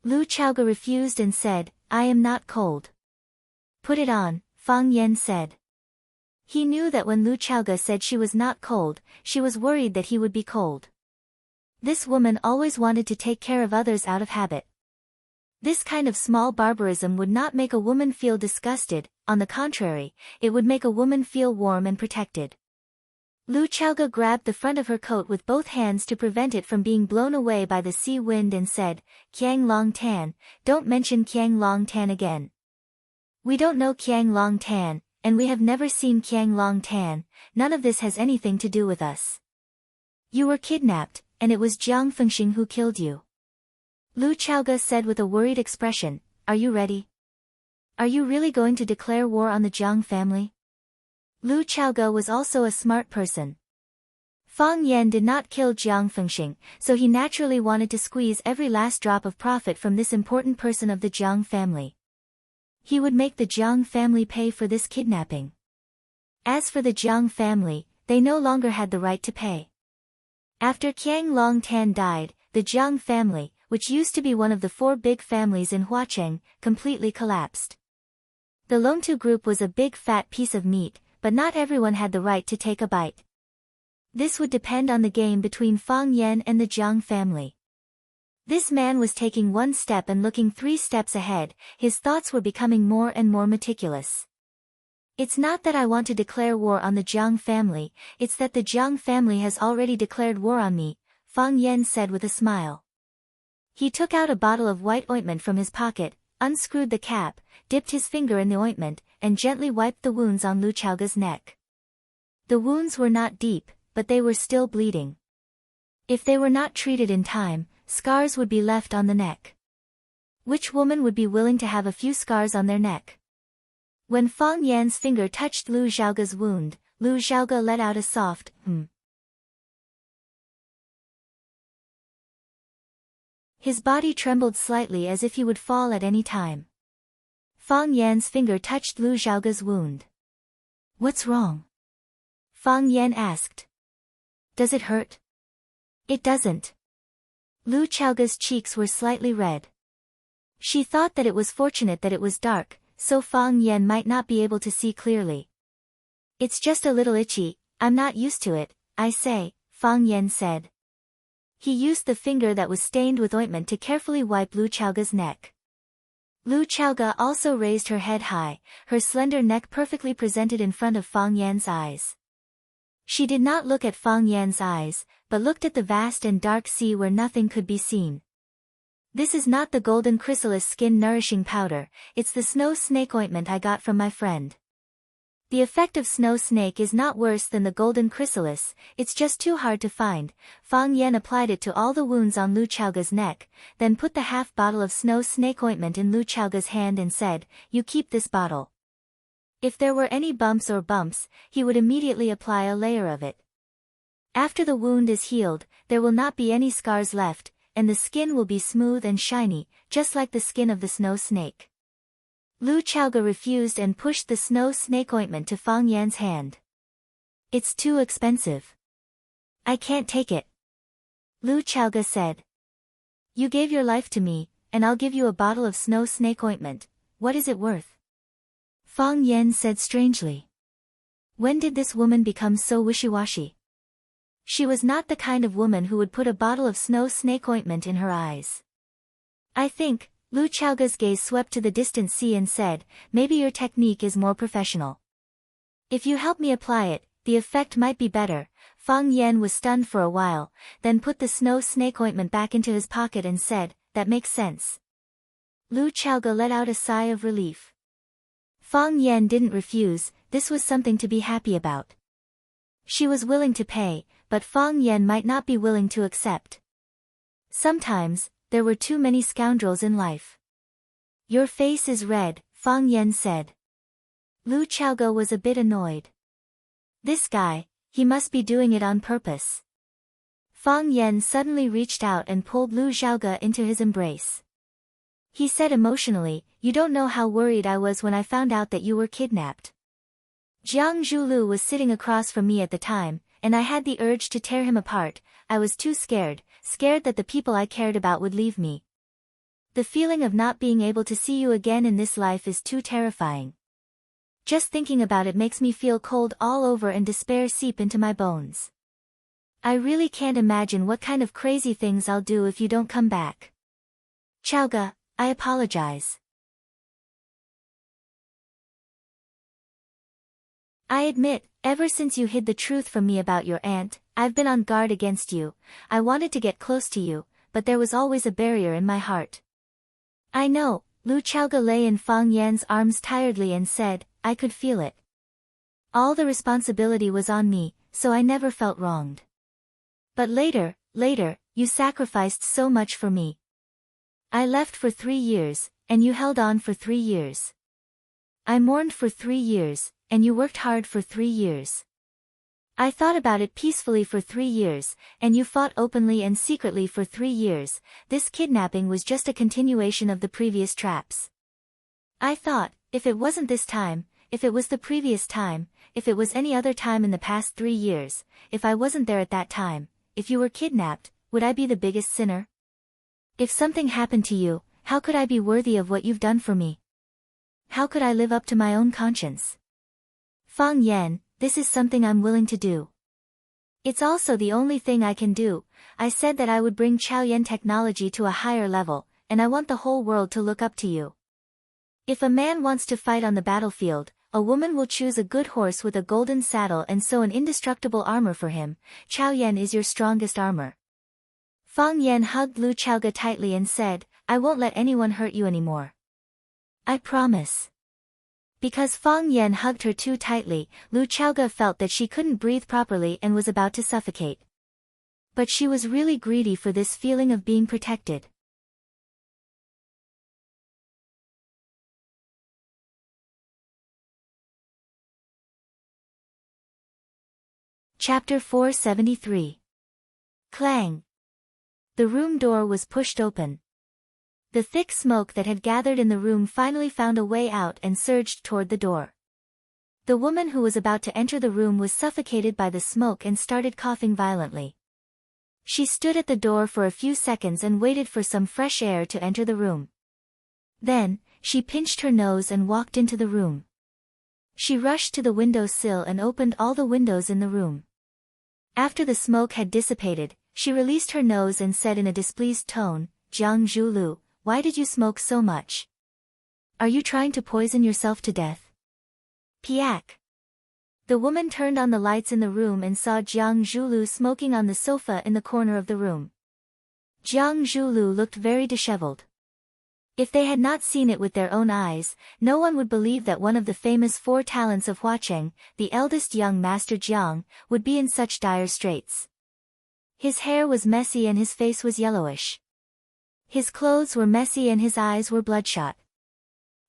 Lu Chaoge refused and said, "I am not cold." "Put it on," Fang Yen said. He knew that when Lu Chaoge said she was not cold, she was worried that he would be cold. This woman always wanted to take care of others out of habit. This kind of small barbarism would not make a woman feel disgusted, on the contrary, it would make a woman feel warm and protected. Lu Chaoge grabbed the front of her coat with both hands to prevent it from being blown away by the sea wind and said, "Qiang Long Tan, don't mention Qiang Long Tan again. We don't know Qiang Long Tan, and we have never seen Qiang Long Tan, none of this has anything to do with us. You were kidnapped, and it was Jiang Fengxing who killed you." Lu Chaoge said with a worried expression, "Are you ready? Are you really going to declare war on the Jiang family?" Lu Chaoge was also a smart person. Fang Yen did not kill Jiang Fengxing, so he naturally wanted to squeeze every last drop of profit from this important person of the Jiang family. He would make the Jiang family pay for this kidnapping. As for the Jiang family, they no longer had the right to pay. After Qiang Long Tan died, the Jiang family, which used to be one of the 4 big families in Huacheng, completely collapsed. The Longtu group was a big fat piece of meat, but not everyone had the right to take a bite. This would depend on the game between Fang Yen and the Jiang family. This man was taking 1 step and looking 3 steps ahead, his thoughts were becoming more and more meticulous. "It's not that I want to declare war on the Jiang family, it's that the Jiang family has already declared war on me," Fang Yen said with a smile. He took out a bottle of white ointment from his pocket, unscrewed the cap, dipped his finger in the ointment, and gently wiped the wounds on Lu Chaoge's neck. The wounds were not deep, but they were still bleeding. If they were not treated in time, scars would be left on the neck. Which woman would be willing to have a few scars on their neck? When Fang Yan's finger touched Lu Xiaoge's wound, Lu Xiaoge let out a soft, His body trembled slightly as if he would fall at any time. Fang Yan's finger touched Lu Xiaoge's wound. "What's wrong?" Fang Yan asked. "Does it hurt?" "It doesn't." Lu Xiaoge's cheeks were slightly red. She thought that it was fortunate that it was dark, so Fang Yan might not be able to see clearly. "It's just a little itchy, I'm not used to it, I say," Fang Yan said. He used the finger that was stained with ointment to carefully wipe Lu Xiaoge's neck. Lu Xiaoge also raised her head high, her slender neck perfectly presented in front of Fang Yan's eyes. She did not look at Fang Yan's eyes, but looked at the vast and dark sea where nothing could be seen. "This is not the golden chrysalis skin nourishing powder, it's the snow snake ointment I got from my friend. The effect of snow snake is not worse than the golden chrysalis, it's just too hard to find." Fang Yan applied it to all the wounds on Lu Xiaoge's neck, then put the half bottle of snow snake ointment in Lu Xiaoge's hand and said, "You keep this bottle." If there were any bumps or bumps, he would immediately apply a layer of it. After the wound is healed, there will not be any scars left, and the skin will be smooth and shiny, just like the skin of the snow snake. Lu Xiaoge refused and pushed the snow snake ointment to Fang Yan's hand. "It's too expensive. I can't take it." Lu Xiaoge said. "You gave your life to me, and I'll give you a bottle of snow snake ointment, what is it worth?" Fang Yan said strangely. When did this woman become so wishy-washy? She was not the kind of woman who would put a bottle of snow snake ointment in her eyes. "I think," Lu Xiaoge's gaze swept to the distant sea and said, "maybe your technique is more professional. If you help me apply it, the effect might be better." Fang Yan was stunned for a while, then put the snow snake ointment back into his pocket and said, "That makes sense." Lu Xiaoge let out a sigh of relief. Fang Yan didn't refuse, this was something to be happy about. She was willing to pay, but Fang Yan might not be willing to accept. Sometimes, there were too many scoundrels in life. "Your face is red," Fang Yan said. Lu Xiaoge was a bit annoyed. This guy, He must be doing it on purpose. Fang Yan suddenly reached out and pulled Lu Xiaoge into his embrace. He said emotionally, "You don't know how worried I was when I found out that you were kidnapped." Jiang Zhulu was sitting across from me at the time, and I had the urge to tear him apart. I was too scared that the people I cared about would leave me. The feeling of not being able to see you again in this life is too terrifying. Just thinking about it makes me feel cold all over and despair seep into my bones. I really can't imagine what kind of crazy things I'll do if you don't come back. Xiaoge, I apologize. I admit, ever since you hid the truth from me about your aunt, I've been on guard against you. I wanted to get close to you, but there was always a barrier in my heart. I know, Lu Xiaoge lay in Fang Yan's arms tiredly and said, I could feel it. All the responsibility was on me, so I never felt wronged. But later, you sacrificed so much for me. I left for 3 years, and you held on for 3 years. I mourned for 3 years, and you worked hard for 3 years. I thought about it peacefully for 3 years, and you fought openly and secretly for 3 years. This kidnapping was just a continuation of the previous traps. I thought, if it wasn't this time, if it was the previous time, if it was any other time in the past 3 years, if I wasn't there at that time, if you were kidnapped, would I be the biggest sinner? If something happened to you, how could I be worthy of what you've done for me? How could I live up to my own conscience? Fang Yan, this is something I'm willing to do. It's also the only thing I can do. I said that I would bring Chaoyan technology to a higher level, and I want the whole world to look up to you. If a man wants to fight on the battlefield, a woman will choose a good horse with a golden saddle and sew an indestructible armor for him. Chaoyan is your strongest armor. Fang Yan hugged Lu Xiaoge tightly and said, I won't let anyone hurt you anymore. I promise. Because Fang Yan hugged her too tightly, Lu Xiaoge felt that she couldn't breathe properly and was about to suffocate. But she was really greedy for this feeling of being protected. Chapter 473. Clang. The room door was pushed open. The thick smoke that had gathered in the room finally found a way out and surged toward the door. The woman who was about to enter the room was suffocated by the smoke and started coughing violently. She stood at the door for a few seconds and waited for some fresh air to enter the room. Then, she pinched her nose and walked into the room. She rushed to the window sill and opened all the windows in the room. After the smoke had dissipated, she released her nose and said in a displeased tone, Jiang Zhulu, why did you smoke so much? Are you trying to poison yourself to death? Piak. The woman turned on the lights in the room and saw Jiang Zhulu smoking on the sofa in the corner of the room. Jiang Zhulu looked very disheveled. If they had not seen it with their own eyes, no one would believe that one of the famous 4 talents of Huacheng, the eldest young master Jiang, would be in such dire straits. His hair was messy and his face was yellowish. His clothes were messy and his eyes were bloodshot.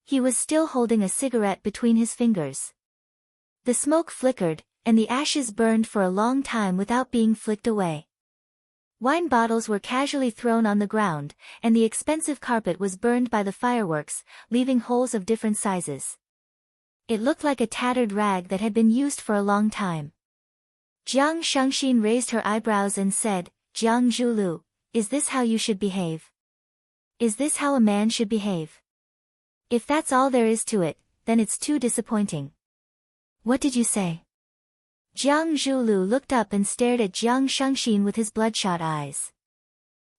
He was still holding a cigarette between his fingers. The smoke flickered, and the ashes burned for a long time without being flicked away. Wine bottles were casually thrown on the ground, and the expensive carpet was burned by the fireworks, leaving holes of different sizes. It looked like a tattered rag that had been used for a long time. Jiang Shangxin raised her eyebrows and said, Jiang Zhulu, is this how you should behave? Is this how a man should behave? If that's all there is to it, then it's too disappointing. What did you say? Jiang Zhulu looked up and stared at Jiang Shangxin with his bloodshot eyes.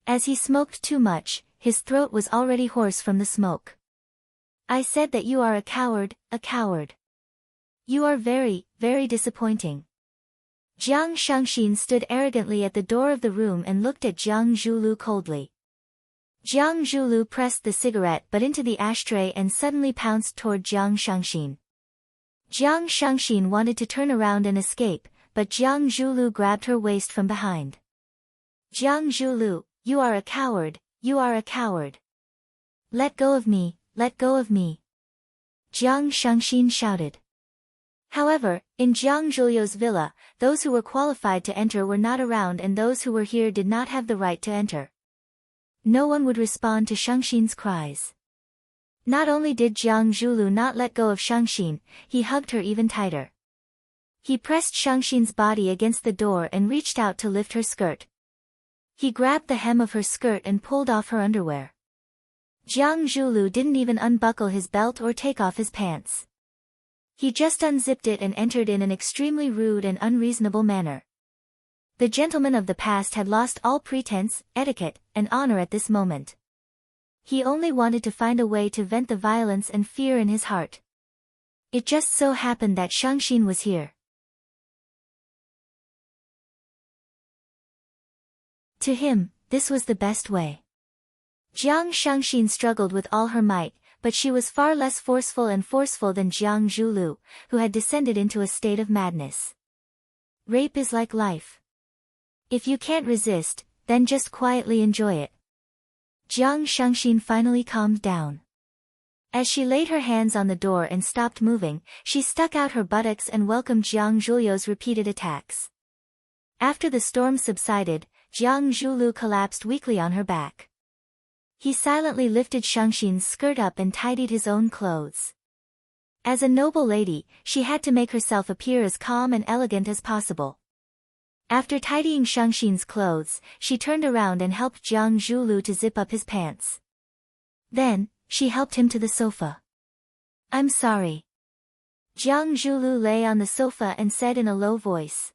As he smoked too much, his throat was already hoarse from the smoke. I said that you are a coward, a coward. You are very, very disappointing. Jiang Shangxin stood arrogantly at the door of the room and looked at Jiang Zhulu coldly. Jiang Zhulu pressed the cigarette butt into the ashtray and suddenly pounced toward Jiang Shangxin. Jiang Shangxin wanted to turn around and escape, but Jiang Zhulu grabbed her waist from behind. Jiang Zhulu, you are a coward, you are a coward. Let go of me, let go of me. Jiang Shangxin shouted. However, in Jiang Zhuliu's villa, those who were qualified to enter were not around and those who were here did not have the right to enter. No one would respond to Shangxin's cries. Not only did Jiang Zhulu not let go of Shangxin, he hugged her even tighter. He pressed Shangxin's body against the door and reached out to lift her skirt. He grabbed the hem of her skirt and pulled off her underwear. Jiang Zhulu didn't even unbuckle his belt or take off his pants. He just unzipped it and entered in an extremely rude and unreasonable manner. The gentleman of the past had lost all pretense, etiquette, and honor at this moment. He only wanted to find a way to vent the violence and fear in his heart. It just so happened that Shangxin was here. To him, this was the best way. Jiang Shangxin struggled with all her might, but she was far less forceful than Jiang Zhulu, who had descended into a state of madness. Rape is like life. If you can't resist, then just quietly enjoy it. Jiang Shangxin finally calmed down. As she laid her hands on the door and stopped moving, she stuck out her buttocks and welcomed Jiang Zhuliu's repeated attacks. After the storm subsided, Jiang Zhulu collapsed weakly on her back. He silently lifted Shangxin's skirt up and tidied his own clothes. As a noble lady, she had to make herself appear as calm and elegant as possible. After tidying Shangxin's clothes, she turned around and helped Jiang Zhulu to zip up his pants. Then, she helped him to the sofa. "I'm sorry." Jiang Zhulu lay on the sofa and said in a low voice.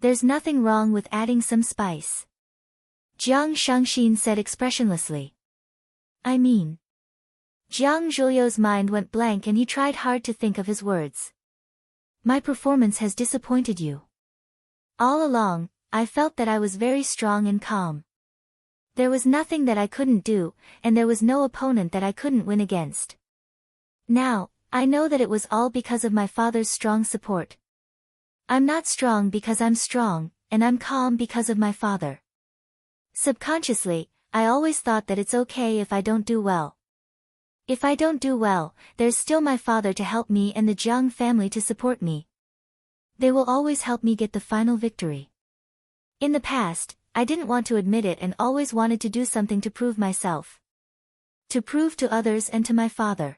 "There's nothing wrong with adding some spice." Jiang Shangxin said expressionlessly. "I mean." Jiang Zhuliu's mind went blank and he tried hard to think of his words. "My performance has disappointed you. All along, I felt that I was very strong and calm. There was nothing that I couldn't do, and there was no opponent that I couldn't win against. Now, I know that it was all because of my father's strong support. I'm not strong because I'm strong, and I'm calm because of my father. Subconsciously, I always thought that it's okay if I don't do well. If I don't do well, there's still my father to help me and the Jiang family to support me. They will always help me get the final victory. In the past, I didn't want to admit it and always wanted to do something to prove myself. To prove to others and to my father.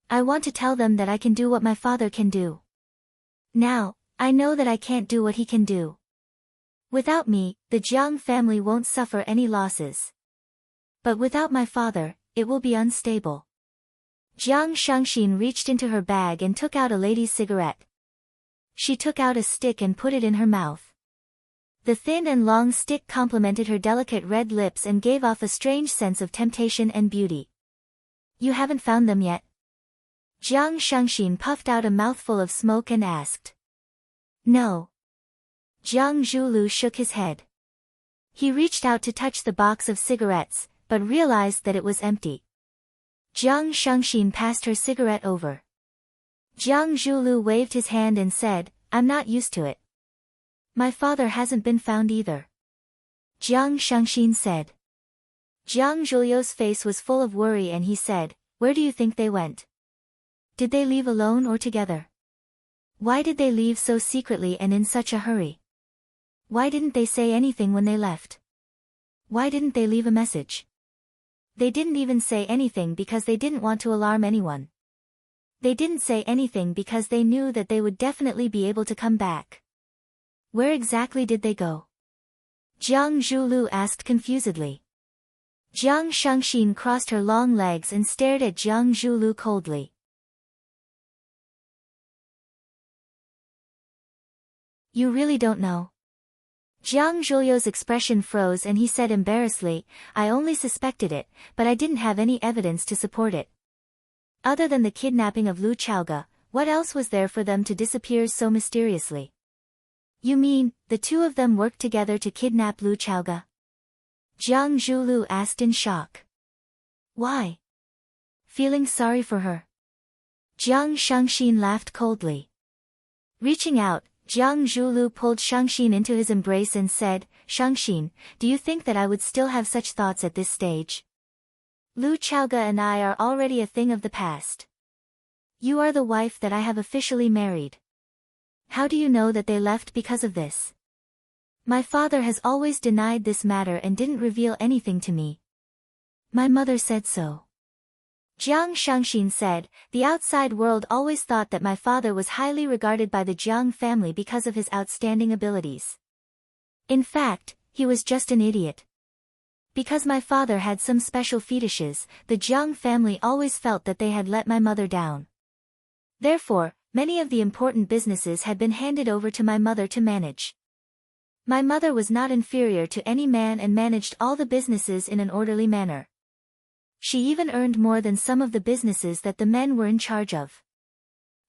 I want to tell them that I can do what my father can do. Now, I know that I can't do what he can do. Without me, the Jiang family won't suffer any losses. But without my father, it will be unstable." Jiang Shangxin reached into her bag and took out a lady's cigarette. She took out a stick and put it in her mouth. The thin and long stick complemented her delicate red lips and gave off a strange sense of temptation and beauty. "You haven't found them yet?" Jiang Shangxin puffed out a mouthful of smoke and asked. "No." Jiang Zhulu shook his head. He reached out to touch the box of cigarettes, but realized that it was empty. Jiang Shangxin passed her cigarette over. Jiang Zhulu waved his hand and said, "I'm not used to it." "My father hasn't been found either," Jiang Shangxin said. Jiang Zhuliu's face was full of worry and he said, "Where do you think they went? Did they leave alone or together? Why did they leave so secretly and in such a hurry? Why didn't they say anything when they left? Why didn't they leave a message? They didn't even say anything because they didn't want to alarm anyone. They didn't say anything because they knew that they would definitely be able to come back. Where exactly did they go?" Jiang Zhulu asked confusedly. Jiang Shangxin crossed her long legs and stared at Jiang Zhulu coldly. "You really don't know?" Jiang Zhuliu's expression froze and he said embarrassedly, "I only suspected it, but I didn't have any evidence to support it. Other than the kidnapping of Lu Chaoga, what else was there for them to disappear so mysteriously?" "You mean, the two of them worked together to kidnap Lu Chaoga?" Jiang Zhulu asked in shock. "Why? Feeling sorry for her?" Jiang Shangxin laughed coldly. Reaching out, Jiang Zhulu pulled Shangxin into his embrace and said, "Shangxin, do you think that I would still have such thoughts at this stage? Lu Chaoga and I are already a thing of the past. You are the wife that I have officially married. How do you know that they left because of this? My father has always denied this matter and didn't reveal anything to me. My mother said so. Jiang Shangxin said, the outside world always thought that my father was highly regarded by the Jiang family because of his outstanding abilities. In fact, he was just an idiot. Because my father had some special fetishes, the Jiang family always felt that they had let my mother down. Therefore, many of the important businesses had been handed over to my mother to manage. My mother was not inferior to any man and managed all the businesses in an orderly manner. She even earned more than some of the businesses that the men were in charge of.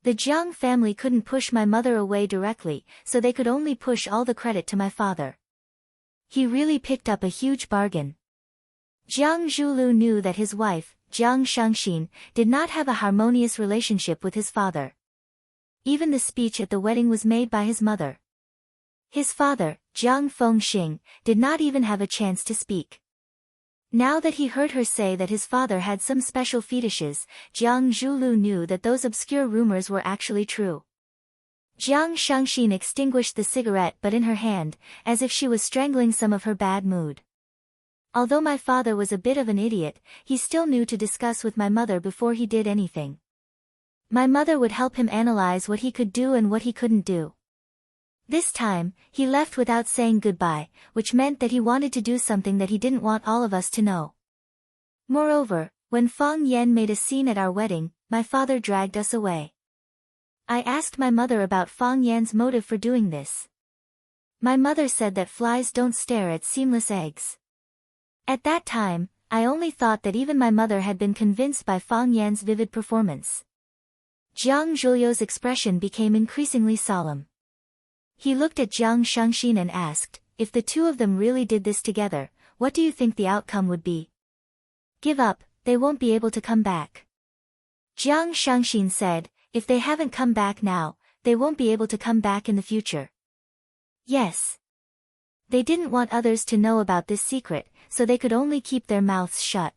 The Jiang family couldn't push my mother away directly, so they could only push all the credit to my father. He really picked up a huge bargain. Jiang Zhulu knew that his wife, Jiang Shangxin, did not have a harmonious relationship with his father. Even the speech at the wedding was made by his mother. His father, Jiang Fengxing, did not even have a chance to speak. Now that he heard her say that his father had some special fetishes, Jiang Zhulu knew that those obscure rumors were actually true. Jiang Shangxin extinguished the cigarette but in her hand, as if she was strangling some of her bad mood. Although my father was a bit of an idiot, he still knew to discuss with my mother before he did anything. My mother would help him analyze what he could do and what he couldn't do. This time, he left without saying goodbye, which meant that he wanted to do something that he didn't want all of us to know. Moreover, when Fang Yan made a scene at our wedding, my father dragged us away. I asked my mother about Fang Yan's motive for doing this. My mother said that flies don't stare at seamless eggs. At that time, I only thought that even my mother had been convinced by Fang Yan's vivid performance. Jiang Zhulio's expression became increasingly solemn. He looked at Jiang Shangxin and asked, if the two of them really did this together, what do you think the outcome would be? Give up, they won't be able to come back. Jiang Shangxin said, if they haven't come back now, they won't be able to come back in the future. Yes. They didn't want others to know about this secret, so they could only keep their mouths shut.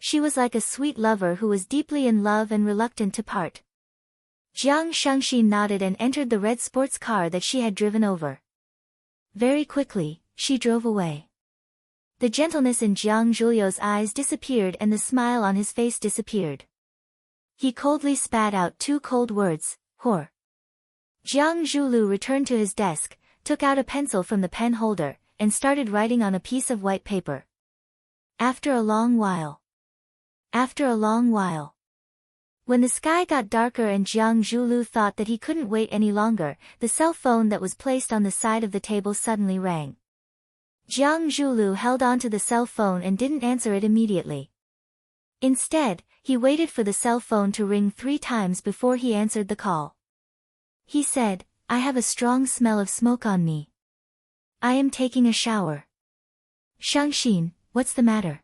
She was like a sweet lover who was deeply in love and reluctant to part. Jiang Shangxin nodded and entered the red sports car that she had driven over. Very quickly, she drove away. The gentleness in Jiang Zhulio's eyes disappeared and the smile on his face disappeared. He coldly spat out two cold words, whore. Jiang Zhulu returned to his desk, took out a pencil from the pen holder, and started writing on a piece of white paper. After a long while. When the sky got darker and Jiang Zhulu thought that he couldn't wait any longer, the cell phone that was placed on the side of the table suddenly rang. Jiang Zhulu held on to the cell phone and didn't answer it immediately. Instead, he waited for the cell phone to ring 3 times before he answered the call. He said, I have a strong smell of smoke on me. I am taking a shower. Shangxin, what's the matter?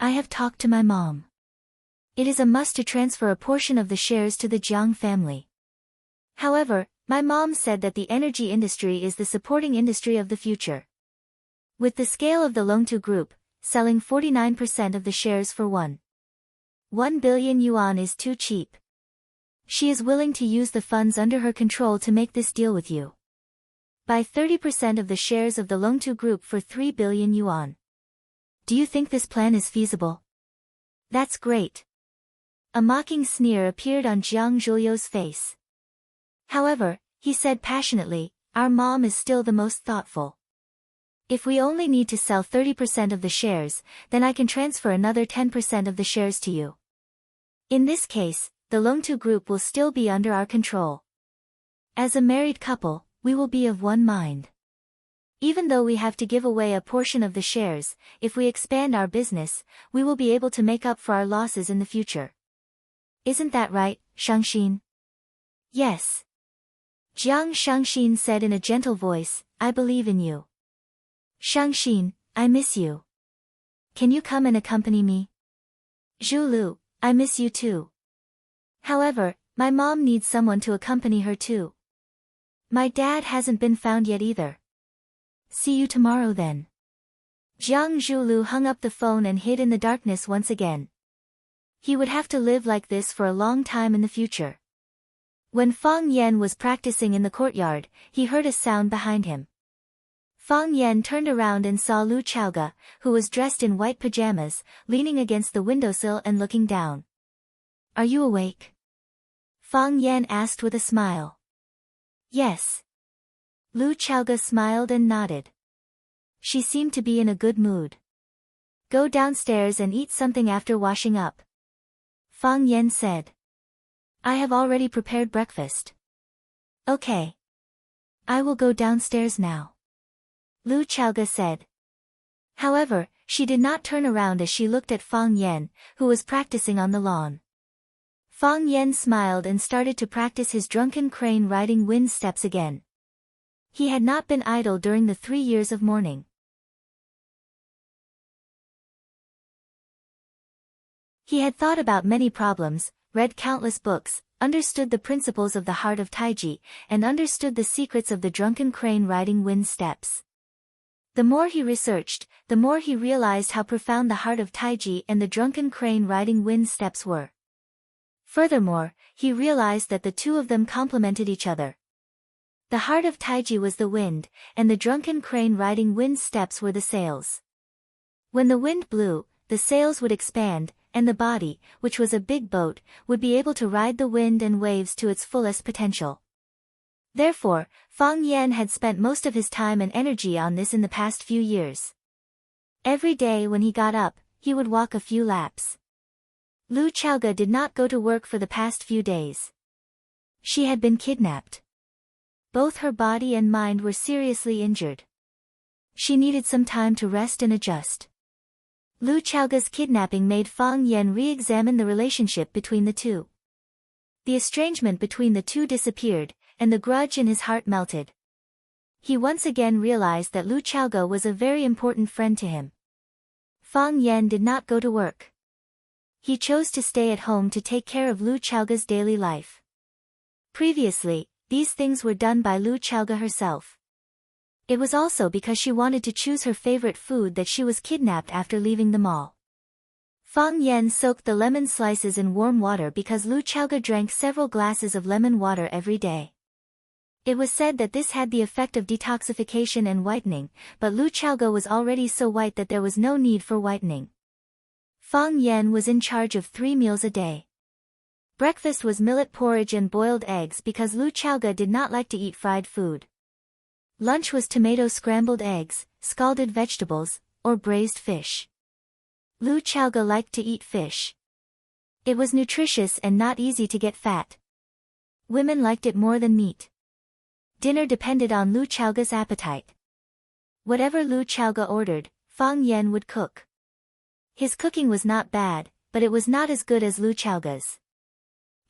I have talked to my mom. It is a must to transfer a portion of the shares to the Jiang family. However, my mom said that the energy industry is the supporting industry of the future. With the scale of the Longtu Group, selling 49% of the shares for 1 billion yuan is too cheap. She is willing to use the funds under her control to make this deal with you. Buy 30% of the shares of the Longtu Group for 3 billion yuan. Do you think this plan is feasible? That's great. A mocking sneer appeared on Jiang Zhulio's face. However, he said passionately, our mom is still the most thoughtful. If we only need to sell 30% of the shares, then I can transfer another 10% of the shares to you. In this case, the Longtu Group will still be under our control. As a married couple, we will be of one mind. Even though we have to give away a portion of the shares, if we expand our business, we will be able to make up for our losses in the future. Isn't that right, Shangxin? Yes. Jiang Shangxin said in a gentle voice, I believe in you. Shangxin, I miss you. Can you come and accompany me? Zhu, I miss you too. However, my mom needs someone to accompany her too. My dad hasn't been found yet either. See you tomorrow then. Jiang Zhulu hung up the phone and hid in the darkness once again. He would have to live like this for a long time in the future. When Fang Yan was practicing in the courtyard, he heard a sound behind him. Fang Yan turned around and saw Lu Chaoge, who was dressed in white pajamas, leaning against the windowsill and looking down. Are you awake? Fang Yan asked with a smile. Yes. Lu Chaoge smiled and nodded. She seemed to be in a good mood. Go downstairs and eat something after washing up. Fang Yan said. I have already prepared breakfast. Okay. I will go downstairs now. Lu Chaoge said. However, she did not turn around as she looked at Fang Yan, who was practicing on the lawn. Fang Yan smiled and started to practice his drunken crane riding wind steps again. He had not been idle during the 3 years of mourning. He had thought about many problems, read countless books, understood the principles of the heart of Taiji, and understood the secrets of the drunken crane riding wind steps. The more he researched, the more he realized how profound the heart of Taiji and the drunken crane riding wind steps were. Furthermore, he realized that the two of them complemented each other. The heart of Taiji was the wind, and the drunken crane riding wind steps were the sails. When the wind blew, the sails would expand, and the body, which was a big boat, would be able to ride the wind and waves to its fullest potential. Therefore, Fang Yan had spent most of his time and energy on this in the past few years. Every day when he got up, he would walk a few laps. Lu Chaoge did not go to work for the past few days. She had been kidnapped. Both her body and mind were seriously injured. She needed some time to rest and adjust. Lu Chaoge's kidnapping made Fang Yan re-examine the relationship between the two. The estrangement between the two disappeared, and the grudge in his heart melted. He once again realized that Lu Chaoge was a very important friend to him. Fang Yan did not go to work. He chose to stay at home to take care of Lu Chaoge's daily life. Previously, these things were done by Lu Chaoge herself. It was also because she wanted to choose her favorite food that she was kidnapped after leaving the mall. Fang Yan soaked the lemon slices in warm water because Lu Chaoge drank several glasses of lemon water every day. It was said that this had the effect of detoxification and whitening, but Lu Chaoge was already so white that there was no need for whitening. Fang Yan was in charge of 3 meals a day. Breakfast was millet porridge and boiled eggs because Lu Chaoge did not like to eat fried food. Lunch was tomato scrambled eggs, scalded vegetables, or braised fish. Lu Chaoge liked to eat fish. It was nutritious and not easy to get fat. Women liked it more than meat. Dinner depended on Lu Chaoge's appetite. Whatever Lu Chaoge ordered, Fang Yan would cook. His cooking was not bad, but it was not as good as Lu Chaoge's.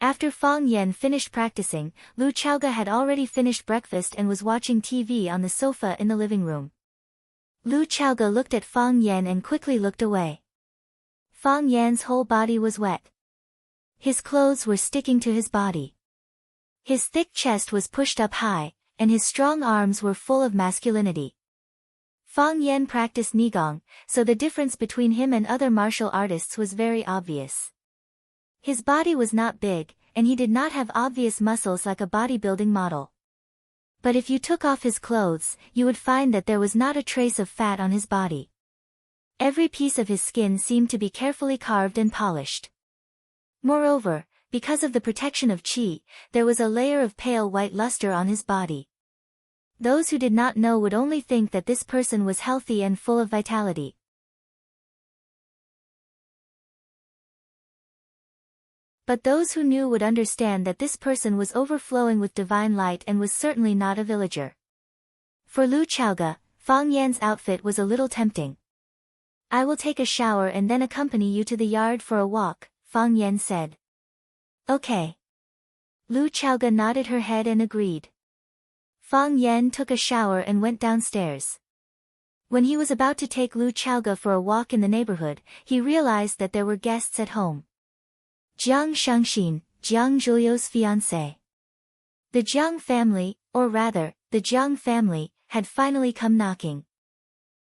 After Fang Yan finished practicing, Lu Chaoge had already finished breakfast and was watching TV on the sofa in the living room. Lu Chaoge looked at Fang Yan and quickly looked away. Fang Yan's whole body was wet. His clothes were sticking to his body. His thick chest was pushed up high, and his strong arms were full of masculinity. Fang Yan practiced Nigong, so the difference between him and other martial artists was very obvious. His body was not big, and he did not have obvious muscles like a bodybuilding model. But if you took off his clothes, you would find that there was not a trace of fat on his body. Every piece of his skin seemed to be carefully carved and polished. Moreover, because of the protection of qi, there was a layer of pale white luster on his body. Those who did not know would only think that this person was healthy and full of vitality. But those who knew would understand that this person was overflowing with divine light and was certainly not a villager. For Lu Chaoge, Fang Yan's outfit was a little tempting. I will take a shower and then accompany you to the yard for a walk, Fang Yan said. Okay. Lu Chaoge nodded her head and agreed. Fang Yan took a shower and went downstairs. When he was about to take Lu Chaoga for a walk in the neighborhood, he realized that there were guests at home. Jiang Shangxin, Jiang Zhuliu's fiancé. The Jiang family, or rather, the Jiang family, had finally come knocking.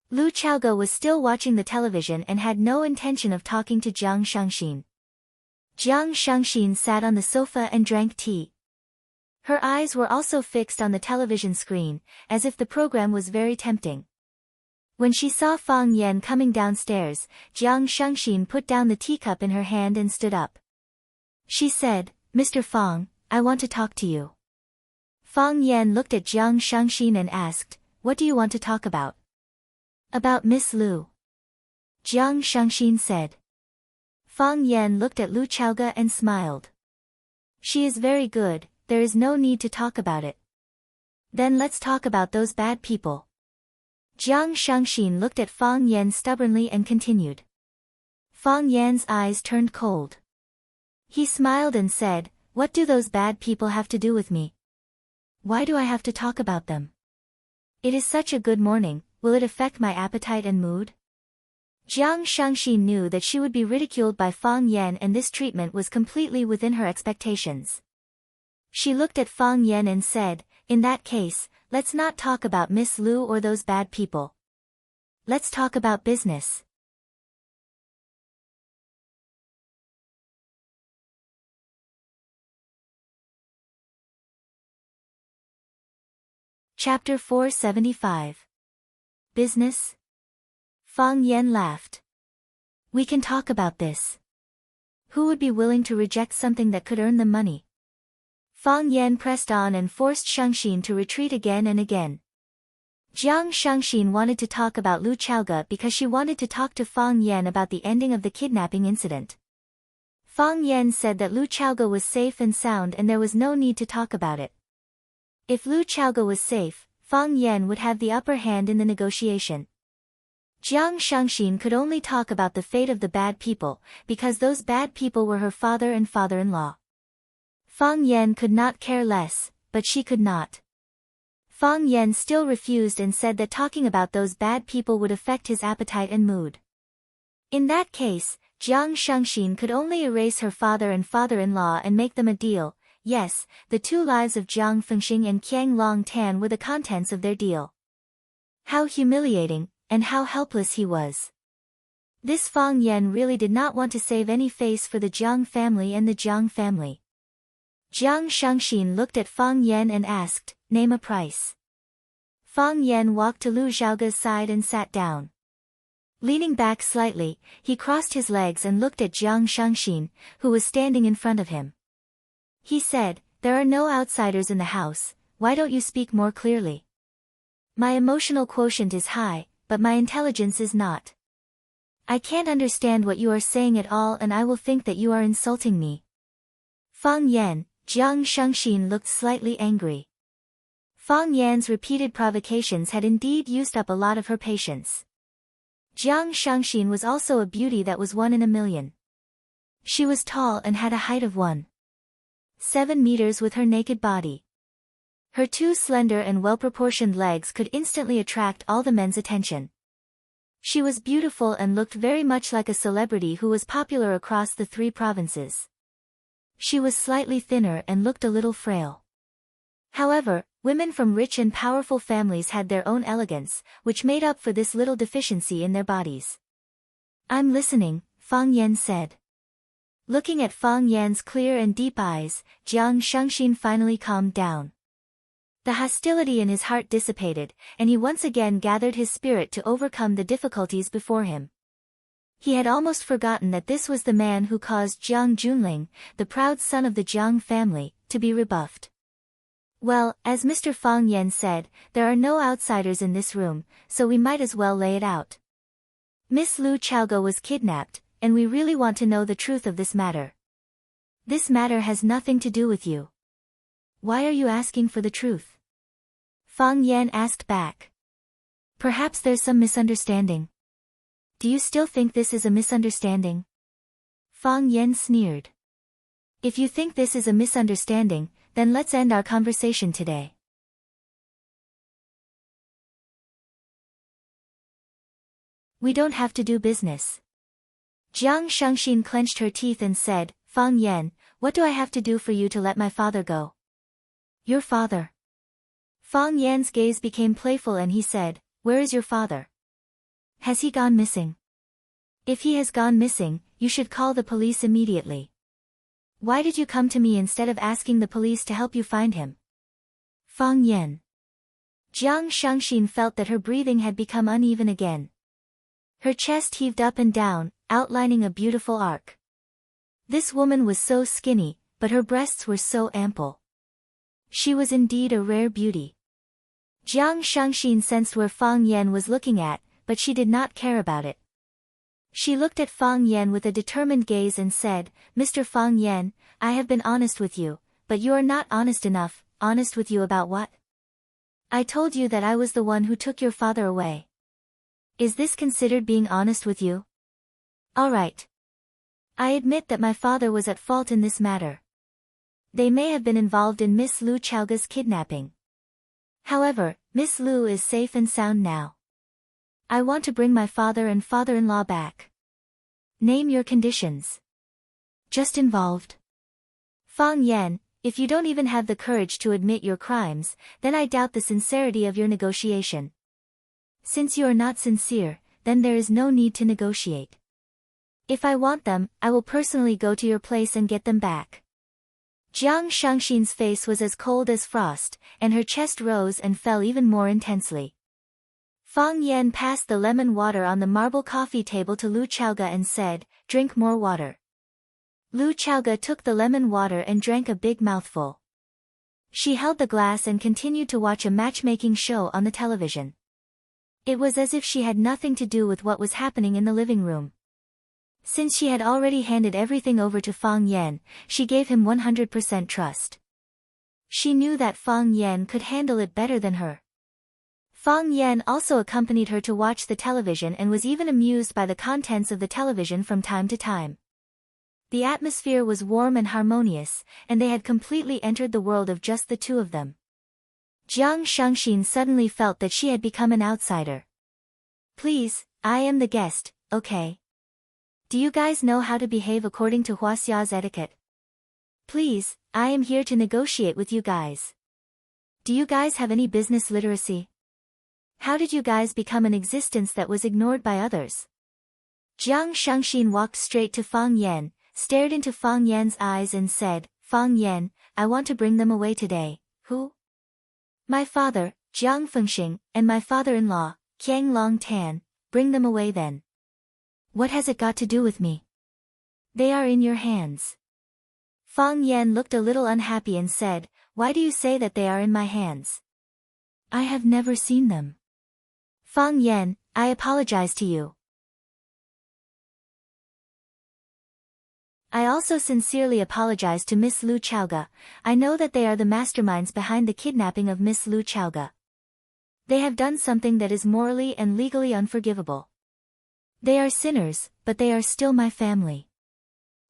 Lu Chaoga was still watching the television and had no intention of talking to Jiang Shangxin. Jiang Shangxin sat on the sofa and drank tea. Her eyes were also fixed on the television screen, as if the program was very tempting. When she saw Fang Yan coming downstairs, Jiang Shangxin put down the teacup in her hand and stood up. She said, "Mr. Fang, I want to talk to you." Fang Yan looked at Jiang Shangxin and asked, "What do you want to talk about?" "About Miss Lu," Jiang Shangxin said. Fang Yan looked at Lu Chaoga and smiled. "She is very good, there is no need to talk about it." "Then let's talk about those bad people." Jiang Shangxin looked at Fang Yan stubbornly and continued. Fang Yan's eyes turned cold. He smiled and said, "What do those bad people have to do with me? Why do I have to talk about them? It is such a good morning, will it affect my appetite and mood?" Jiang Shangxin knew that she would be ridiculed by Fang Yan, and this treatment was completely within her expectations. She looked at Fang Yan and said, "In that case, let's not talk about Miss Lu or those bad people. Let's talk about business." Chapter 475. Business? Fang Yan laughed. "We can talk about this. Who would be willing to reject something that could earn them money?" Fang Yan pressed on and forced Shangxin to retreat again and again. Jiang Shangxin wanted to talk about Lu Chaoga because she wanted to talk to Fang Yan about the ending of the kidnapping incident. Fang Yan said that Lu Chaoga was safe and sound and there was no need to talk about it. If Lu Chaoga was safe, Fang Yan would have the upper hand in the negotiation. Jiang Shangxin could only talk about the fate of the bad people, because those bad people were her father and father-in-law. Fang Yan could not care less, but she could not. Fang Yan still refused and said that talking about those bad people would affect his appetite and mood. In that case, Jiang Shangxin could only erase her father and father-in-law and make them a deal. Yes, the two lives of Jiang Fengxing and Qiang Long Tan were the contents of their deal. How humiliating, and how helpless he was. This Fang Yan really did not want to save any face for the Jiang family and the Jiang family. Jiang Shangxin looked at Fang Yan and asked, "Name a price." Fang Yan walked to Lu Zhaoga's side and sat down. Leaning back slightly, he crossed his legs and looked at Jiang Shangxin, who was standing in front of him. He said, "There are no outsiders in the house, why don't you speak more clearly? My emotional quotient is high, but my intelligence is not. I can't understand what you are saying at all and I will think that you are insulting me." Fang Yan, Jiang Shangxin looked slightly angry. Fang Yan's repeated provocations had indeed used up a lot of her patience. Jiang Shangxin was also a beauty that was 1 in a million. She was tall and had a height of 1.7 meters with her naked body. Her two slender and well-proportioned legs could instantly attract all the men's attention. She was beautiful and looked very much like a celebrity who was popular across the 3 provinces. She was slightly thinner and looked a little frail. However, women from rich and powerful families had their own elegance, which made up for this little deficiency in their bodies. "I'm listening," Fang Yan said. Looking at Fang Yan's clear and deep eyes, Jiang Shangxin finally calmed down. The hostility in his heart dissipated, and he once again gathered his spirit to overcome the difficulties before him. He had almost forgotten that this was the man who caused Jiang Junling, the proud son of the Jiang family, to be rebuffed. "Well, as Mr. Fang Yan said, there are no outsiders in this room, so we might as well lay it out. Miss Lu Chaoga was kidnapped, and we really want to know the truth of this matter. This matter has nothing to do with you. Why are you asking for the truth?" Fang Yan asked back. "Perhaps there's some misunderstanding. Do you still think this is a misunderstanding?" Fang Yan sneered. "If you think this is a misunderstanding, then let's end our conversation today." We don't have to do business. Jiang Shengxin clenched her teeth and said, Fang Yan, what do I have to do for you to let my father go? Your father. Fang Yan's gaze became playful and he said, Where is your father? Has he gone missing? If he has gone missing, you should call the police immediately. Why did you come to me instead of asking the police to help you find him? Fang Yan. Jiang Shengxin felt that her breathing had become uneven again. Her chest heaved up and down, outlining a beautiful arc. This woman was so skinny, but her breasts were so ample. She was indeed a rare beauty. Jiang Shengxin sensed where Fang Yan was looking at, but she did not care about it. She looked at Fang Yan with a determined gaze and said, Mr. Fang Yan, I have been honest with you, but you are not honest enough. Honest with you about what? I told you that I was the one who took your father away. Is this considered being honest with you? All right. I admit that my father was at fault in this matter. They may have been involved in Miss Lu Chaoga's kidnapping. However, Miss Lu is safe and sound now. I want to bring my father and father-in-law back. Name your conditions. Just involved. Fang Yan, if you don't even have the courage to admit your crimes, then I doubt the sincerity of your negotiation. Since you are not sincere, then there is no need to negotiate. If I want them, I will personally go to your place and get them back. Jiang Shengxin's face was as cold as frost, and her chest rose and fell even more intensely. Fang Yan passed the lemon water on the marble coffee table to Lu Chaoga and said, Drink more water. Lu Chaoga took the lemon water and drank a big mouthful. She held the glass and continued to watch a matchmaking show on the television. It was as if she had nothing to do with what was happening in the living room. Since she had already handed everything over to Fang Yan, she gave him 100% trust. She knew that Fang Yan could handle it better than her. Fang Yan also accompanied her to watch the television and was even amused by the contents of the television from time to time. The atmosphere was warm and harmonious, and they had completely entered the world of just the two of them. Jiang Shengxin suddenly felt that she had become an outsider. Please, I am the guest, okay? Do you guys know how to behave according to Huaxia's etiquette? Please, I am here to negotiate with you guys. Do you guys have any business literacy? How did you guys become an existence that was ignored by others? Jiang Shengxin walked straight to Fang Yan, stared into Fang Yan's eyes and said, Fang Yan, I want to bring them away today. Who? My father, Jiang Fengxing, and my father-in-law, Qiang Long Tan. Bring them away then. What has it got to do with me? They are in your hands. Fang Yan looked a little unhappy and said, Why do you say that they are in my hands? I have never seen them. Fang Yan, I apologize to you. I also sincerely apologize to Miss Lu Chaoga. I know that they are the masterminds behind the kidnapping of Miss Lu Chaoga. They have done something that is morally and legally unforgivable. They are sinners, but they are still my family.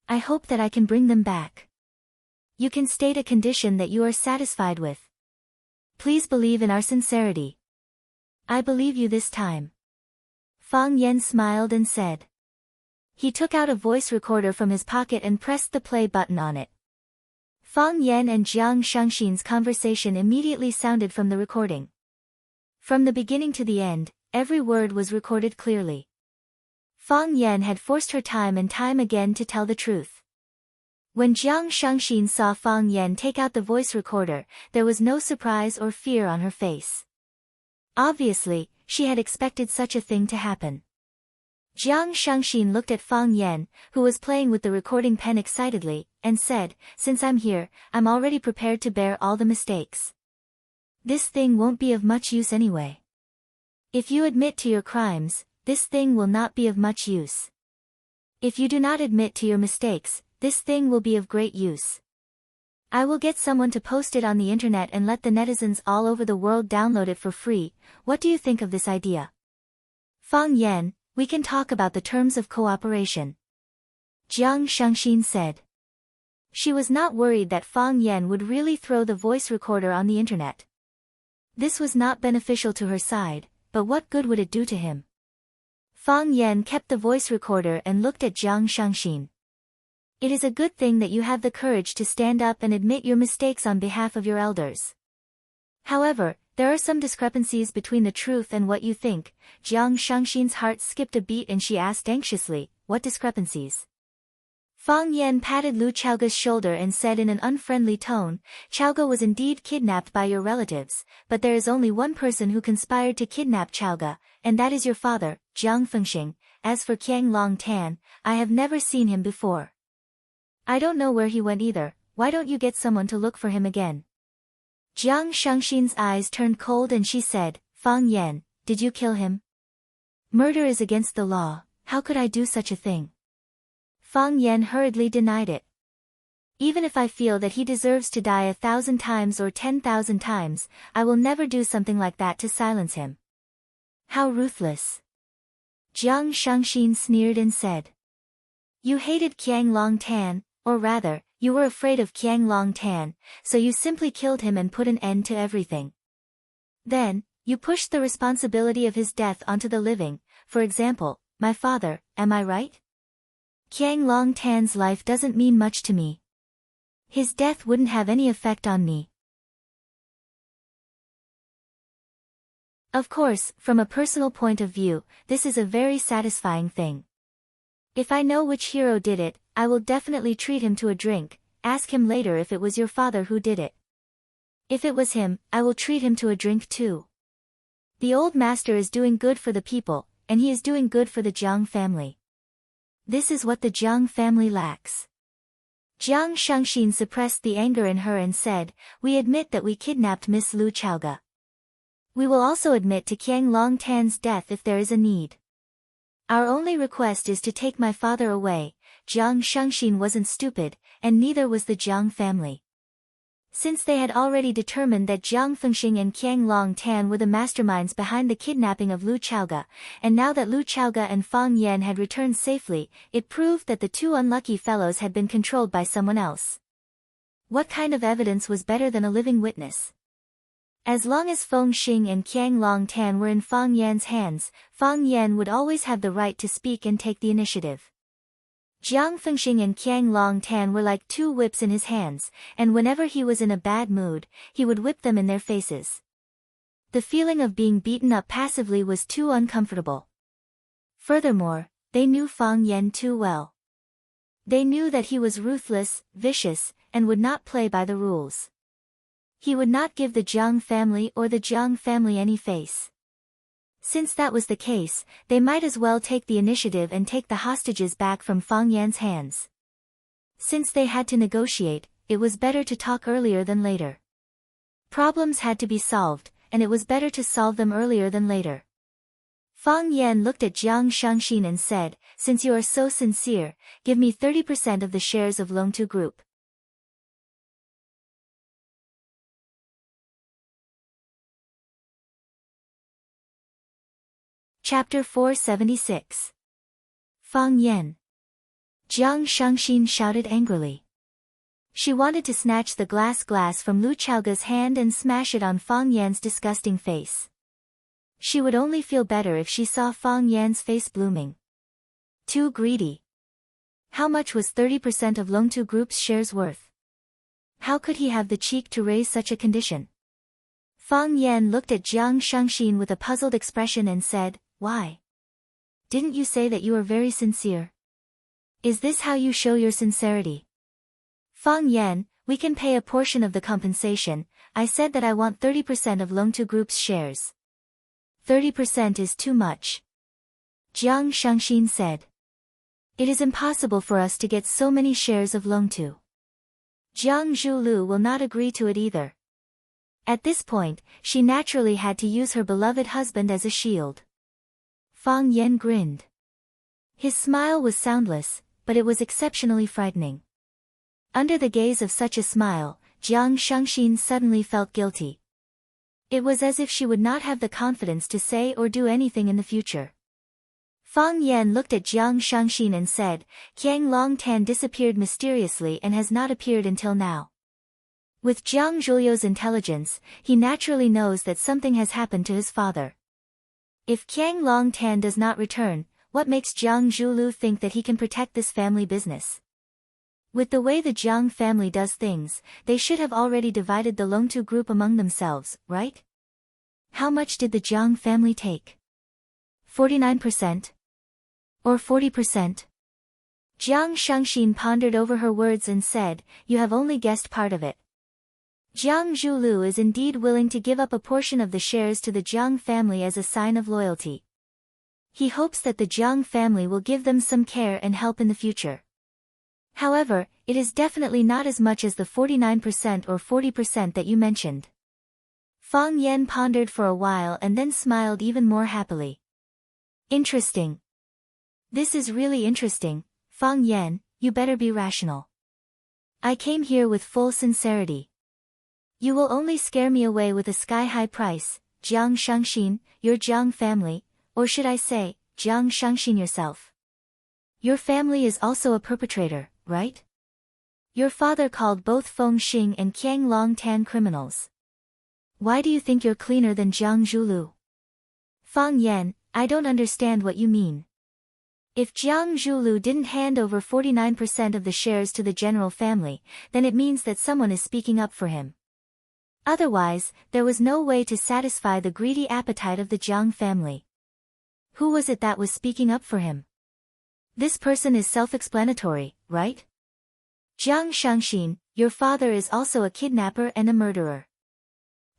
I hope that I can bring them back. You can state a condition that you are satisfied with. Please believe in our sincerity. I believe you this time. Fang Yan smiled and said. He took out a voice recorder from his pocket and pressed the play button on it. Fang Yan and Jiang Shengxin's conversation immediately sounded from the recording. From the beginning to the end, every word was recorded clearly. Fang Yan had forced her time and time again to tell the truth. When Jiang Shengxin saw Fang Yan take out the voice recorder, there was no surprise or fear on her face. Obviously, she had expected such a thing to happen. Jiang Shengxin looked at Fang Yan, who was playing with the recording pen excitedly, and said, Since I'm here, I'm already prepared to bear all the mistakes. This thing won't be of much use anyway. If you admit to your crimes, this thing will not be of much use. If you do not admit to your mistakes, this thing will be of great use. I will get someone to post it on the internet and let the netizens all over the world download it for free. What do you think of this idea? Fang Yan, we can talk about the terms of cooperation. Jiang Shengxin said. She was not worried that Fang Yan would really throw the voice recorder on the internet. This was not beneficial to her side, but what good would it do to him? Fang Yan kept the voice recorder and looked at Jiang Shangxin. It is a good thing that you have the courage to stand up and admit your mistakes on behalf of your elders. However, there are some discrepancies between the truth and what you think. Jiang Shangxin's heart skipped a beat and she asked anxiously, what discrepancies? Fang Yan patted Lu Chaoga's shoulder and said in an unfriendly tone, Chaoga was indeed kidnapped by your relatives, but there is only one person who conspired to kidnap Chaoga, and that is your father, Jiang Fengxing. As for Qiang Long Tan, I have never seen him before. I don't know where he went either. Why don't you get someone to look for him again? Jiang Shangxin's eyes turned cold and she said, Fang Yan, did you kill him? Murder is against the law, how could I do such a thing? Fang Yan hurriedly denied it. Even if I feel that he deserves to die 1,000 times or 10,000 times, I will never do something like that to silence him. How ruthless. Jiang Shangxin sneered and said. You hated Qiang Long Tan, or rather, you were afraid of Qiang Long Tan, so you simply killed him and put an end to everything. Then, you pushed the responsibility of his death onto the living, for example, my father, am I right? Qiang Long Tan's life doesn't mean much to me. His death wouldn't have any effect on me. Of course, from a personal point of view, this is a very satisfying thing. If I know which hero did it, I will definitely treat him to a drink. Ask him later if it was your father who did it. If it was him, I will treat him to a drink too. The old master is doing good for the people, and he is doing good for the Jiang family. This is what the Jiang family lacks. Jiang Shangxin suppressed the anger in her and said, we admit that we kidnapped Miss Lu Chaoga. We will also admit to Qiang Long Tan's death if there is a need. Our only request is to take my father away. Jiang Shangxin wasn't stupid, and neither was the Jiang family. Since they had already determined that Jiang Fengxing and Qiang Long Tan were the masterminds behind the kidnapping of Lu Chaoga, and now that Lu Chaoga and Fang Yan had returned safely, it proved that the two unlucky fellows had been controlled by someone else. What kind of evidence was better than a living witness? As long as Feng Xing and Qiang Long Tan were in Fang Yan's hands, Fang Yan would always have the right to speak and take the initiative. Jiang Fengxing and Qiang Long Tan were like two whips in his hands, and whenever he was in a bad mood, he would whip them in their faces. The feeling of being beaten up passively was too uncomfortable. Furthermore, they knew Fang Yan too well. They knew that he was ruthless, vicious, and would not play by the rules. He would not give the Jiang family or the Jiang family any face. Since that was the case, they might as well take the initiative and take the hostages back from Fang Yan's hands. Since they had to negotiate, it was better to talk earlier than later. Problems had to be solved, and it was better to solve them earlier than later. Fang Yan looked at Jiang Shangxin and said, since you are so sincere, give me 30% of the shares of Longtu Group. Chapter 476. Fang Yan. Jiang Shangxin shouted angrily. She wanted to snatch the glass from Lu Chaoga's hand and smash it on Fang Yan's disgusting face. She would only feel better if she saw Fang Yan's face blooming. Too greedy. How much was 30% of Longtu Group's shares worth? How could he have the cheek to raise such a condition? Fang Yan looked at Jiang Shangxin with a puzzled expression and said, why? Didn't you say that you are very sincere? Is this how you show your sincerity? Fang Yan, we can pay a portion of the compensation. I said that I want 30% of Longtu Group's shares. 30% is too much. Jiang Shangxin said. It is impossible for us to get so many shares of Longtu. Jiang Zhulu will not agree to it either. At this point, she naturally had to use her beloved husband as a shield. Fang Yan grinned. His smile was soundless, but it was exceptionally frightening. Under the gaze of such a smile, Jiang Shangxin suddenly felt guilty. It was as if she would not have the confidence to say or do anything in the future. Fang Yan looked at Jiang Shangxin and said, Qiang Long Tan disappeared mysteriously and has not appeared until now. With Jiang Zhuliu's intelligence, he naturally knows that something has happened to his father. If Qiang Long Tan does not return, what makes Jiang Zhulu think that he can protect this family business? With the way the Jiang family does things, they should have already divided the Longtu group among themselves, right? How much did the Jiang family take? 49%? Or 40%? Jiang Shangxin pondered over her words and said, "You have only guessed part of it. Jiang Zhulu is indeed willing to give up a portion of the shares to the Jiang family as a sign of loyalty. He hopes that the Jiang family will give them some care and help in the future. However, it is definitely not as much as the 49% or 40% that you mentioned." Fang Yan pondered for a while and then smiled even more happily. "Interesting. This is really interesting, Fang Yan, you better be rational. I came here with full sincerity. You will only scare me away with a sky-high price, Jiang Shangxin, your Jiang family, or should I say, Jiang Shangxin yourself. Your family is also a perpetrator, right? Your father called both Feng Xing and Qiang Longtan criminals. Why do you think you're cleaner than Jiang Zhulu? Fang Yan, I don't understand what you mean. If Jiang Zhulu didn't hand over 49% of the shares to the general family, then it means that someone is speaking up for him. Otherwise, there was no way to satisfy the greedy appetite of the Jiang family. Who was it that was speaking up for him? This person is self-explanatory, right? Jiang Shangxin, your father is also a kidnapper and a murderer.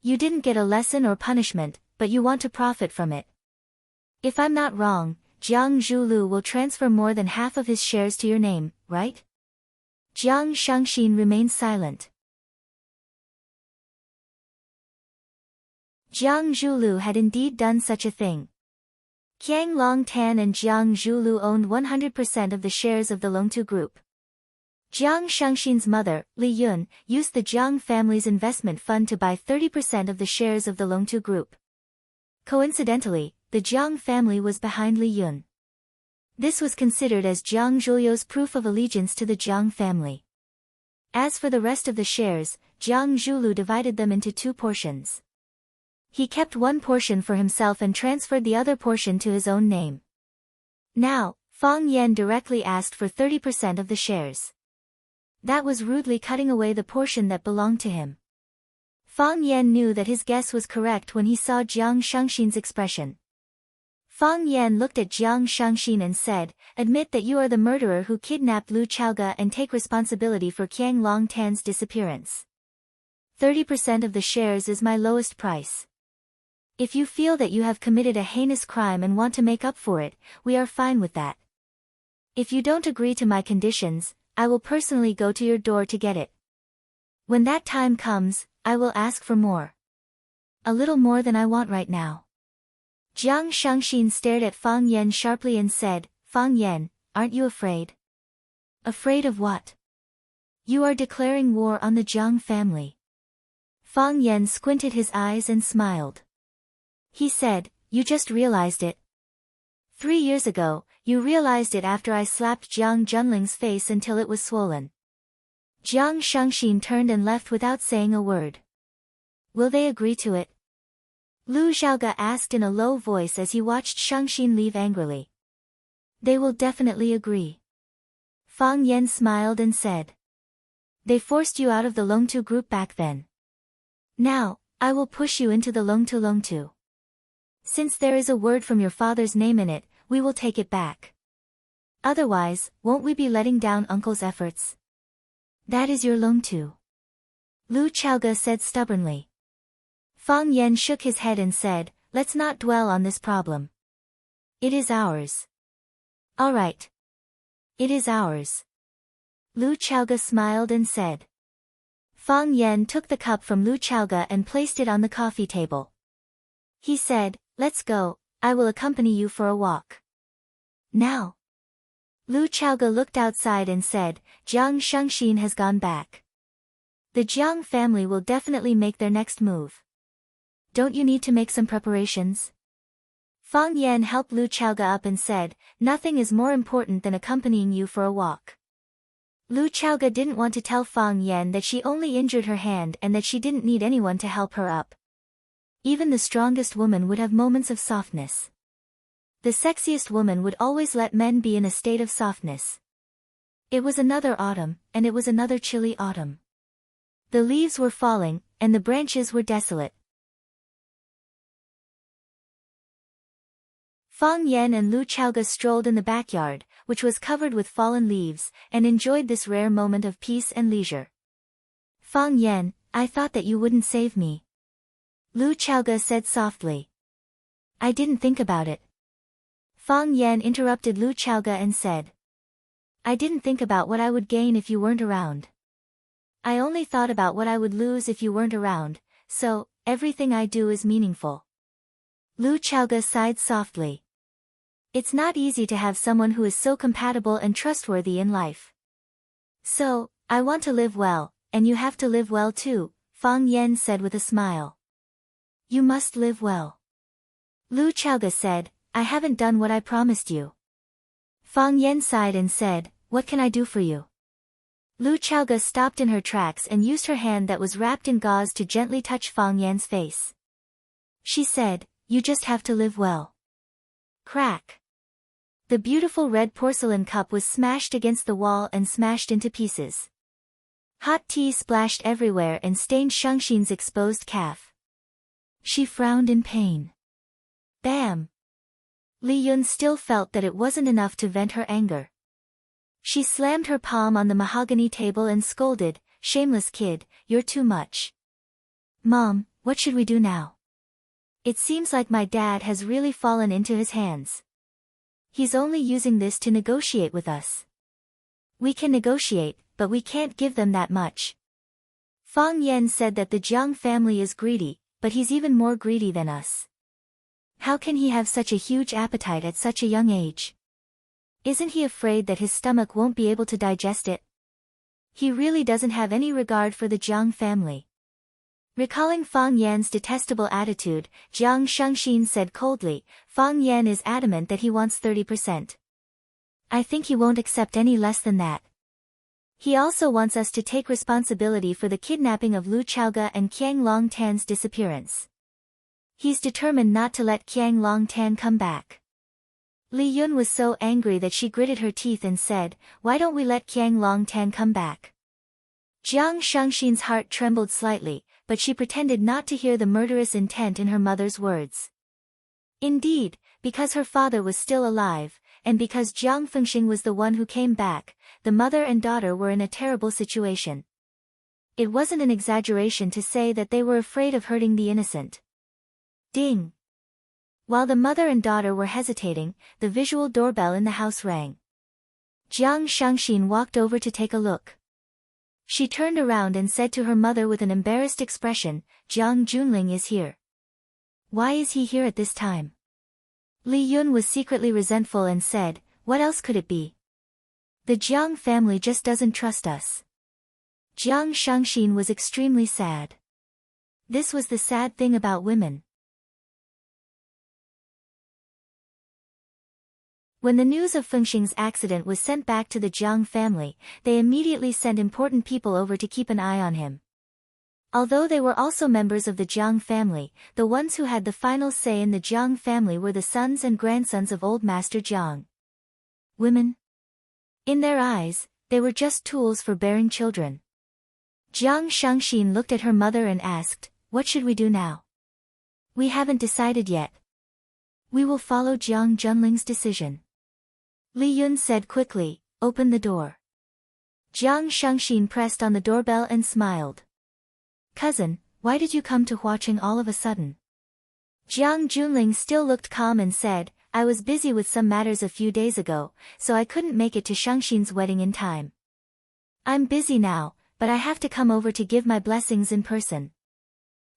You didn't get a lesson or punishment, but you want to profit from it. If I'm not wrong, Jiang Zhulu will transfer more than half of his shares to your name, right? Jiang Shangxin remained silent. Jiang Zhulu had indeed done such a thing. Qiang Longtan and Jiang Zhulu owned 100% of the shares of the Longtu group. Jiang Shangxin's mother, Li Yun, used the Jiang family's investment fund to buy 30% of the shares of the Longtu group. Coincidentally, the Jiang family was behind Li Yun. This was considered as Jiang Zhulyo's proof of allegiance to the Jiang family. As for the rest of the shares, Jiang Zhulu divided them into two portions. He kept one portion for himself and transferred the other portion to his own name. Now, Fang Yan directly asked for 30% of the shares. That was rudely cutting away the portion that belonged to him. Fang Yan knew that his guess was correct when he saw Jiang Shangxin's expression. Fang Yan looked at Jiang Shangxin and said, "Admit that you are the murderer who kidnapped Lu Chaoge and take responsibility for Qiang Longtan's disappearance. 30% of the shares is my lowest price. If you feel that you have committed a heinous crime and want to make up for it, we are fine with that. If you don't agree to my conditions, I will personally go to your door to get it. When that time comes, I will ask for more. A little more than I want right now." Jiang Shangxin stared at Fang Yan sharply and said, "Fang Yan, aren't you afraid?" "Afraid of what?" "You are declaring war on the Jiang family." Fang Yan squinted his eyes and smiled. He said, "You just realized it. 3 years ago, you realized it after I slapped Jiang Junling's face until it was swollen." Jiang Shangxin turned and left without saying a word. "Will they agree to it?" Lu Xiaoge asked in a low voice as he watched Shangxin leave angrily. "They will definitely agree." Fang Yan smiled and said. "They forced you out of the Longtu group back then. Now, I will push you into the Longtu. Since there is a word from your father's name in it, we will take it back. Otherwise, won't we be letting down uncle's efforts?" "That is your Longtu," Lu Chaoge said stubbornly. Fang Yan shook his head and said, "Let's not dwell on this problem. It is ours." "All right. It is ours." Lu Chaoge smiled and said. Fang Yan took the cup from Lu Chaoge and placed it on the coffee table. He said, "Let's go, I will accompany you for a walk." "Now?" Lu Chaoge looked outside and said, "Jiang Shangxin has gone back. The Jiang family will definitely make their next move. Don't you need to make some preparations?" Fang Yan helped Lu Chaoge up and said, "Nothing is more important than accompanying you for a walk." Lu Chaoge didn't want to tell Fang Yan that she only injured her hand and that she didn't need anyone to help her up. Even the strongest woman would have moments of softness. The sexiest woman would always let men be in a state of softness. It was another autumn, and it was another chilly autumn. The leaves were falling, and the branches were desolate. Fang Yan and Lu Chaoga strolled in the backyard, which was covered with fallen leaves, and enjoyed this rare moment of peace and leisure. Fang Yan, I thought that you wouldn't save me. Lu Chaoga said softly. I didn't think about it. Fang Yan interrupted Lu Chaoga and said. I didn't think about what I would gain if you weren't around. I only thought about what I would lose if you weren't around, so, everything I do is meaningful. Lu Chaoga sighed softly. It's not easy to have someone who is so compatible and trustworthy in life. So, I want to live well, and you have to live well too, Fang Yan said with a smile. You must live well. Lu Chaoga said, I haven't done what I promised you. Fang Yan sighed and said, what can I do for you? Lu Chaoga stopped in her tracks and used her hand that was wrapped in gauze to gently touch Fang Yan's face. She said, you just have to live well. Crack. The beautiful red porcelain cup was smashed against the wall and smashed into pieces. Hot tea splashed everywhere and stained Shangxin's exposed calf. She frowned in pain. Bam! Li Yun still felt that it wasn't enough to vent her anger. She slammed her palm on the mahogany table and scolded, shameless kid, you're too much. Mom, what should we do now? It seems like my dad has really fallen into his hands. He's only using this to negotiate with us. We can negotiate, but we can't give them that much. Fang Yan said that the Jiang family is greedy, but he's even more greedy than us. How can he have such a huge appetite at such a young age? Isn't he afraid that his stomach won't be able to digest it? He really doesn't have any regard for the Jiang family. Recalling Fang Yan's detestable attitude, Jiang Shangxin said coldly, Fang Yan is adamant that he wants 30%. I think he won't accept any less than that. He also wants us to take responsibility for the kidnapping of Lu Chaoga and Qiang Longtan's disappearance. He's determined not to let Qiang Longtan come back. Li Yun was so angry that she gritted her teeth and said, why don't we let Qiang Longtan come back? Jiang Shangxin's heart trembled slightly, but she pretended not to hear the murderous intent in her mother's words. Indeed, because her father was still alive, and because Jiang Fengxing was the one who came back, the mother and daughter were in a terrible situation. It wasn't an exaggeration to say that they were afraid of hurting the innocent. Ding! While the mother and daughter were hesitating, the visual doorbell in the house rang. Jiang Shangxin walked over to take a look. She turned around and said to her mother with an embarrassed expression, Jiang Junling is here. Why is he here at this time? Li Yun was secretly resentful and said, what else could it be? The Jiang family just doesn't trust us. Jiang Shangxin was extremely sad. This was the sad thing about women. When the news of Fengxing's accident was sent back to the Jiang family, they immediately sent important people over to keep an eye on him. Although they were also members of the Jiang family, the ones who had the final say in the Jiang family were the sons and grandsons of old Master Jiang. Women? In their eyes, they were just tools for bearing children. Jiang Shangxin looked at her mother and asked, what should we do now? We haven't decided yet. We will follow Jiang Junling's decision. Li Yun said quickly, open the door. Jiang Shangxin pressed on the doorbell and smiled. Cousin, why did you come to Huaqing all of a sudden? Jiang Junling still looked calm and said, I was busy with some matters a few days ago, so I couldn't make it to Shangxin's wedding in time. I'm busy now, but I have to come over to give my blessings in person.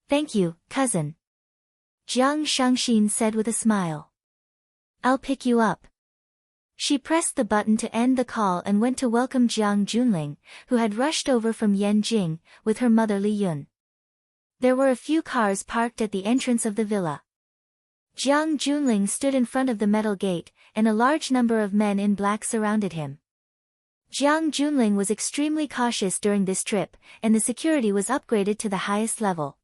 Thank you, cousin. Jiang Shangxin said with a smile. I'll pick you up. She pressed the button to end the call and went to welcome Jiang Junling, who had rushed over from Yanjing, with her mother Li Yun. There were a few cars parked at the entrance of the villa. Jiang Junling stood in front of the metal gate, and a large number of men in black surrounded him. Jiang Junling was extremely cautious during this trip, and the security was upgraded to the highest level.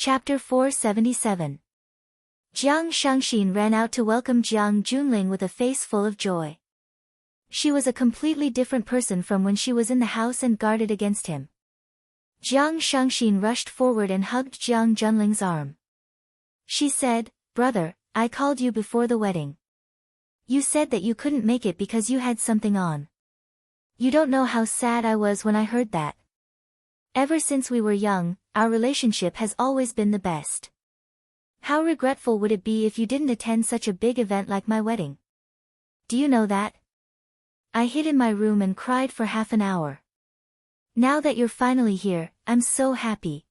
Chapter 477. Jiang Shangxin ran out to welcome Jiang Junling with a face full of joy. She was a completely different person from when she was in the house and guarded against him. Jiang Shangxin rushed forward and hugged Jiang Junling's arm. She said, "Brother, I called you before the wedding. You said that you couldn't make it because you had something on. You don't know how sad I was when I heard that. Ever since we were young, our relationship has always been the best. How regretful would it be if you didn't attend such a big event like my wedding? Do you know that? I hid in my room and cried for half an hour. Now that you're finally here, I'm so happy."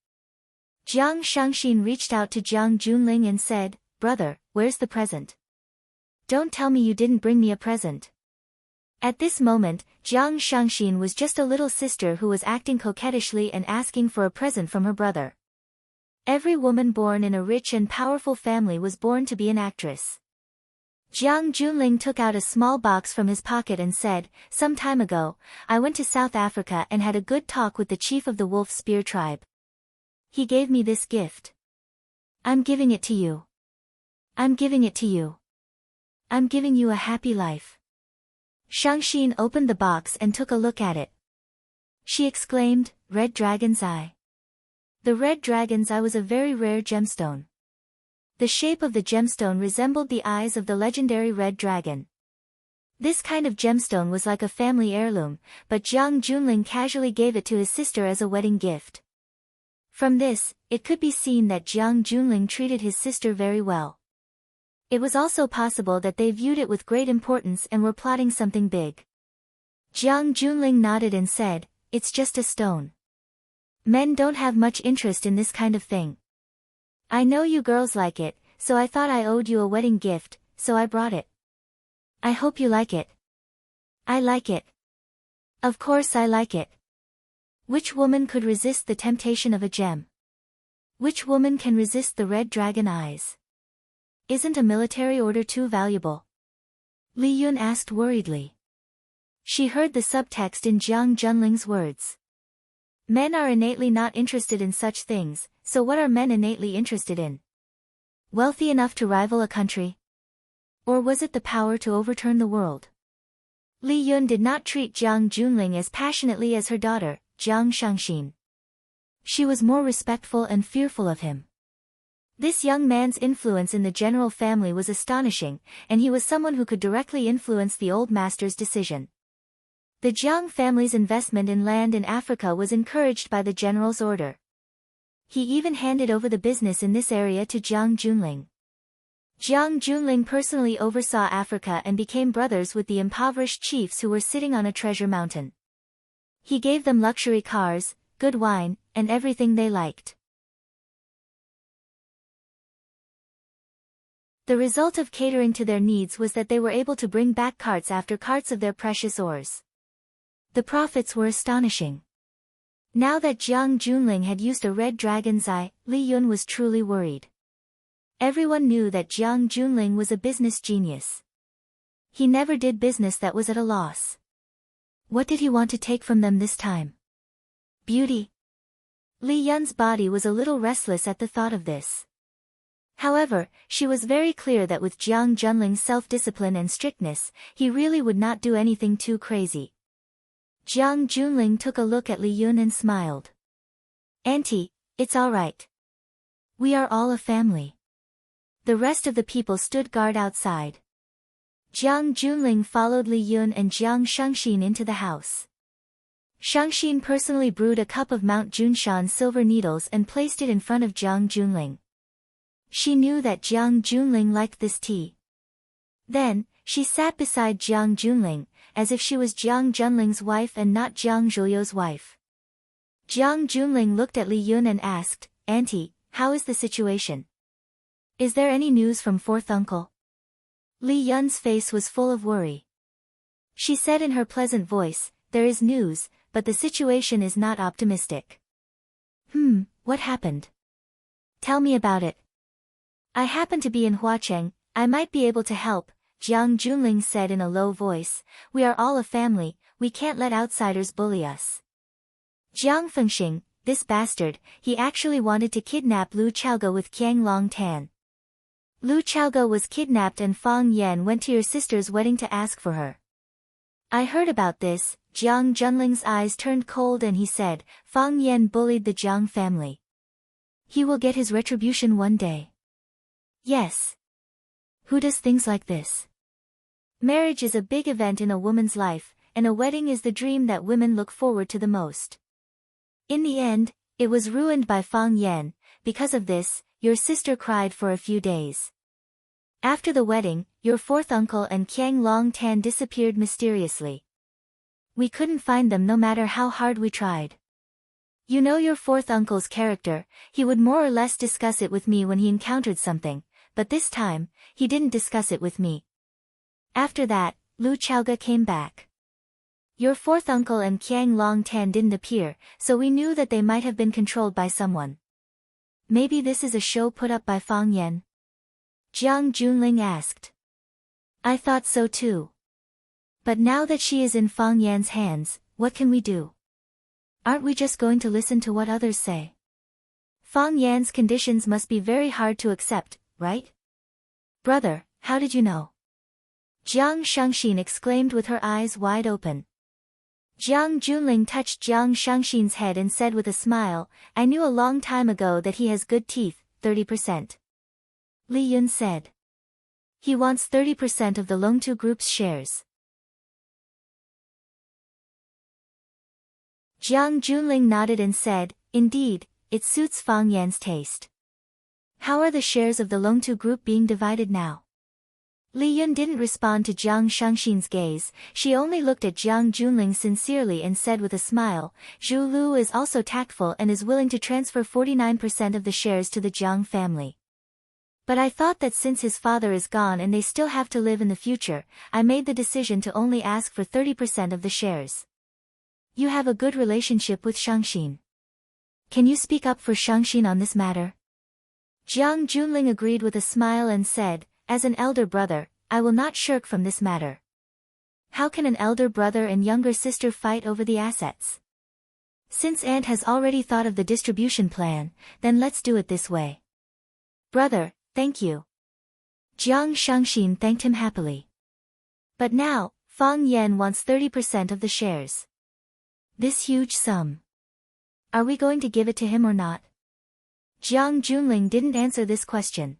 Jiang Shangxin reached out to Jiang Junling and said, "Brother, where's the present? Don't tell me you didn't bring me a present." At this moment, Jiang Shangxin was just a little sister who was acting coquettishly and asking for a present from her brother. Every woman born in a rich and powerful family was born to be an actress. Jiang Junling took out a small box from his pocket and said, "Some time ago, I went to South Africa and had a good talk with the chief of the Wolf Spear tribe. He gave me this gift. I'm giving it to you. I'm giving it to you. I'm giving you a happy life." Shangxin opened the box and took a look at it. She exclaimed, "Red Dragon's Eye." The Red Dragon's Eye was a very rare gemstone. The shape of the gemstone resembled the eyes of the legendary Red Dragon. This kind of gemstone was like a family heirloom, but Jiang Junling casually gave it to his sister as a wedding gift. From this, it could be seen that Jiang Junling treated his sister very well. It was also possible that they viewed it with great importance and were plotting something big. Jiang Junling nodded and said, "It's just a stone. Men don't have much interest in this kind of thing. I know you girls like it, so I thought I owed you a wedding gift, so I brought it. I hope you like it." "I like it. Of course I like it. Which woman could resist the temptation of a gem? Which woman can resist the red dragon eyes? Isn't a military order too valuable?" Li Yun asked worriedly. She heard the subtext in Jiang Junling's words. Men are innately not interested in such things, so what are men innately interested in? Wealthy enough to rival a country? Or was it the power to overturn the world? Li Yun did not treat Jiang Junling as passionately as her daughter, Jiang Shangxin. She was more respectful and fearful of him. This young man's influence in the general family was astonishing, and he was someone who could directly influence the old master's decision. The Jiang family's investment in land in Africa was encouraged by the general's order. He even handed over the business in this area to Jiang Junling. Jiang Junling personally oversaw Africa and became brothers with the impoverished chiefs who were sitting on a treasure mountain. He gave them luxury cars, good wine, and everything they liked. The result of catering to their needs was that they were able to bring back carts after carts of their precious ores. The profits were astonishing. Now that Jiang Junling had used a red dragon's eye, Li Yun was truly worried. Everyone knew that Jiang Junling was a business genius. He never did business that was at a loss. What did he want to take from them this time? Beauty? Li Yun's body was a little restless at the thought of this. However, she was very clear that with Jiang Junling's self-discipline and strictness, he really would not do anything too crazy. Jiang Junling took a look at Li Yun and smiled. "Auntie, it's all right. We are all a family." The rest of the people stood guard outside. Jiang Junling followed Li Yun and Jiang Shangxin into the house. Shangxin personally brewed a cup of Mount Junshan silver needles and placed it in front of Jiang Junling. She knew that Jiang Junling liked this tea. Then, she sat beside Jiang Junling, as if she was Jiang Junling's wife and not Jiang Zhuliu's wife. Jiang Junling looked at Li Yun and asked, "Auntie, how is the situation? Is there any news from fourth uncle?" Li Yun's face was full of worry. She said in her pleasant voice, "There is news, but the situation is not optimistic." What happened? Tell me about it." "I happen to be in Huacheng, I might be able to help," Jiang Junling said in a low voice. "We are all a family, we can't let outsiders bully us." Jiang Fengxing, this bastard, he actually wanted to kidnap Lu Chaoga with Qiang Long Tan. Lu Chaoga was kidnapped and Fang Yan went to your sister's wedding to ask for her. I heard about this. Jiang Junling's eyes turned cold and he said, Fang Yan bullied the Jiang family. He will get his retribution one day. Yes. Who does things like this? Marriage is a big event in a woman's life, and a wedding is the dream that women look forward to the most. In the end, it was ruined by Fang Yan. Because of this, your sister cried for a few days. After the wedding, your fourth uncle and Qiang Long Tan disappeared mysteriously. We couldn't find them no matter how hard we tried. You know your fourth uncle's character, he would more or less discuss it with me when he encountered something, but this time, he didn't discuss it with me. After that, Lu Chaoga came back. Your fourth uncle and Qiang Long Tan didn't appear, so we knew that they might have been controlled by someone. Maybe this is a show put up by Fang Yan? Jiang Junling asked. I thought so too. But now that she is in Fang Yan's hands, what can we do? Aren't we just going to listen to what others say? Fang Yan's conditions must be very hard to accept, right? Brother, how did you know? Jiang Shangxin exclaimed with her eyes wide open. Jiang Junling touched Jiang Shangxin's head and said with a smile, I knew a long time ago that he has good teeth, 30%. Li Yun said. He wants 30% of the Longtu Group's shares. Jiang Junling nodded and said, indeed, it suits Fang Yan's taste. How are the shares of the Longtu Group being divided now? Li Yun didn't respond to Jiang Shangxin's gaze, she only looked at Jiang Junling sincerely and said with a smile, Zhu Lu is also tactful and is willing to transfer 49% of the shares to the Jiang family. But I thought that since his father is gone and they still have to live in the future, I made the decision to only ask for 30% of the shares. You have a good relationship with Shangxin. Can you speak up for Shangxin on this matter? Jiang Junling agreed with a smile and said, as an elder brother, I will not shirk from this matter. How can an elder brother and younger sister fight over the assets? Since Aunt has already thought of the distribution plan, then let's do it this way. Brother, thank you. Jiang Shangxin thanked him happily. But now, Fang Yan wants 30% of the shares. This huge sum. Are we going to give it to him or not? Jiang Junling didn't answer this question.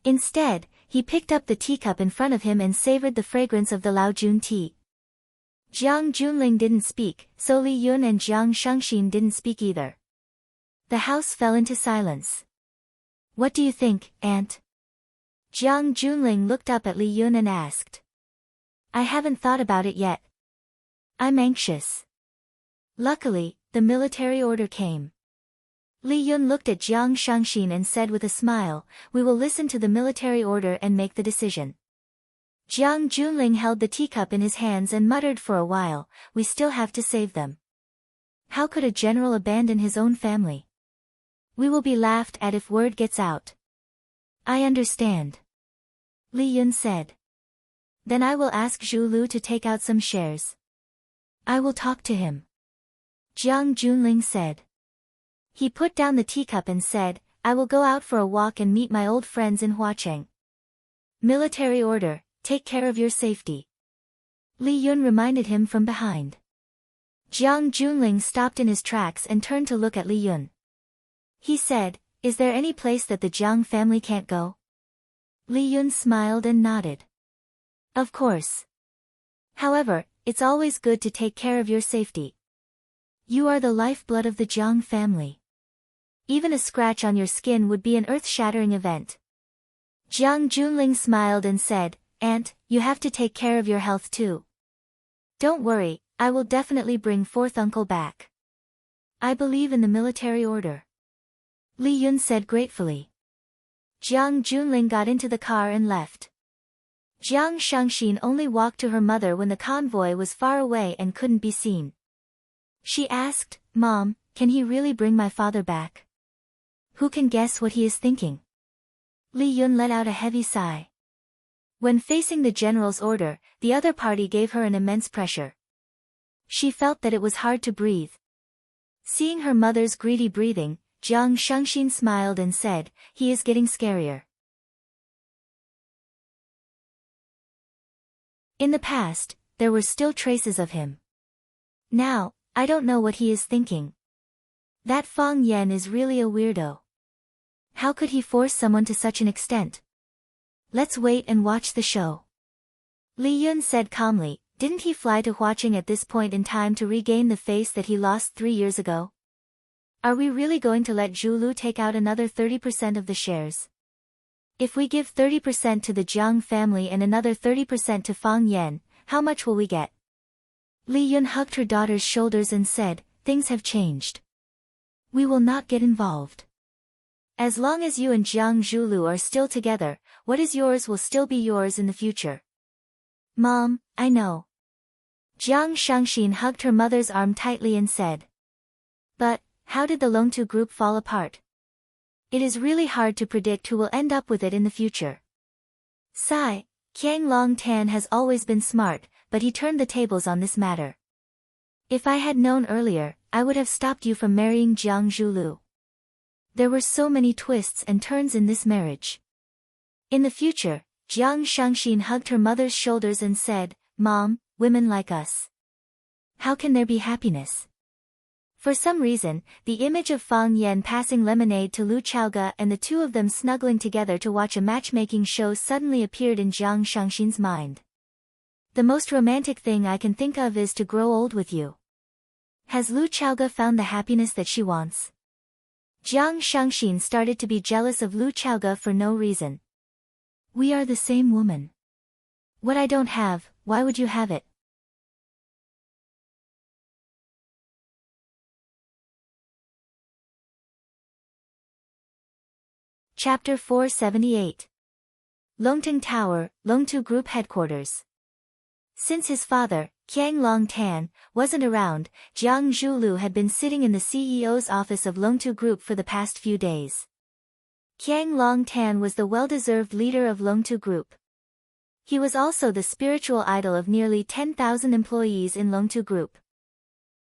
Instead, he picked up the teacup in front of him and savored the fragrance of the Laojun tea. Jiang Junling didn't speak, so Li Yun and Jiang Shangxin didn't speak either. The house fell into silence. What do you think, Aunt? Jiang Junling looked up at Li Yun and asked. I haven't thought about it yet. I'm anxious. Luckily, the military order came. Li Yun looked at Jiang Shangxin and said with a smile, we will listen to the military order and make the decision. Jiang Junling held the teacup in his hands and muttered for a while, we still have to save them. How could a general abandon his own family? We will be laughed at if word gets out. I understand. Li Yun said. Then I will ask Zhu Lu to take out some shares. I will talk to him. Jiang Junling said. He put down the teacup and said, I will go out for a walk and meet my old friends in Huacheng. Military order, take care of your safety. Li Yun reminded him from behind. Jiang Junling stopped in his tracks and turned to look at Li Yun. He said, is there any place that the Jiang family can't go? Li Yun smiled and nodded. Of course. However, it's always good to take care of your safety. You are the lifeblood of the Jiang family. Even a scratch on your skin would be an earth-shattering event. Jiang Junling smiled and said, Aunt, you have to take care of your health too. Don't worry, I will definitely bring fourth uncle back. I believe in the military order. Li Yun said gratefully. Jiang Junling got into the car and left. Jiang Shangxin only walked to her mother when the convoy was far away and couldn't be seen. She asked, Mom, can he really bring my father back? Who can guess what he is thinking? Li Yun let out a heavy sigh. When facing the general's order, the other party gave her an immense pressure. She felt that it was hard to breathe. Seeing her mother's greedy breathing, Jiang Shengxin smiled and said, "He is getting scarier." In the past, there were still traces of him. Now, I don't know what he is thinking. That Fang Yan is really a weirdo. How could he force someone to such an extent? Let's wait and watch the show. Li Yun said calmly. Didn't he fly to Huaqing at this point in time to regain the face that he lost 3 years ago? Are we really going to let Zhu Lu take out another 30% of the shares? If we give 30% to the Jiang family and another 30% to Fang Yan, how much will we get? Li Yun hugged her daughter's shoulders and said, "Things have changed. We will not get involved. As long as you and Jiang Zhulu are still together, what is yours will still be yours in the future." "Mom, I know." Jiang Shengxin hugged her mother's arm tightly and said. "But, how did the Longtu group fall apart? It is really hard to predict who will end up with it in the future." Sigh, Qiang Long Tan has always been smart, but he turned the tables on this matter. "If I had known earlier, I would have stopped you from marrying Jiang Zhulu. There were so many twists and turns in this marriage." In the future, Jiang Shengxin hugged her mother's shoulders and said, "Mom, women like us. How can there be happiness?" For some reason, the image of Fang Yan passing lemonade to Lu Chaoge and the two of them snuggling together to watch a matchmaking show suddenly appeared in Jiang Shengxin's mind. "The most romantic thing I can think of is to grow old with you. Has Lu Chaoge found the happiness that she wants?" Jiang Shengxin started to be jealous of Lu Chaoge for no reason. "We are the same woman. What I don't have, why would you have it?" Chapter 478. Longting Tower, Longtu Group Headquarters. Since his father, Qiang Long Tan, wasn't around, Jiang Zhulu had been sitting in the CEO's office of Longtu Group for the past few days. Qiang Long Tan was the well-deserved leader of Longtu Group. He was also the spiritual idol of nearly 10,000 employees in Longtu Group.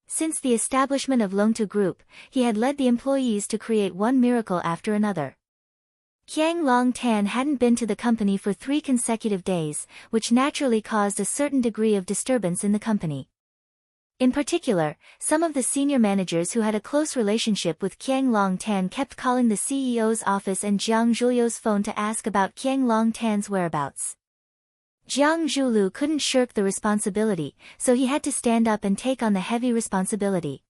Since the establishment of Longtu Group, he had led the employees to create one miracle after another. Qiang Long Tan hadn't been to the company for 3 consecutive days, which naturally caused a certain degree of disturbance in the company. In particular, some of the senior managers who had a close relationship with Qiang Long Tan kept calling the CEO's office and Jiang Zhulio's phone to ask about Qiang Long Tan's whereabouts. Jiang Zhulu couldn't shirk the responsibility, so he had to stand up and take on the heavy responsibility.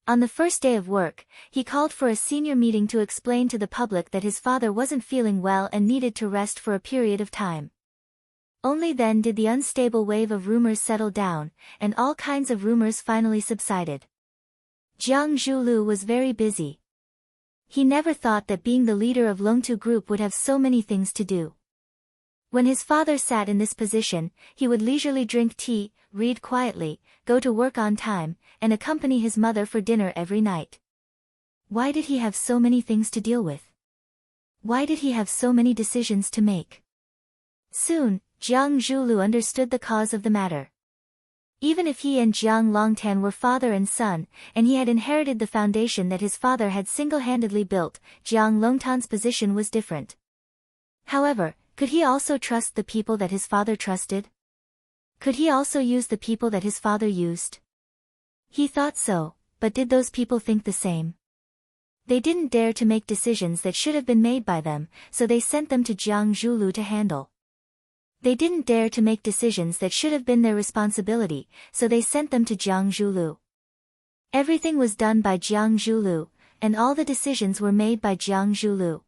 On the first day of work, he called for a senior meeting to explain to the public that his father wasn't feeling well and needed to rest for a period of time. Only then did the unstable wave of rumors settle down, and all kinds of rumors finally subsided. Jiang Zhulu was very busy. He never thought that being the leader of Longtu Group would have so many things to do. When his father sat in this position, he would leisurely drink tea, read quietly, go to work on time, and accompany his mother for dinner every night. Why did he have so many things to deal with? Why did he have so many decisions to make? Soon, Jiang Zhulu understood the cause of the matter. Even if he and Jiang Longtan were father and son, and he had inherited the foundation that his father had single-handedly built, Jiang Longtan's position was different. However, could he also trust the people that his father trusted? Could he also use the people that his father used? He thought so, but did those people think the same? They didn't dare to make decisions that should have been made by them, so they sent them to Jiang Zhulu to handle. They didn't dare to make decisions that should have been their responsibility, so they sent them to Jiang Zhulu. Everything was done by Jiang Zhulu, and all the decisions were made by Jiang Zhulu.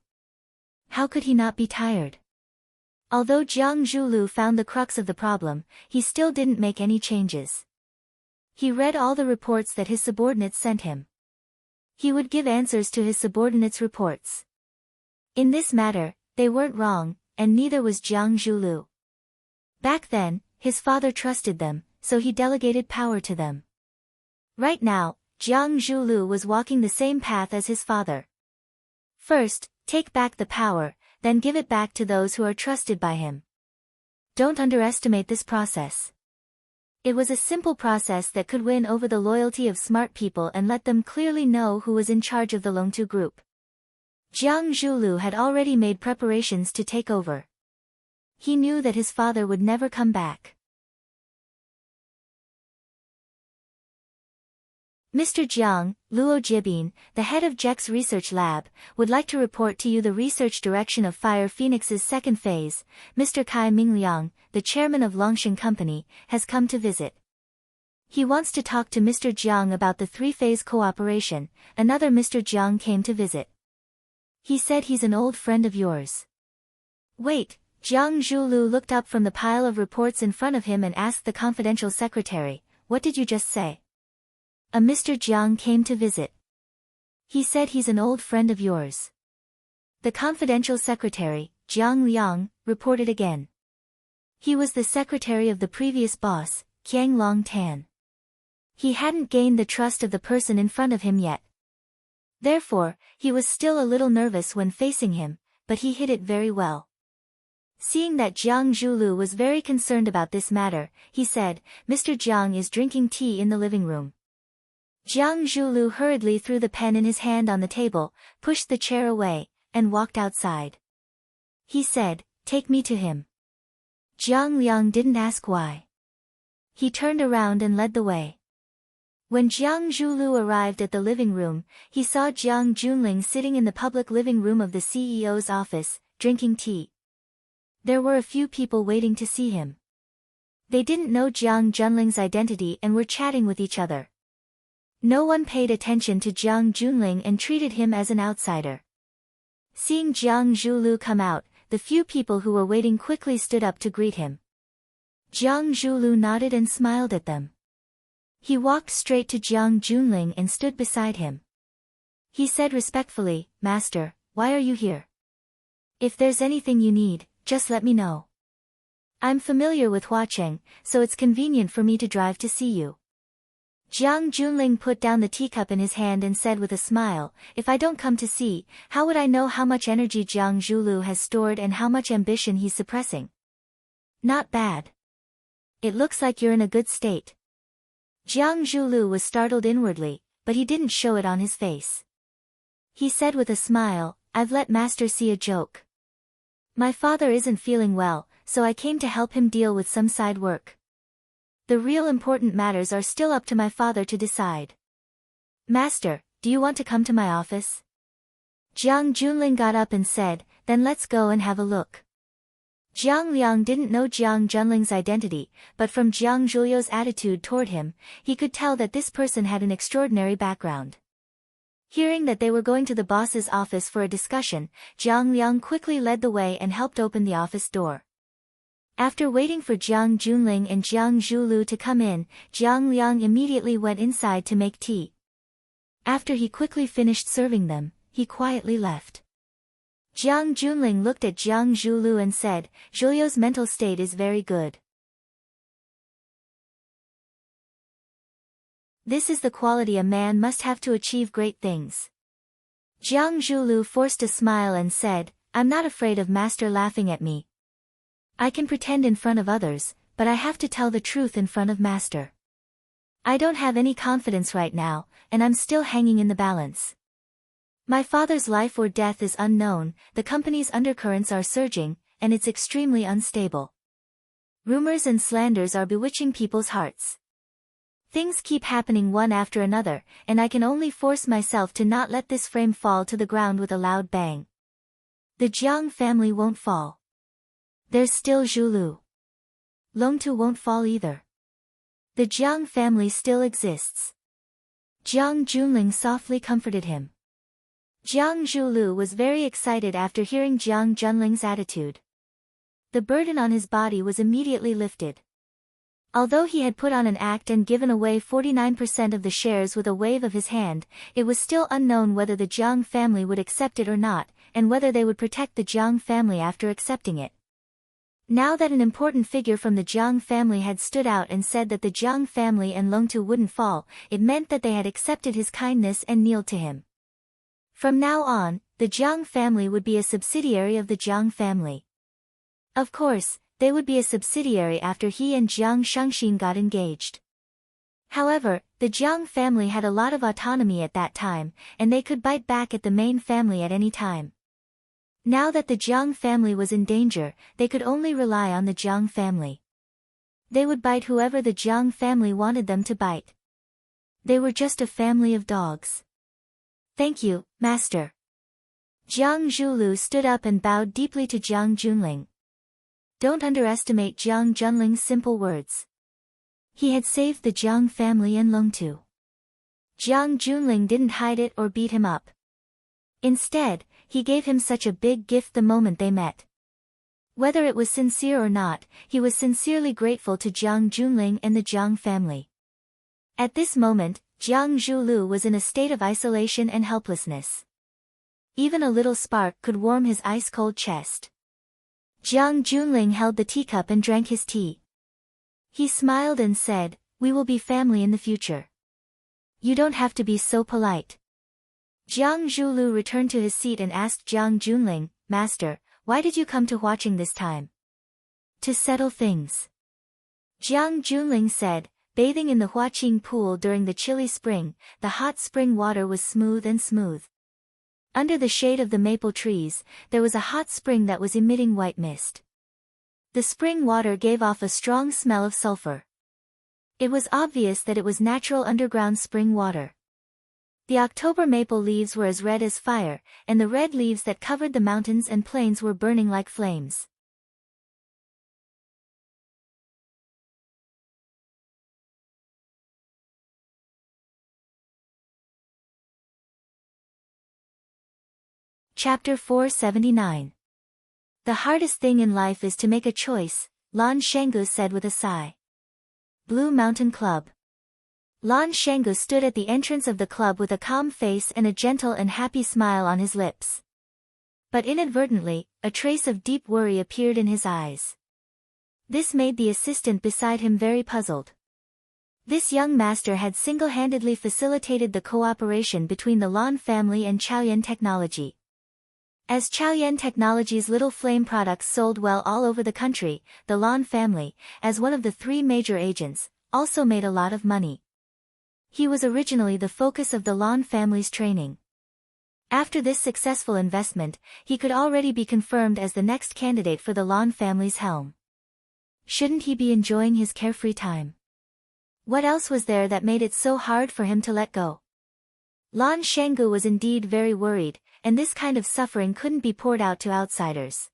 How could he not be tired? Although Jiang Zhulu found the crux of the problem, he still didn't make any changes. He read all the reports that his subordinates sent him. He would give answers to his subordinates' reports. In this matter, they weren't wrong, and neither was Jiang Zhulu. Back then, his father trusted them, so he delegated power to them. Right now, Jiang Zhulu was walking the same path as his father. First, take back the power, then give it back to those who are trusted by him. Don't underestimate this process. It was a simple process that could win over the loyalty of smart people and let them clearly know who was in charge of the Longtu group. Jiang Zhulu had already made preparations to take over. He knew that his father would never come back. Mr. Jiang, Luo Jibin, the head of Jack's research lab, would like to report to you the research direction of Fire Phoenix's second phase. Mr. Kai Mingliang, the chairman of Longshan Company, has come to visit. He wants to talk to Mr. Jiang about the three-phase cooperation. Another Mr. Jiang came to visit. He said he's an old friend of yours. Wait, Jiang Zhulu looked up from the pile of reports in front of him and asked the confidential secretary, "What did you just say?" A Mr. Jiang came to visit. He said he's an old friend of yours. The confidential secretary, Jiang Liang, reported again. He was the secretary of the previous boss, Qiang Long Tan. He hadn't gained the trust of the person in front of him yet. Therefore, he was still a little nervous when facing him, but he hid it very well. Seeing that Jiang Zhulu was very concerned about this matter, he said, "Mr. Jiang is drinking tea in the living room." Jiang Zhulu hurriedly threw the pen in his hand on the table, pushed the chair away, and walked outside. He said, "Take me to him." Jiang Liang didn't ask why. He turned around and led the way. When Jiang Zhulu arrived at the living room, he saw Jiang Junling sitting in the public living room of the CEO's office, drinking tea. There were a few people waiting to see him. They didn't know Jiang Junling's identity and were chatting with each other. No one paid attention to Jiang Junling and treated him as an outsider. Seeing Jiang Zhulu come out, the few people who were waiting quickly stood up to greet him. Jiang Zhulu nodded and smiled at them. He walked straight to Jiang Junling and stood beside him. He said respectfully, "Master, why are you here? If there's anything you need, just let me know. I'm familiar with Huacheng, so it's convenient for me to drive to see you." Jiang Junling put down the teacup in his hand and said with a smile, "If I don't come to see, how would I know how much energy Jiang Zhulu has stored and how much ambition he's suppressing?" "Not bad. It looks like you're in a good state." Jiang Zhulu was startled inwardly, but he didn't show it on his face. He said with a smile, "I've let Master see a joke. My father isn't feeling well, so I came to help him deal with some side work. The real important matters are still up to my father to decide. Master, do you want to come to my office?" Jiang Junling got up and said, "Then let's go and have a look." Jiang Liang didn't know Jiang Junling's identity, but from Jiang Zhulio's attitude toward him, he could tell that this person had an extraordinary background. Hearing that they were going to the boss's office for a discussion, Jiang Liang quickly led the way and helped open the office door. After waiting for Jiang Junling and Jiang Zhulu to come in, Jiang Liang immediately went inside to make tea. After he quickly finished serving them, he quietly left. Jiang Junling looked at Jiang Zhulu and said, "Zhulio's mental state is very good. This is the quality a man must have to achieve great things." Jiang Zhulu forced a smile and said, "I'm not afraid of Master laughing at me. I can pretend in front of others, but I have to tell the truth in front of Master. I don't have any confidence right now, and I'm still hanging in the balance. My father's life or death is unknown, the company's undercurrents are surging, and it's extremely unstable. Rumors and slanders are bewitching people's hearts. Things keep happening one after another, and I can only force myself to not let this frame fall to the ground with a loud bang. The Jiang family won't fall. There's still Zhulu. Longtu won't fall either. The Jiang family still exists." Jiang Junling softly comforted him. Jiang Zhulu was very excited after hearing Jiang Junling's attitude. The burden on his body was immediately lifted. Although he had put on an act and given away 49% of the shares with a wave of his hand, it was still unknown whether the Jiang family would accept it or not, and whether they would protect the Jiang family after accepting it. Now that an important figure from the Jiang family had stood out and said that the Jiang family and Longtu wouldn't fall, it meant that they had accepted his kindness and kneeled to him. From now on, the Jiang family would be a subsidiary of the Jiang family. Of course, they would be a subsidiary after he and Jiang Shengxin got engaged. However, the Jiang family had a lot of autonomy at that time, and they could bite back at the main family at any time. Now that the Jiang family was in danger, they could only rely on the Jiang family. They would bite whoever the Jiang family wanted them to bite. They were just a family of dogs. Thank you, master. Jiang Zhulu stood up and bowed deeply to Jiang Junling. Don't underestimate Jiang Junling's simple words. He had saved the Jiang family and Long too. Jiang Junling didn't hide it or beat him up. Instead, he gave him such a big gift the moment they met. Whether it was sincere or not, he was sincerely grateful to Jiang Junling and the Jiang family. At this moment, Jiang Zhulu was in a state of isolation and helplessness. Even a little spark could warm his ice-cold chest. Jiang Junling held the teacup and drank his tea. He smiled and said, "We will be family in the future. You don't have to be so polite." Jiang Zhulu returned to his seat and asked Jiang Junling, "Master, why did you come to Huaqing this time?" "To settle things." Jiang Junling said, bathing in the Huaqing pool during the chilly spring, the hot spring water was smooth and smooth. Under the shade of the maple trees, there was a hot spring that was emitting white mist. The spring water gave off a strong smell of sulfur. It was obvious that it was natural underground spring water. The October maple leaves were as red as fire, and the red leaves that covered the mountains and plains were burning like flames. Chapter 479. The hardest thing in life is to make a choice, Lan Shanggu said with a sigh. Blue Mountain Club. Lan Shanggu stood at the entrance of the club with a calm face and a gentle and happy smile on his lips. But inadvertently, a trace of deep worry appeared in his eyes. This made the assistant beside him very puzzled. This young master had single-handedly facilitated the cooperation between the Lan family and Chaoyan Technology. As Chaoyan Technology's little flame products sold well all over the country, the Lan family, as one of the 3 major agents, also made a lot of money. He was originally the focus of the Lan family's training. After this successful investment, he could already be confirmed as the next candidate for the Lan family's helm. Shouldn't he be enjoying his carefree time? What else was there that made it so hard for him to let go? Lan Shanggu was indeed very worried, and this kind of suffering couldn't be poured out to outsiders.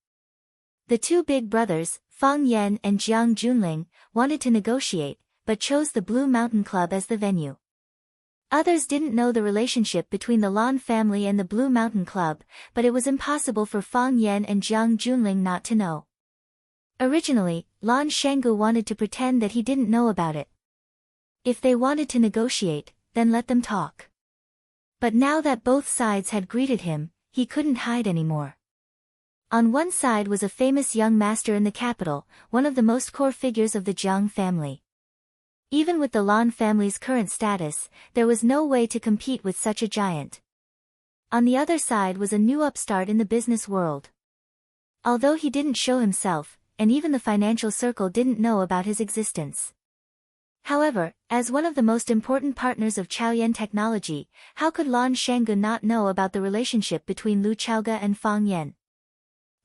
The 2 big brothers, Fang Yan and Jiang Junling, wanted to negotiate, but chose the Blue Mountain Club as the venue. Others didn't know the relationship between the Lan family and the Blue Mountain Club, but it was impossible for Fang Yan and Jiang Junling not to know. Originally, Lan Shanggu wanted to pretend that he didn't know about it. If they wanted to negotiate, then let them talk. But now that both sides had greeted him, he couldn't hide anymore. On one side was a famous young master in the capital, one of the most core figures of the Jiang family. Even with the Lan family's current status, there was no way to compete with such a giant. On the other side was a new upstart in the business world. Although he didn't show himself, and even the financial circle didn't know about his existence. However, as one of the most important partners of Chaoyan Technology, how could Lan Shanggu not know about the relationship between Lu Chaoga and Fang Yan?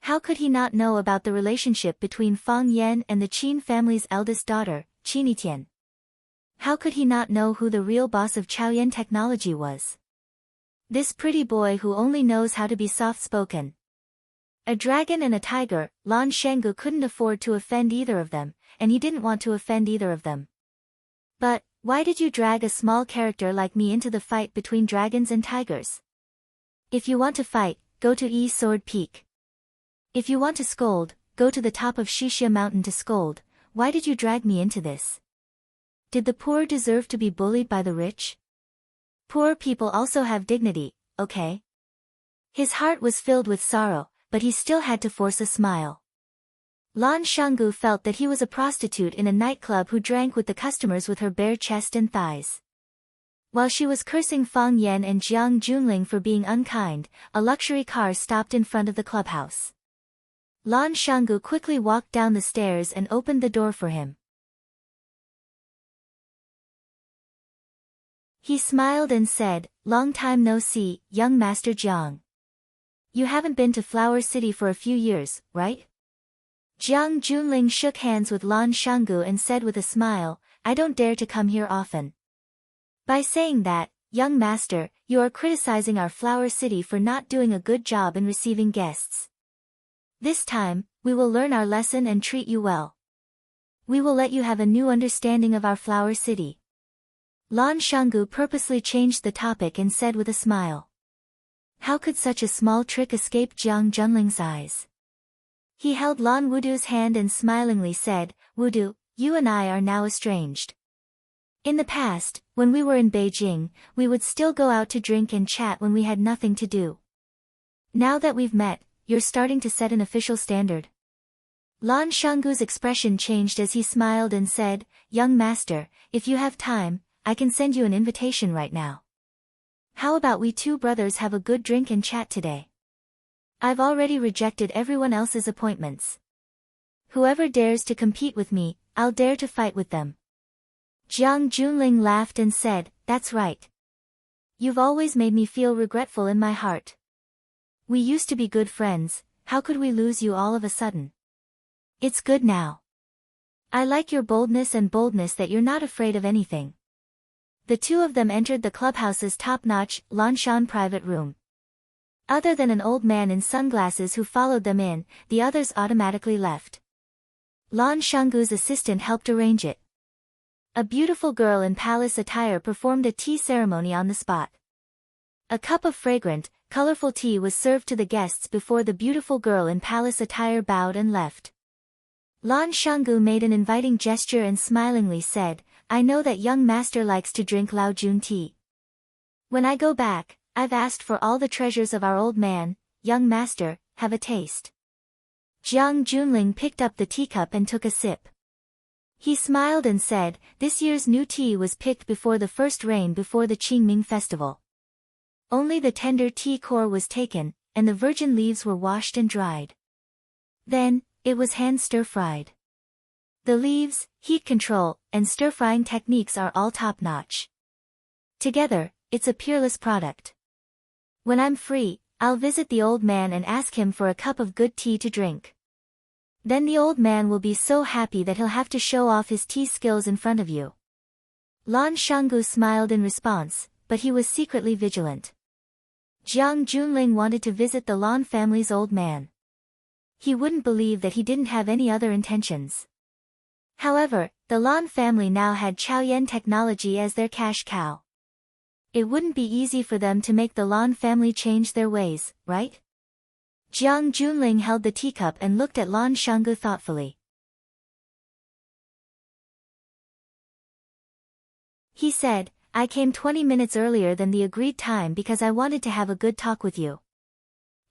How could he not know about the relationship between Fang Yan and the Qin family's eldest daughter, Qin Tian? How could he not know who the real boss of Chaoyan Technology was? This pretty boy who only knows how to be soft-spoken. A dragon and a tiger, Lan Shanggu couldn't afford to offend either of them, and he didn't want to offend either of them. But, why did you drag a small character like me into the fight between dragons and tigers? If you want to fight, go to Sword Peak. If you want to scold, go to the top of Shixia Mountain to scold. Why did you drag me into this? Did the poor deserve to be bullied by the rich? Poor people also have dignity, okay? His heart was filled with sorrow, but he still had to force a smile. Lan Shanggu felt that he was a prostitute in a nightclub who drank with the customers with her bare chest and thighs. While she was cursing Fang Yan and Jiang Junling for being unkind, a luxury car stopped in front of the clubhouse. Lan Shanggu quickly walked down the stairs and opened the door for him. He smiled and said, "Long time no see, young Master Jiang. You haven't been to Flower City for a few years, right?" Jiang Junling shook hands with Lan Shanggu and said with a smile, "I don't dare to come here often." By saying that, young master, you are criticizing our Flower City for not doing a good job in receiving guests. This time, we will learn our lesson and treat you well. We will let you have a new understanding of our Flower City. Lan Shanggu purposely changed the topic and said with a smile. How could such a small trick escape Jiang Junling's eyes? He held Lan Wudu's hand and smilingly said, "Wudu, you and I are now estranged. In the past, when we were in Beijing, we would still go out to drink and chat when we had nothing to do. Now that we've met, you're starting to set an official standard." Lan Shanggu's expression changed as he smiled and said, "Young master, if you have time, I can send you an invitation right now. How about we two brothers have a good drink and chat today? I've already rejected everyone else's appointments. Whoever dares to compete with me, I'll dare to fight with them." Jiang Junling laughed and said, "That's right. You've always made me feel regretful in my heart. We used to be good friends, how could we lose you all of a sudden? It's good now. I like your boldness that you're not afraid of anything." The two of them entered the clubhouse's top-notch, Lanshan private room. Other than an old man in sunglasses who followed them in, the others automatically left. Lan Shanggu's assistant helped arrange it. A beautiful girl in palace attire performed a tea ceremony on the spot. A cup of fragrant, colorful tea was served to the guests before the beautiful girl in palace attire bowed and left. Lan Shanggu made an inviting gesture and smilingly said, "I know that young master likes to drink Lao Jun tea. When I go back, I've asked for all the treasures of our old man, young master, have a taste." Jiang Junling picked up the teacup and took a sip. He smiled and said, "This year's new tea was picked before the first rain before the Qingming festival. Only the tender tea core was taken, and the virgin leaves were washed and dried. Then, it was hand stir-fried. The leaves, heat control, and stir-frying techniques are all top-notch. Together, it's a peerless product. When I'm free, I'll visit the old man and ask him for a cup of good tea to drink. Then the old man will be so happy that he'll have to show off his tea skills in front of you." Lan Shanggu smiled in response, but he was secretly vigilant. Jiang Junling wanted to visit the Lan family's old man. He wouldn't believe that he didn't have any other intentions. However, the Lan family now had Chaoyan technology as their cash cow. It wouldn't be easy for them to make the Lan family change their ways, right? Jiang Junling held the teacup and looked at Lan Shanggu thoughtfully. He said, "I came 20 minutes earlier than the agreed time because I wanted to have a good talk with you.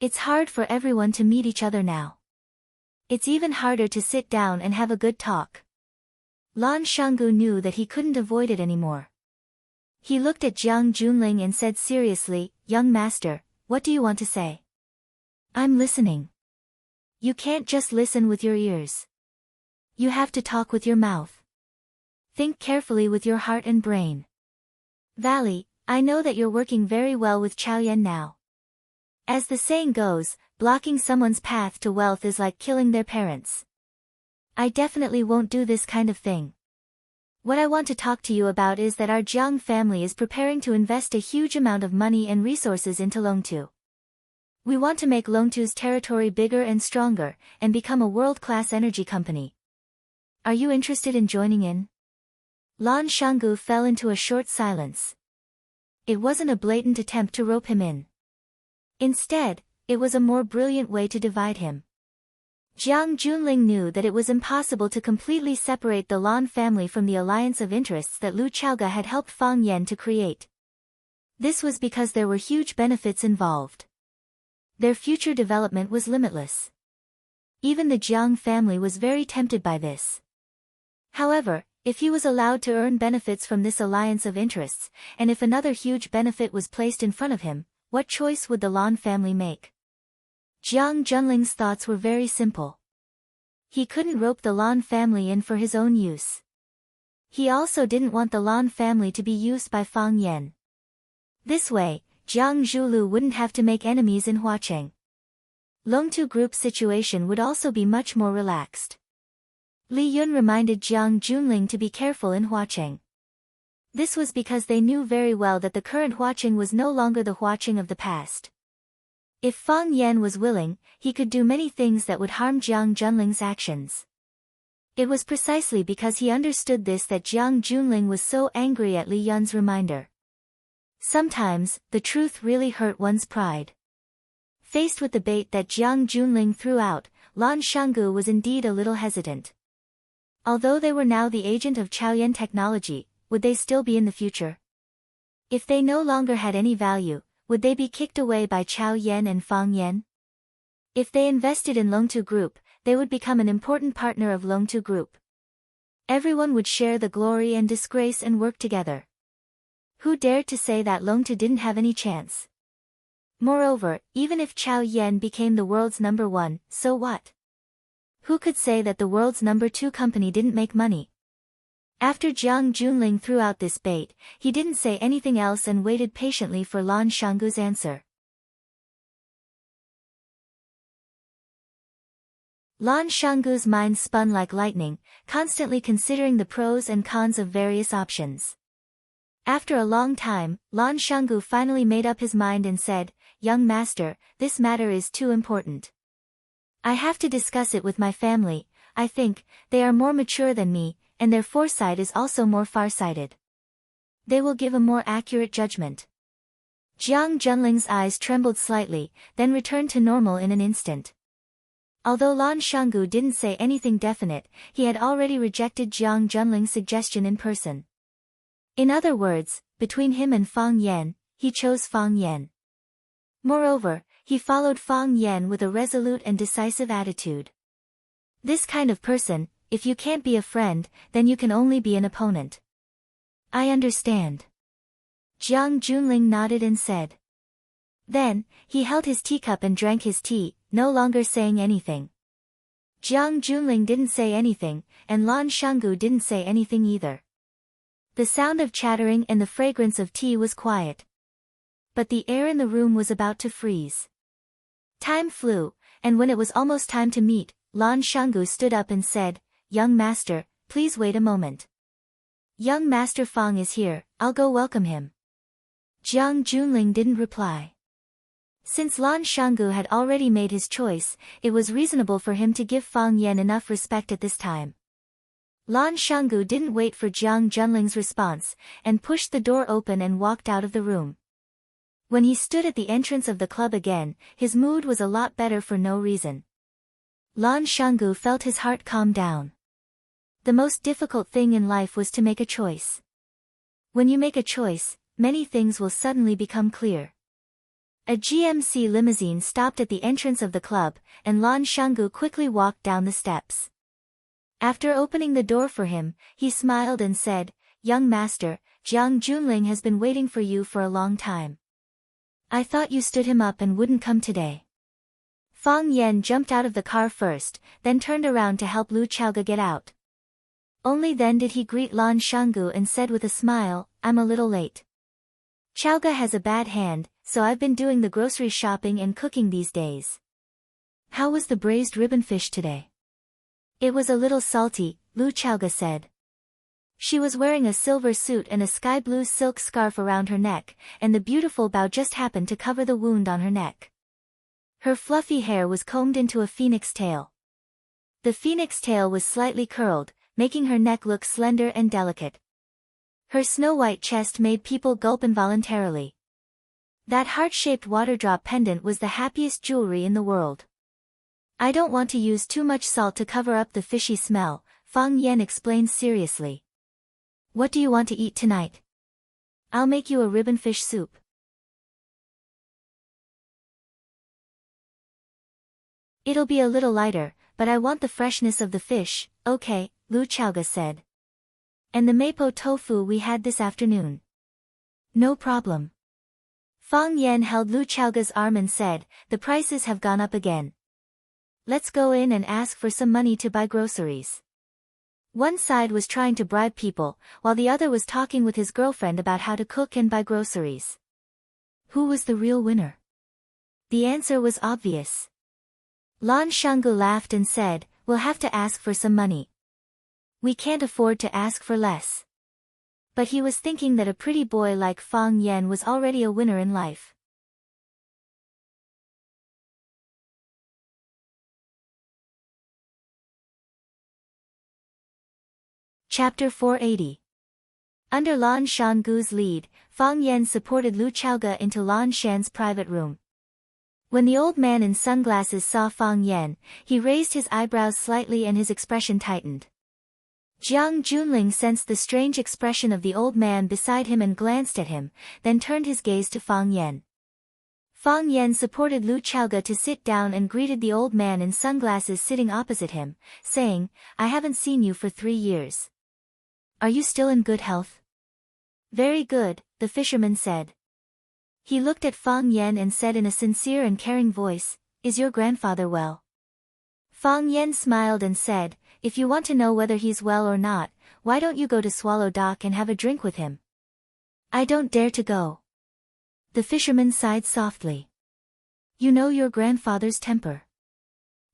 It's hard for everyone to meet each other now. It's even harder to sit down and have a good talk." Lan Shanggu knew that he couldn't avoid it anymore. He looked at Jiang Junling and said seriously, "Young master, what do you want to say?" "I'm listening." "You can't just listen with your ears. You have to talk with your mouth. Think carefully with your heart and brain. Valley, I know that you're working very well with Chaoyan now. As the saying goes, blocking someone's path to wealth is like killing their parents. I definitely won't do this kind of thing. What I want to talk to you about is that our Jiang family is preparing to invest a huge amount of money and resources into Longtu. We want to make Longtu's territory bigger and stronger, and become a world-class energy company. Are you interested in joining in?" Lan Shanggu fell into a short silence. It wasn't a blatant attempt to rope him in. Instead, it was a more brilliant way to divide him. Jiang Junling knew that it was impossible to completely separate the Lan family from the alliance of interests that Lu Chaoga had helped Fang Yan to create. This was because there were huge benefits involved. Their future development was limitless. Even the Jiang family was very tempted by this. However, if he was allowed to earn benefits from this alliance of interests, and if another huge benefit was placed in front of him, what choice would the Lan family make? Jiang Junling's thoughts were very simple. He couldn't rope the Lan family in for his own use. He also didn't want the Lan family to be used by Fang Yan. This way, Jiang Zhulu wouldn't have to make enemies in Huacheng. Longtu Group's situation would also be much more relaxed. Li Yun reminded Jiang Junling to be careful in Huacheng. This was because they knew very well that the current Huacheng was no longer the Huacheng of the past. If Fang Yan was willing, he could do many things that would harm Jiang Junling's actions. It was precisely because he understood this that Jiang Junling was so angry at Li Yun's reminder. Sometimes, the truth really hurt one's pride. Faced with the bait that Jiang Junling threw out, Lan Shanggu was indeed a little hesitant. Although they were now the agent of Chaoyan technology, would they still be in the future? If they no longer had any value, would they be kicked away by Chao Yan and Fang Yan? If they invested in Longtu Group, they would become an important partner of Longtu Group. Everyone would share the glory and disgrace and work together. Who dared to say that Longtu didn't have any chance? Moreover, even if Chao Yan became the world's number one, so what? Who could say that the world's number two company didn't make money? After Jiang Junling threw out this bait, he didn't say anything else and waited patiently for Lan Shanggu's answer. Lan Shanggu's mind spun like lightning, constantly considering the pros and cons of various options. After a long time, Lan Shanggu finally made up his mind and said, "Young master, this matter is too important. I have to discuss it with my family. I think they are more mature than me, and their foresight is also more far-sighted. They will give a more accurate judgment." Jiang Junling's eyes trembled slightly, then returned to normal in an instant. Although Lan Shanggu didn't say anything definite, he had already rejected Jiang Junling's suggestion in person. In other words, between him and Fang Yan, he chose Fang Yan. Moreover, he followed Fang Yan with a resolute and decisive attitude. This kind of person, if you can't be a friend, then you can only be an opponent. I understand. Jiang Junling nodded and said. Then, he held his teacup and drank his tea, no longer saying anything. Jiang Junling didn't say anything, and Lan Shanggu didn't say anything either. The sound of chattering and the fragrance of tea was quiet. But the air in the room was about to freeze. Time flew, and when it was almost time to meet, Lan Shanggu stood up and said, "Young master, please wait a moment. Young master Fang is here, I'll go welcome him." Jiang Junling didn't reply. Since Lan Shanggu had already made his choice, it was reasonable for him to give Fang Yan enough respect at this time. Lan Shanggu didn't wait for Jiang Junling's response, and pushed the door open and walked out of the room. When he stood at the entrance of the club again, his mood was a lot better for no reason. Lan Shanggu felt his heart calm down. The most difficult thing in life was to make a choice. When you make a choice, many things will suddenly become clear. A GMC limousine stopped at the entrance of the club, and Lan Shanggu quickly walked down the steps. After opening the door for him, he smiled and said, "Young master, Jiang Junling has been waiting for you for a long time. I thought you stood him up and wouldn't come today." Fang Yan jumped out of the car first, then turned around to help Lu Chaoga get out. Only then did he greet Lan Shanggu and said with a smile, "I'm a little late. Chaoga has a bad hand, so I've been doing the grocery shopping and cooking these days." "How was the braised ribbon fish today?" "It was a little salty," Lu Chaoga said. She was wearing a silver suit and a sky blue silk scarf around her neck, and the beautiful bow just happened to cover the wound on her neck. Her fluffy hair was combed into a phoenix tail. The phoenix tail was slightly curled, making her neck look slender and delicate. Her snow-white chest made people gulp involuntarily. That heart-shaped waterdrop pendant was the happiest jewelry in the world. "I don't want to use too much salt to cover up the fishy smell," Fang Yan explained seriously. "What do you want to eat tonight?" "I'll make you a ribbon fish soup." "It'll be a little lighter, but I want the freshness of the fish." "Okay," Lu Chaoga said. "And the mapo tofu we had this afternoon." "No problem." Fang Yan held Lu Chaoga's arm and said, the prices have gone up again. Let's go in and ask for some money to buy groceries. One side was trying to bribe people, while the other was talking with his girlfriend about how to cook and buy groceries. Who was the real winner? The answer was obvious. Lan Shanggu laughed and said, we'll have to ask for some money. We can't afford to ask for less. But he was thinking that a pretty boy like Fang Yan was already a winner in life. Chapter 480. Under Lan Shanggu's lead, Fang Yan supported Lu Chaoga into Lan Shan's private room. When the old man in sunglasses saw Fang Yan, he raised his eyebrows slightly and his expression tightened. Jiang Junling sensed the strange expression of the old man beside him and glanced at him, then turned his gaze to Fang Yan. Fang Yan supported Lu Chaoga to sit down and greeted the old man in sunglasses sitting opposite him, saying, I haven't seen you for 3 years. Are you still in good health? Very good, the fisherman said. He looked at Fang Yan and said in a sincere and caring voice, is your grandfather well? Fang Yan smiled and said, if you want to know whether he's well or not, why don't you go to Swallow Dock and have a drink with him? I don't dare to go. The fisherman sighed softly. You know your grandfather's temper.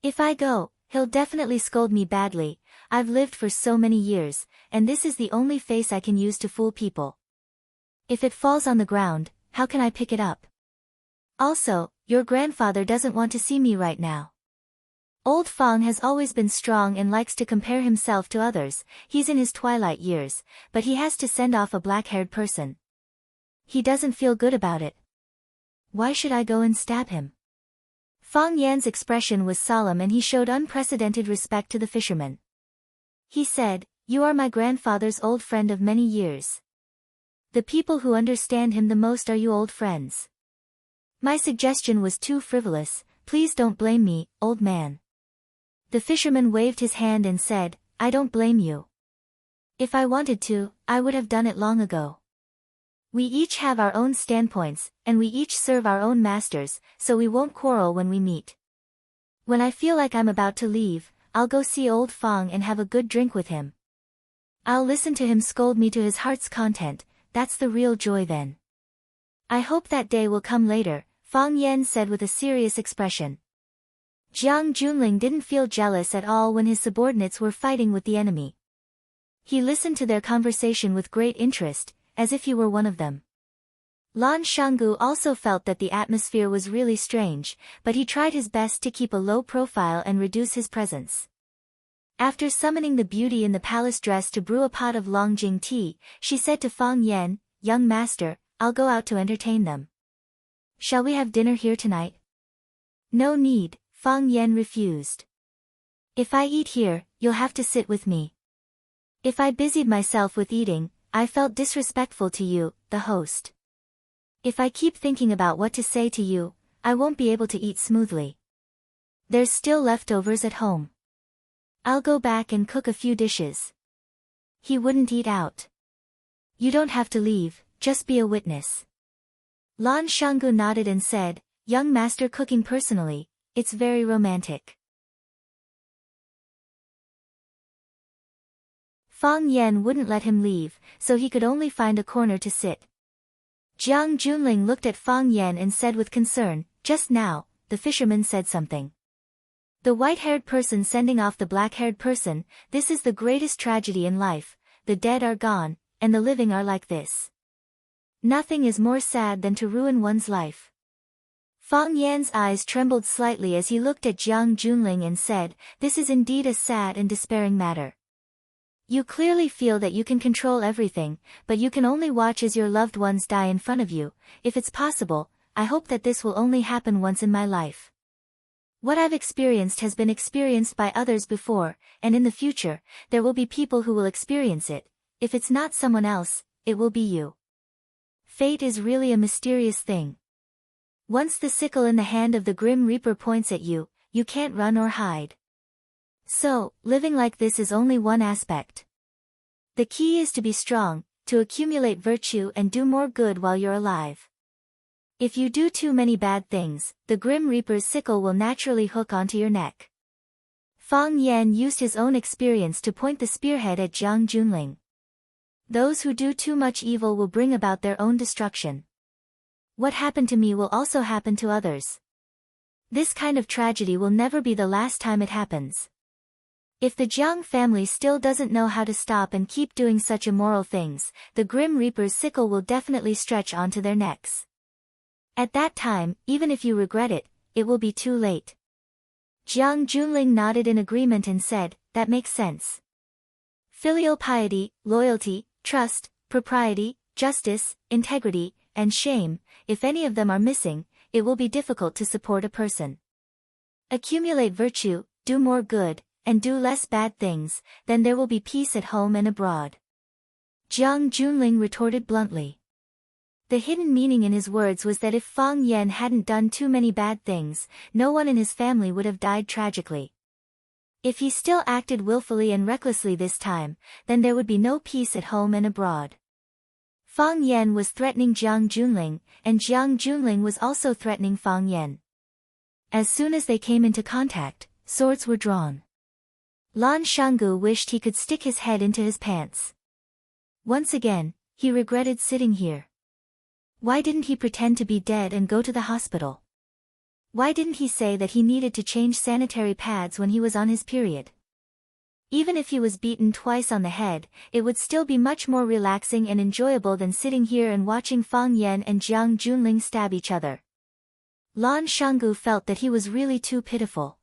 If I go, he'll definitely scold me badly. I've lived for so many years, and this is the only face I can use to fool people. If it falls on the ground, how can I pick it up? Also, your grandfather doesn't want to see me right now. Old Fang has always been strong and likes to compare himself to others. He's in his twilight years, but he has to send off a black-haired person. He doesn't feel good about it. Why should I go and stab him? Fang Yan's expression was solemn and he showed unprecedented respect to the fisherman. He said, you are my grandfather's old friend of many years. The people who understand him the most are you old friends. My suggestion was too frivolous, please don't blame me, old man. The fisherman waved his hand and said, I don't blame you. If I wanted to, I would have done it long ago. We each have our own standpoints, and we each serve our own masters, so we won't quarrel when we meet. When I feel like I'm about to leave, I'll go see old Fang and have a good drink with him. I'll listen to him scold me to his heart's content, that's the real joy then. I hope that day will come later, Fang Yan said with a serious expression. Jiang Junling didn't feel jealous at all when his subordinates were fighting with the enemy. He listened to their conversation with great interest, as if he were one of them. Lan Shanggu also felt that the atmosphere was really strange, but he tried his best to keep a low profile and reduce his presence. After summoning the beauty in the palace dress to brew a pot of Longjing tea, she said to Fang Yan, young master, I'll go out to entertain them. Shall we have dinner here tonight? No need, Fang Yan refused. If I eat here, you'll have to sit with me. If I busied myself with eating, I felt disrespectful to you, the host. If I keep thinking about what to say to you, I won't be able to eat smoothly. There's still leftovers at home. I'll go back and cook a few dishes. He wouldn't eat out. You don't have to leave, just be a witness. Lan Shanggu nodded and said, young master cooking personally, it's very romantic. Fang Yan wouldn't let him leave, so he could only find a corner to sit. Jiang Junling looked at Fang Yan and said with concern, just now, the fisherman said something. The white-haired person sending off the black-haired person, this is the greatest tragedy in life, the dead are gone, and the living are like this. Nothing is more sad than to ruin one's life. Fang Yan's eyes trembled slightly as he looked at Jiang Junling and said, this is indeed a sad and despairing matter. You clearly feel that you can control everything, but you can only watch as your loved ones die in front of you. If it's possible, I hope that this will only happen once in my life. What I've experienced has been experienced by others before, and in the future, there will be people who will experience it. If it's not someone else, it will be you. Fate is really a mysterious thing. Once the sickle in the hand of the Grim Reaper points at you, you can't run or hide. So, living like this is only one aspect. The key is to be strong, to accumulate virtue and do more good while you're alive. If you do too many bad things, the Grim Reaper's sickle will naturally hook onto your neck. Fang Yan used his own experience to point the spearhead at Jiang Junling. Those who do too much evil will bring about their own destruction. What happened to me will also happen to others. This kind of tragedy will never be the last time it happens. If the Jiang family still doesn't know how to stop and keep doing such immoral things, the Grim Reaper's sickle will definitely stretch onto their necks. At that time, even if you regret it, it will be too late. Jiang Junling nodded in agreement and said, "That makes sense." Filial piety, loyalty, trust, propriety, justice, integrity, and shame, if any of them are missing, it will be difficult to support a person. Accumulate virtue, do more good, and do less bad things, then there will be peace at home and abroad. Jiang Junling retorted bluntly. The hidden meaning in his words was that if Fang Yan hadn't done too many bad things, no one in his family would have died tragically. If he still acted willfully and recklessly this time, then there would be no peace at home and abroad. Fang Yan was threatening Jiang Junling, and Jiang Junling was also threatening Fang Yan. As soon as they came into contact, swords were drawn. Lan Shanggu wished he could stick his head into his pants. Once again, he regretted sitting here. Why didn't he pretend to be dead and go to the hospital? Why didn't he say that he needed to change sanitary pads when he was on his period? Even if he was beaten twice on the head, it would still be much more relaxing and enjoyable than sitting here and watching Fang Yan and Jiang Junling stab each other. Lan Shanggu felt that he was really too pitiful.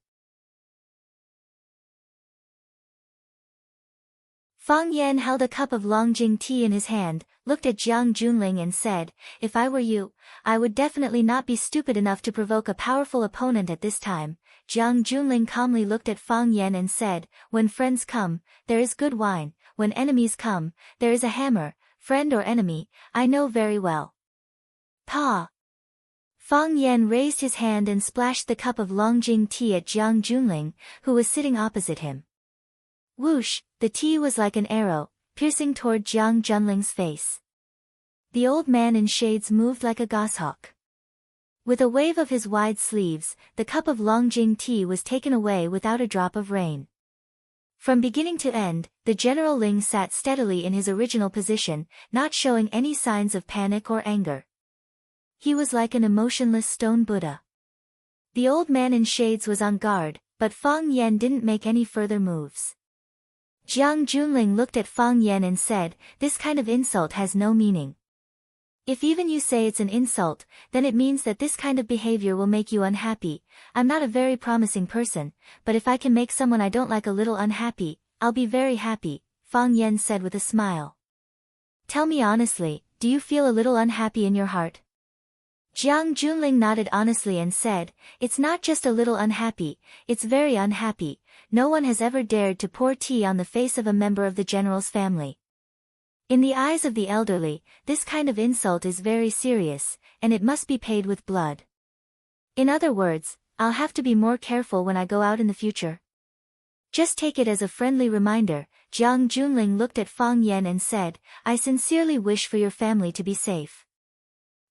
Fang Yan held a cup of Longjing tea in his hand, looked at Jiang Junling and said, "If I were you, I would definitely not be stupid enough to provoke a powerful opponent at this time." Jiang Junling calmly looked at Fang Yan and said, "When friends come, there is good wine, when enemies come, there is a hammer, friend or enemy, I know very well." Pa! Fang Yan raised his hand and splashed the cup of Longjing tea at Jiang Junling, who was sitting opposite him. Whoosh, the tea was like an arrow, piercing toward Jiang Junling's face. The old man in shades moved like a goshawk. With a wave of his wide sleeves, the cup of Longjing tea was taken away without a drop of rain. From beginning to end, the General Ling sat steadily in his original position, not showing any signs of panic or anger. He was like an emotionless stone Buddha. The old man in shades was on guard, but Fang Yan didn't make any further moves. Jiang Junling looked at Fang Yan and said, "This kind of insult has no meaning. If even you say it's an insult, then it means that this kind of behavior will make you unhappy. I'm not a very promising person, but if I can make someone I don't like a little unhappy, I'll be very happy," Fang Yan said with a smile. "Tell me honestly, do you feel a little unhappy in your heart?" Jiang Junling nodded honestly and said, "It's not just a little unhappy, it's very unhappy. No one has ever dared to pour tea on the face of a member of the general's family. In the eyes of the elderly, this kind of insult is very serious, and it must be paid with blood. In other words, I'll have to be more careful when I go out in the future. Just take it as a friendly reminder." Jiang Junling looked at Fang Yan and said, "I sincerely wish for your family to be safe."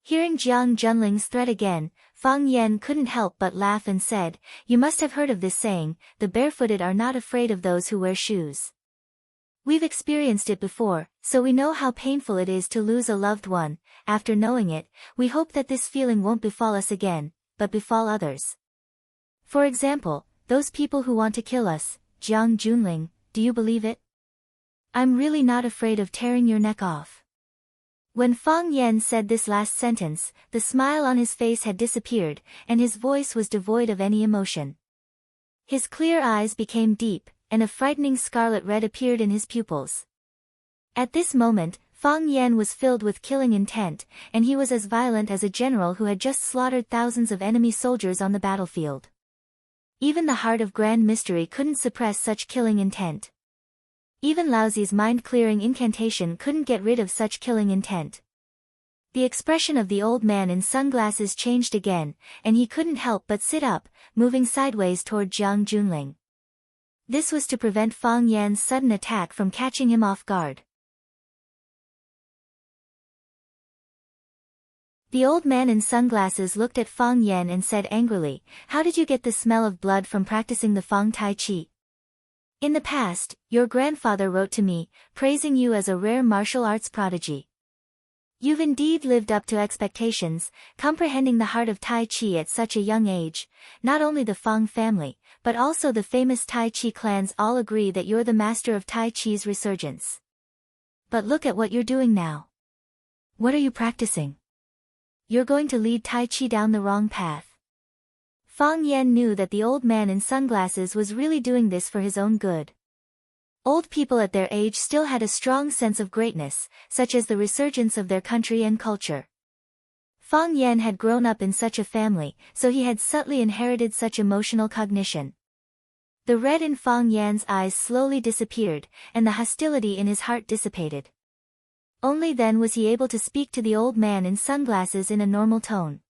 Hearing Jiang Junling's threat again, Fang Yan couldn't help but laugh and said, "You must have heard of this saying, the barefooted are not afraid of those who wear shoes. We've experienced it before, so we know how painful it is to lose a loved one. After knowing it, we hope that this feeling won't befall us again, but befall others. For example, those people who want to kill us." Jiang Junling, do you believe it? I'm really not afraid of tearing your neck off." When Fang Yan said this last sentence, the smile on his face had disappeared, and his voice was devoid of any emotion. His clear eyes became deep, and a frightening scarlet red appeared in his pupils. At this moment, Fang Yan was filled with killing intent, and he was as violent as a general who had just slaughtered thousands of enemy soldiers on the battlefield. Even the heart of Grand Mystery couldn't suppress such killing intent. Even Laozi's mind-clearing incantation couldn't get rid of such killing intent. The expression of the old man in sunglasses changed again, and he couldn't help but sit up, moving sideways toward Jiang Junling. This was to prevent Fang Yan's sudden attack from catching him off guard. The old man in sunglasses looked at Fang Yan and said angrily, "How did you get the smell of blood from practicing the Fang Tai Chi? In the past, your grandfather wrote to me, praising you as a rare martial arts prodigy. You've indeed lived up to expectations, comprehending the heart of Tai Chi at such a young age. Not only the Fang family, but also the famous Tai Chi clans all agree that you're the master of Tai Chi's resurgence. But look at what you're doing now. What are you practicing? You're going to lead Tai Chi down the wrong path." Fang Yan knew that the old man in sunglasses was really doing this for his own good. Old people at their age still had a strong sense of greatness, such as the resurgence of their country and culture. Fang Yan had grown up in such a family, so he had subtly inherited such emotional cognition. The red in Fang Yan's eyes slowly disappeared, and the hostility in his heart dissipated. Only then was he able to speak to the old man in sunglasses in a normal tone.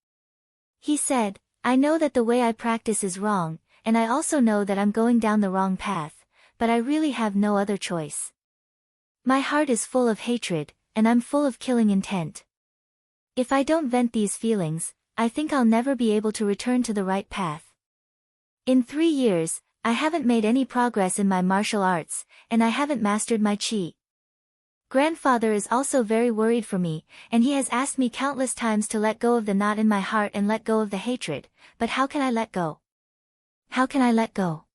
He said, "I know that the way I practice is wrong, and I also know that I'm going down the wrong path. But I really have no other choice. My heart is full of hatred, and I'm full of killing intent. If I don't vent these feelings, I think I'll never be able to return to the right path. In 3 years, I haven't made any progress in my martial arts, and I haven't mastered my chi. Grandfather is also very worried for me, and he has asked me countless times to let go of the knot in my heart and let go of the hatred, but how can I let go? How can I let go?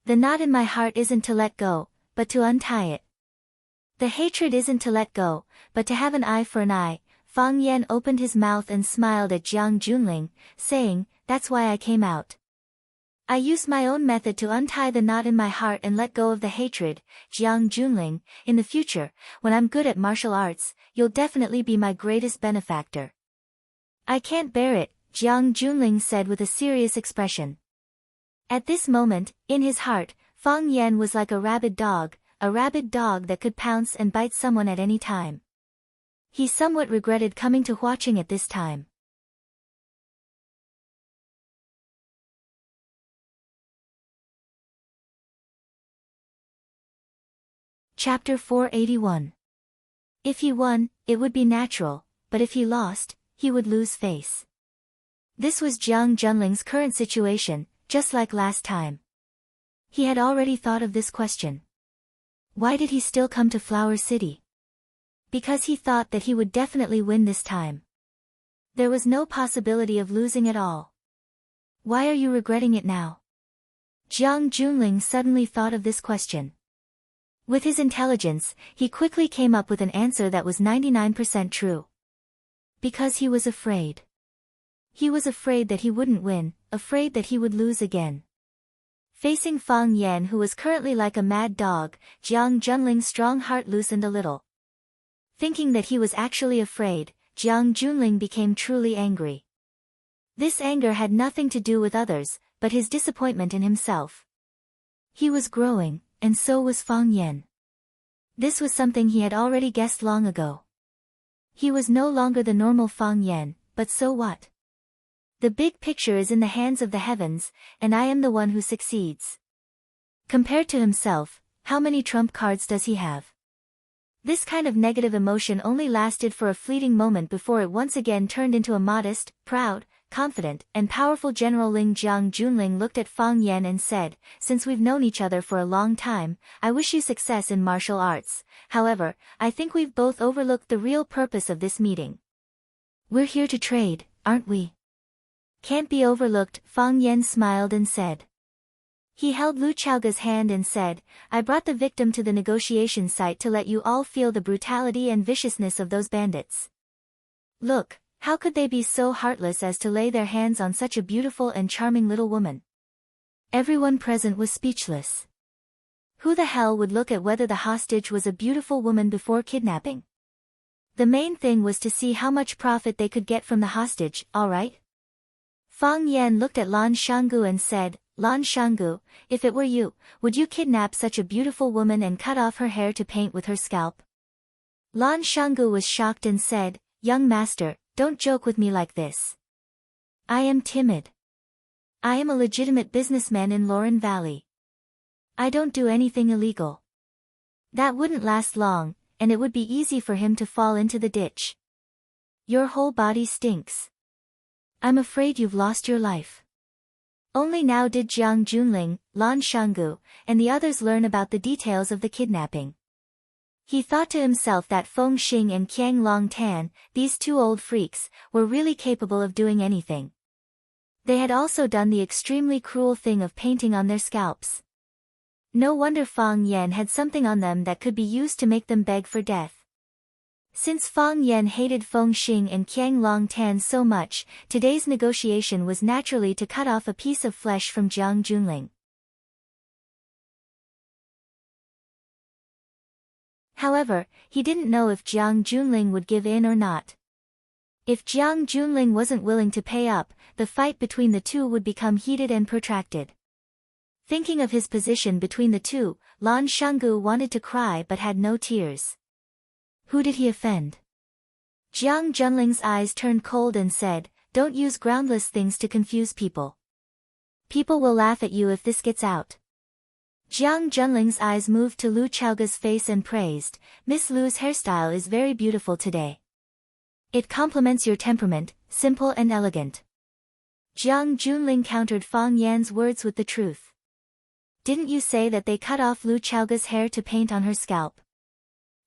The knot in my heart isn't to let go, but to untie it. The hatred isn't to let go, but to have an eye for an eye." Fang Yan opened his mouth and smiled at Jiang Junling, saying, "That's why I came out. I used my own method to untie the knot in my heart and let go of the hatred. Jiang Junling, in the future, when I'm good at martial arts, you'll definitely be my greatest benefactor." "I can't bear it," Jiang Junling said with a serious expression. At this moment, in his heart, Fang Yan was like a rabid dog that could pounce and bite someone at any time. He somewhat regretted coming to Huaqing at this time. Chapter 481. If he won, it would be natural, but if he lost, he would lose face. This was Jiang Junling's current situation, just like last time. He had already thought of this question. Why did he still come to Flower City? Because he thought that he would definitely win this time. There was no possibility of losing at all. Why are you regretting it now? Jiang Junling suddenly thought of this question. With his intelligence, he quickly came up with an answer that was 99% true. Because he was afraid. He was afraid that he wouldn't win, afraid that he would lose again. Facing Fang Yan, who was currently like a mad dog, Jiang Junling's strong heart loosened a little. Thinking that he was actually afraid, Jiang Junling became truly angry. This anger had nothing to do with others, but his disappointment in himself. He was growing, and so was Fang Yan. This was something he had already guessed long ago. He was no longer the normal Fang Yan, but so what? The big picture is in the hands of the heavens, and I am the one who succeeds. Compared to himself, how many trump cards does he have? This kind of negative emotion only lasted for a fleeting moment before it once again turned into a modest, proud, confident, and powerful General Ling. Jiang Junling looked at Fang Yan and said, "Since we've known each other for a long time, I wish you success in martial arts. However, I think we've both overlooked the real purpose of this meeting. We're here to trade, aren't we?" "Can't be overlooked," Fang Yan smiled and said. He held Lu Chaoga's hand and said, "I brought the victim to the negotiation site to let you all feel the brutality and viciousness of those bandits. Look, how could they be so heartless as to lay their hands on such a beautiful and charming little woman?" Everyone present was speechless. Who the hell would look at whether the hostage was a beautiful woman before kidnapping? The main thing was to see how much profit they could get from the hostage, all right? Fang Yan looked at Lan Shanggu and said, "Lan Shanggu, if it were you, would you kidnap such a beautiful woman and cut off her hair to paint with her scalp?" Lan Shanggu was shocked and said, "Young master, don't joke with me like this. I am timid. I am a legitimate businessman in Lauren Valley. I don't do anything illegal." That wouldn't last long, and it would be easy for him to fall into the ditch. Your whole body stinks. I'm afraid you've lost your life. Only now did Jiang Junling, Lan Shanggu, and the others learn about the details of the kidnapping. He thought to himself that Feng Xing and Qiang Long Tan, these two old freaks, were really capable of doing anything. They had also done the extremely cruel thing of painting on their scalps. No wonder Fang Yan had something on them that could be used to make them beg for death. Since Fang Yan hated Feng Xing and Qiang Long Tan so much, today's negotiation was naturally to cut off a piece of flesh from Jiang Junling. However, he didn't know if Jiang Junling would give in or not. If Jiang Junling wasn't willing to pay up, the fight between the two would become heated and protracted. Thinking of his position between the two, Lan Shanggu wanted to cry but had no tears. Who did he offend? Jiang Junling's eyes turned cold and said, "Don't use groundless things to confuse people. People will laugh at you if this gets out." Jiang Junling's eyes moved to Lu Chaoga's face and praised, "Miss Lu's hairstyle is very beautiful today. It complements your temperament, simple and elegant." Jiang Junling countered Fang Yan's words with the truth. "Didn't you say that they cut off Lu Chaoga's hair to paint on her scalp?"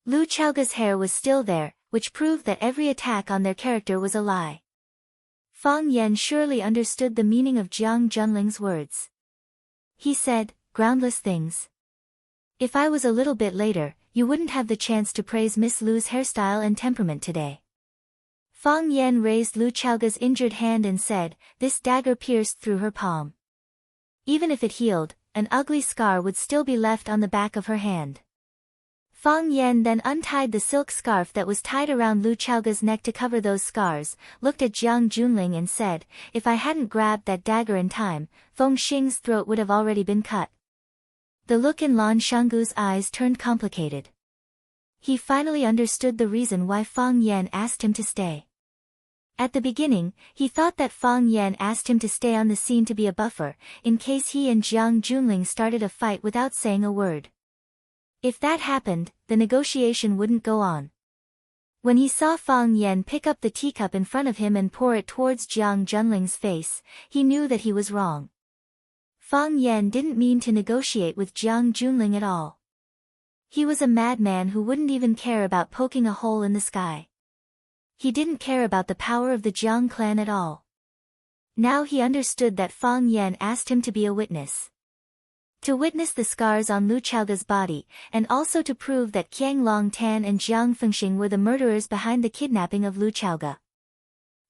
Lu Chaoga's hair was still there, which proved that every attack on their character was a lie. Fang Yan surely understood the meaning of Jiang Junling's words. He said, "Groundless things. If I was a little bit later, you wouldn't have the chance to praise Miss Lu's hairstyle and temperament today." Fang Yan raised Lu Chaoga's injured hand and said, "This dagger pierced through her palm. Even if it healed, an ugly scar would still be left on the back of her hand." Fang Yan then untied the silk scarf that was tied around Lu Chaoga's neck to cover those scars, looked at Jiang Junling and said, "If I hadn't grabbed that dagger in time, Feng Xing's throat would have already been cut." The look in Lan Shanggu's eyes turned complicated. He finally understood the reason why Fang Yan asked him to stay. At the beginning, he thought that Fang Yan asked him to stay on the scene to be a buffer, in case he and Jiang Junling started a fight without saying a word. If that happened, the negotiation wouldn't go on. When he saw Fang Yan pick up the teacup in front of him and pour it towards Jiang Junling's face, he knew that he was wrong. Fang Yan didn't mean to negotiate with Jiang Junling at all. He was a madman who wouldn't even care about poking a hole in the sky. He didn't care about the power of the Jiang clan at all. Now he understood that Fang Yan asked him to be a witness. To witness the scars on Lu Chaoga's body, and also to prove that Qiang Long Tan and Jiang Fengxing were the murderers behind the kidnapping of Lu Chaoga.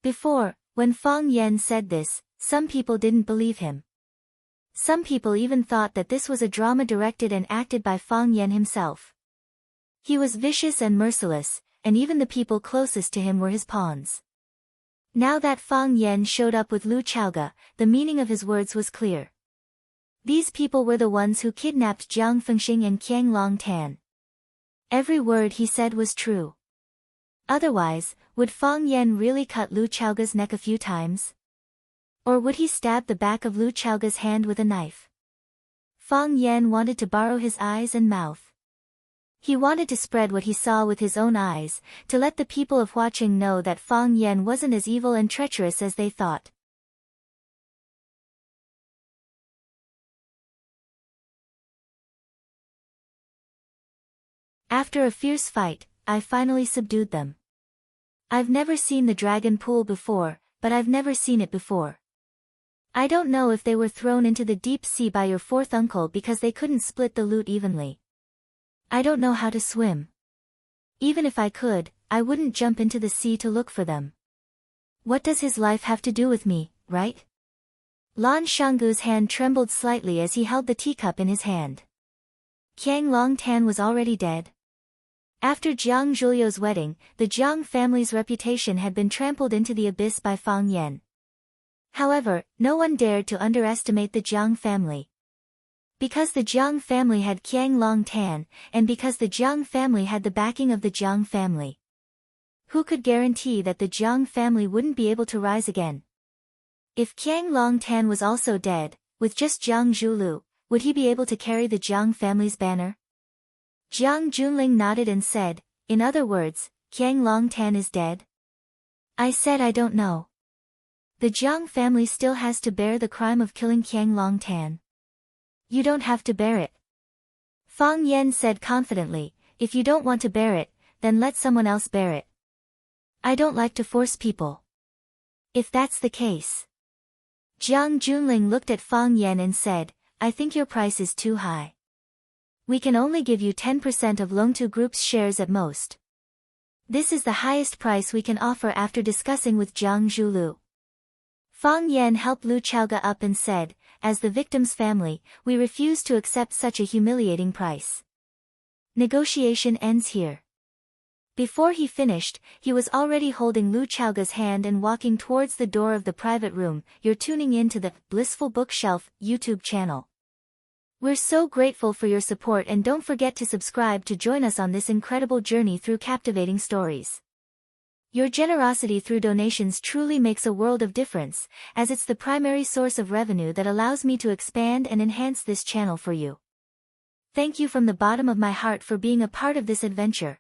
Before, when Fang Yan said this, some people didn't believe him. Some people even thought that this was a drama directed and acted by Fang Yan himself. He was vicious and merciless, and even the people closest to him were his pawns. Now that Fang Yan showed up with Lu Chaoga, the meaning of his words was clear. These people were the ones who kidnapped Jiang Fengxing and Qiang Long Tan. Every word he said was true. Otherwise, would Fang Yan really cut Lu Chaoga's neck a few times? Or would he stab the back of Lu Chaoga's hand with a knife? Fang Yan wanted to borrow his eyes and mouth. He wanted to spread what he saw with his own eyes, to let the people of Huaqing know that Fang Yan wasn't as evil and treacherous as they thought. After a fierce fight, I finally subdued them. I've never seen the dragon pool before, but I've never seen it before. I don't know if they were thrown into the deep sea by your fourth uncle because they couldn't split the loot evenly. I don't know how to swim. Even if I could, I wouldn't jump into the sea to look for them. What does his life have to do with me, right? Lan Shanggu's hand trembled slightly as he held the teacup in his hand. Qiang Long Tan was already dead. After Jiang Zhuliu's wedding, the Jiang family's reputation had been trampled into the abyss by Fang Yan. However, no one dared to underestimate the Jiang family. Because the Jiang family had Qiang Long Tan, and because the Jiang family had the backing of the Jiang family. Who could guarantee that the Jiang family wouldn't be able to rise again? If Qiang Long Tan was also dead, with just Jiang Zhuliu, would he be able to carry the Jiang family's banner? Jiang Junling nodded and said, "In other words, Qiang Long Tan is dead?" I said I don't know. The Jiang family still has to bear the crime of killing Qiang Longtan. You don't have to bear it. Fang Yan said confidently, if you don't want to bear it, then let someone else bear it. I don't like to force people. If that's the case. Jiang Junling looked at Fang Yan and said, I think your price is too high. We can only give you 10% of Longtu Group's shares at most. This is the highest price we can offer after discussing with Jiang Zhulu. Fang Yan helped Lu Chaoga up and said, as the victim's family, we refuse to accept such a humiliating price. Negotiation ends here. Before he finished, he was already holding Lu Chaoga's hand and walking towards the door of the private room. You're tuning in to the Blissful Bookshelf YouTube channel. We're so grateful for your support, and don't forget to subscribe to join us on this incredible journey through captivating stories. Your generosity through donations truly makes a world of difference, as it's the primary source of revenue that allows me to expand and enhance this channel for you. Thank you from the bottom of my heart for being a part of this adventure.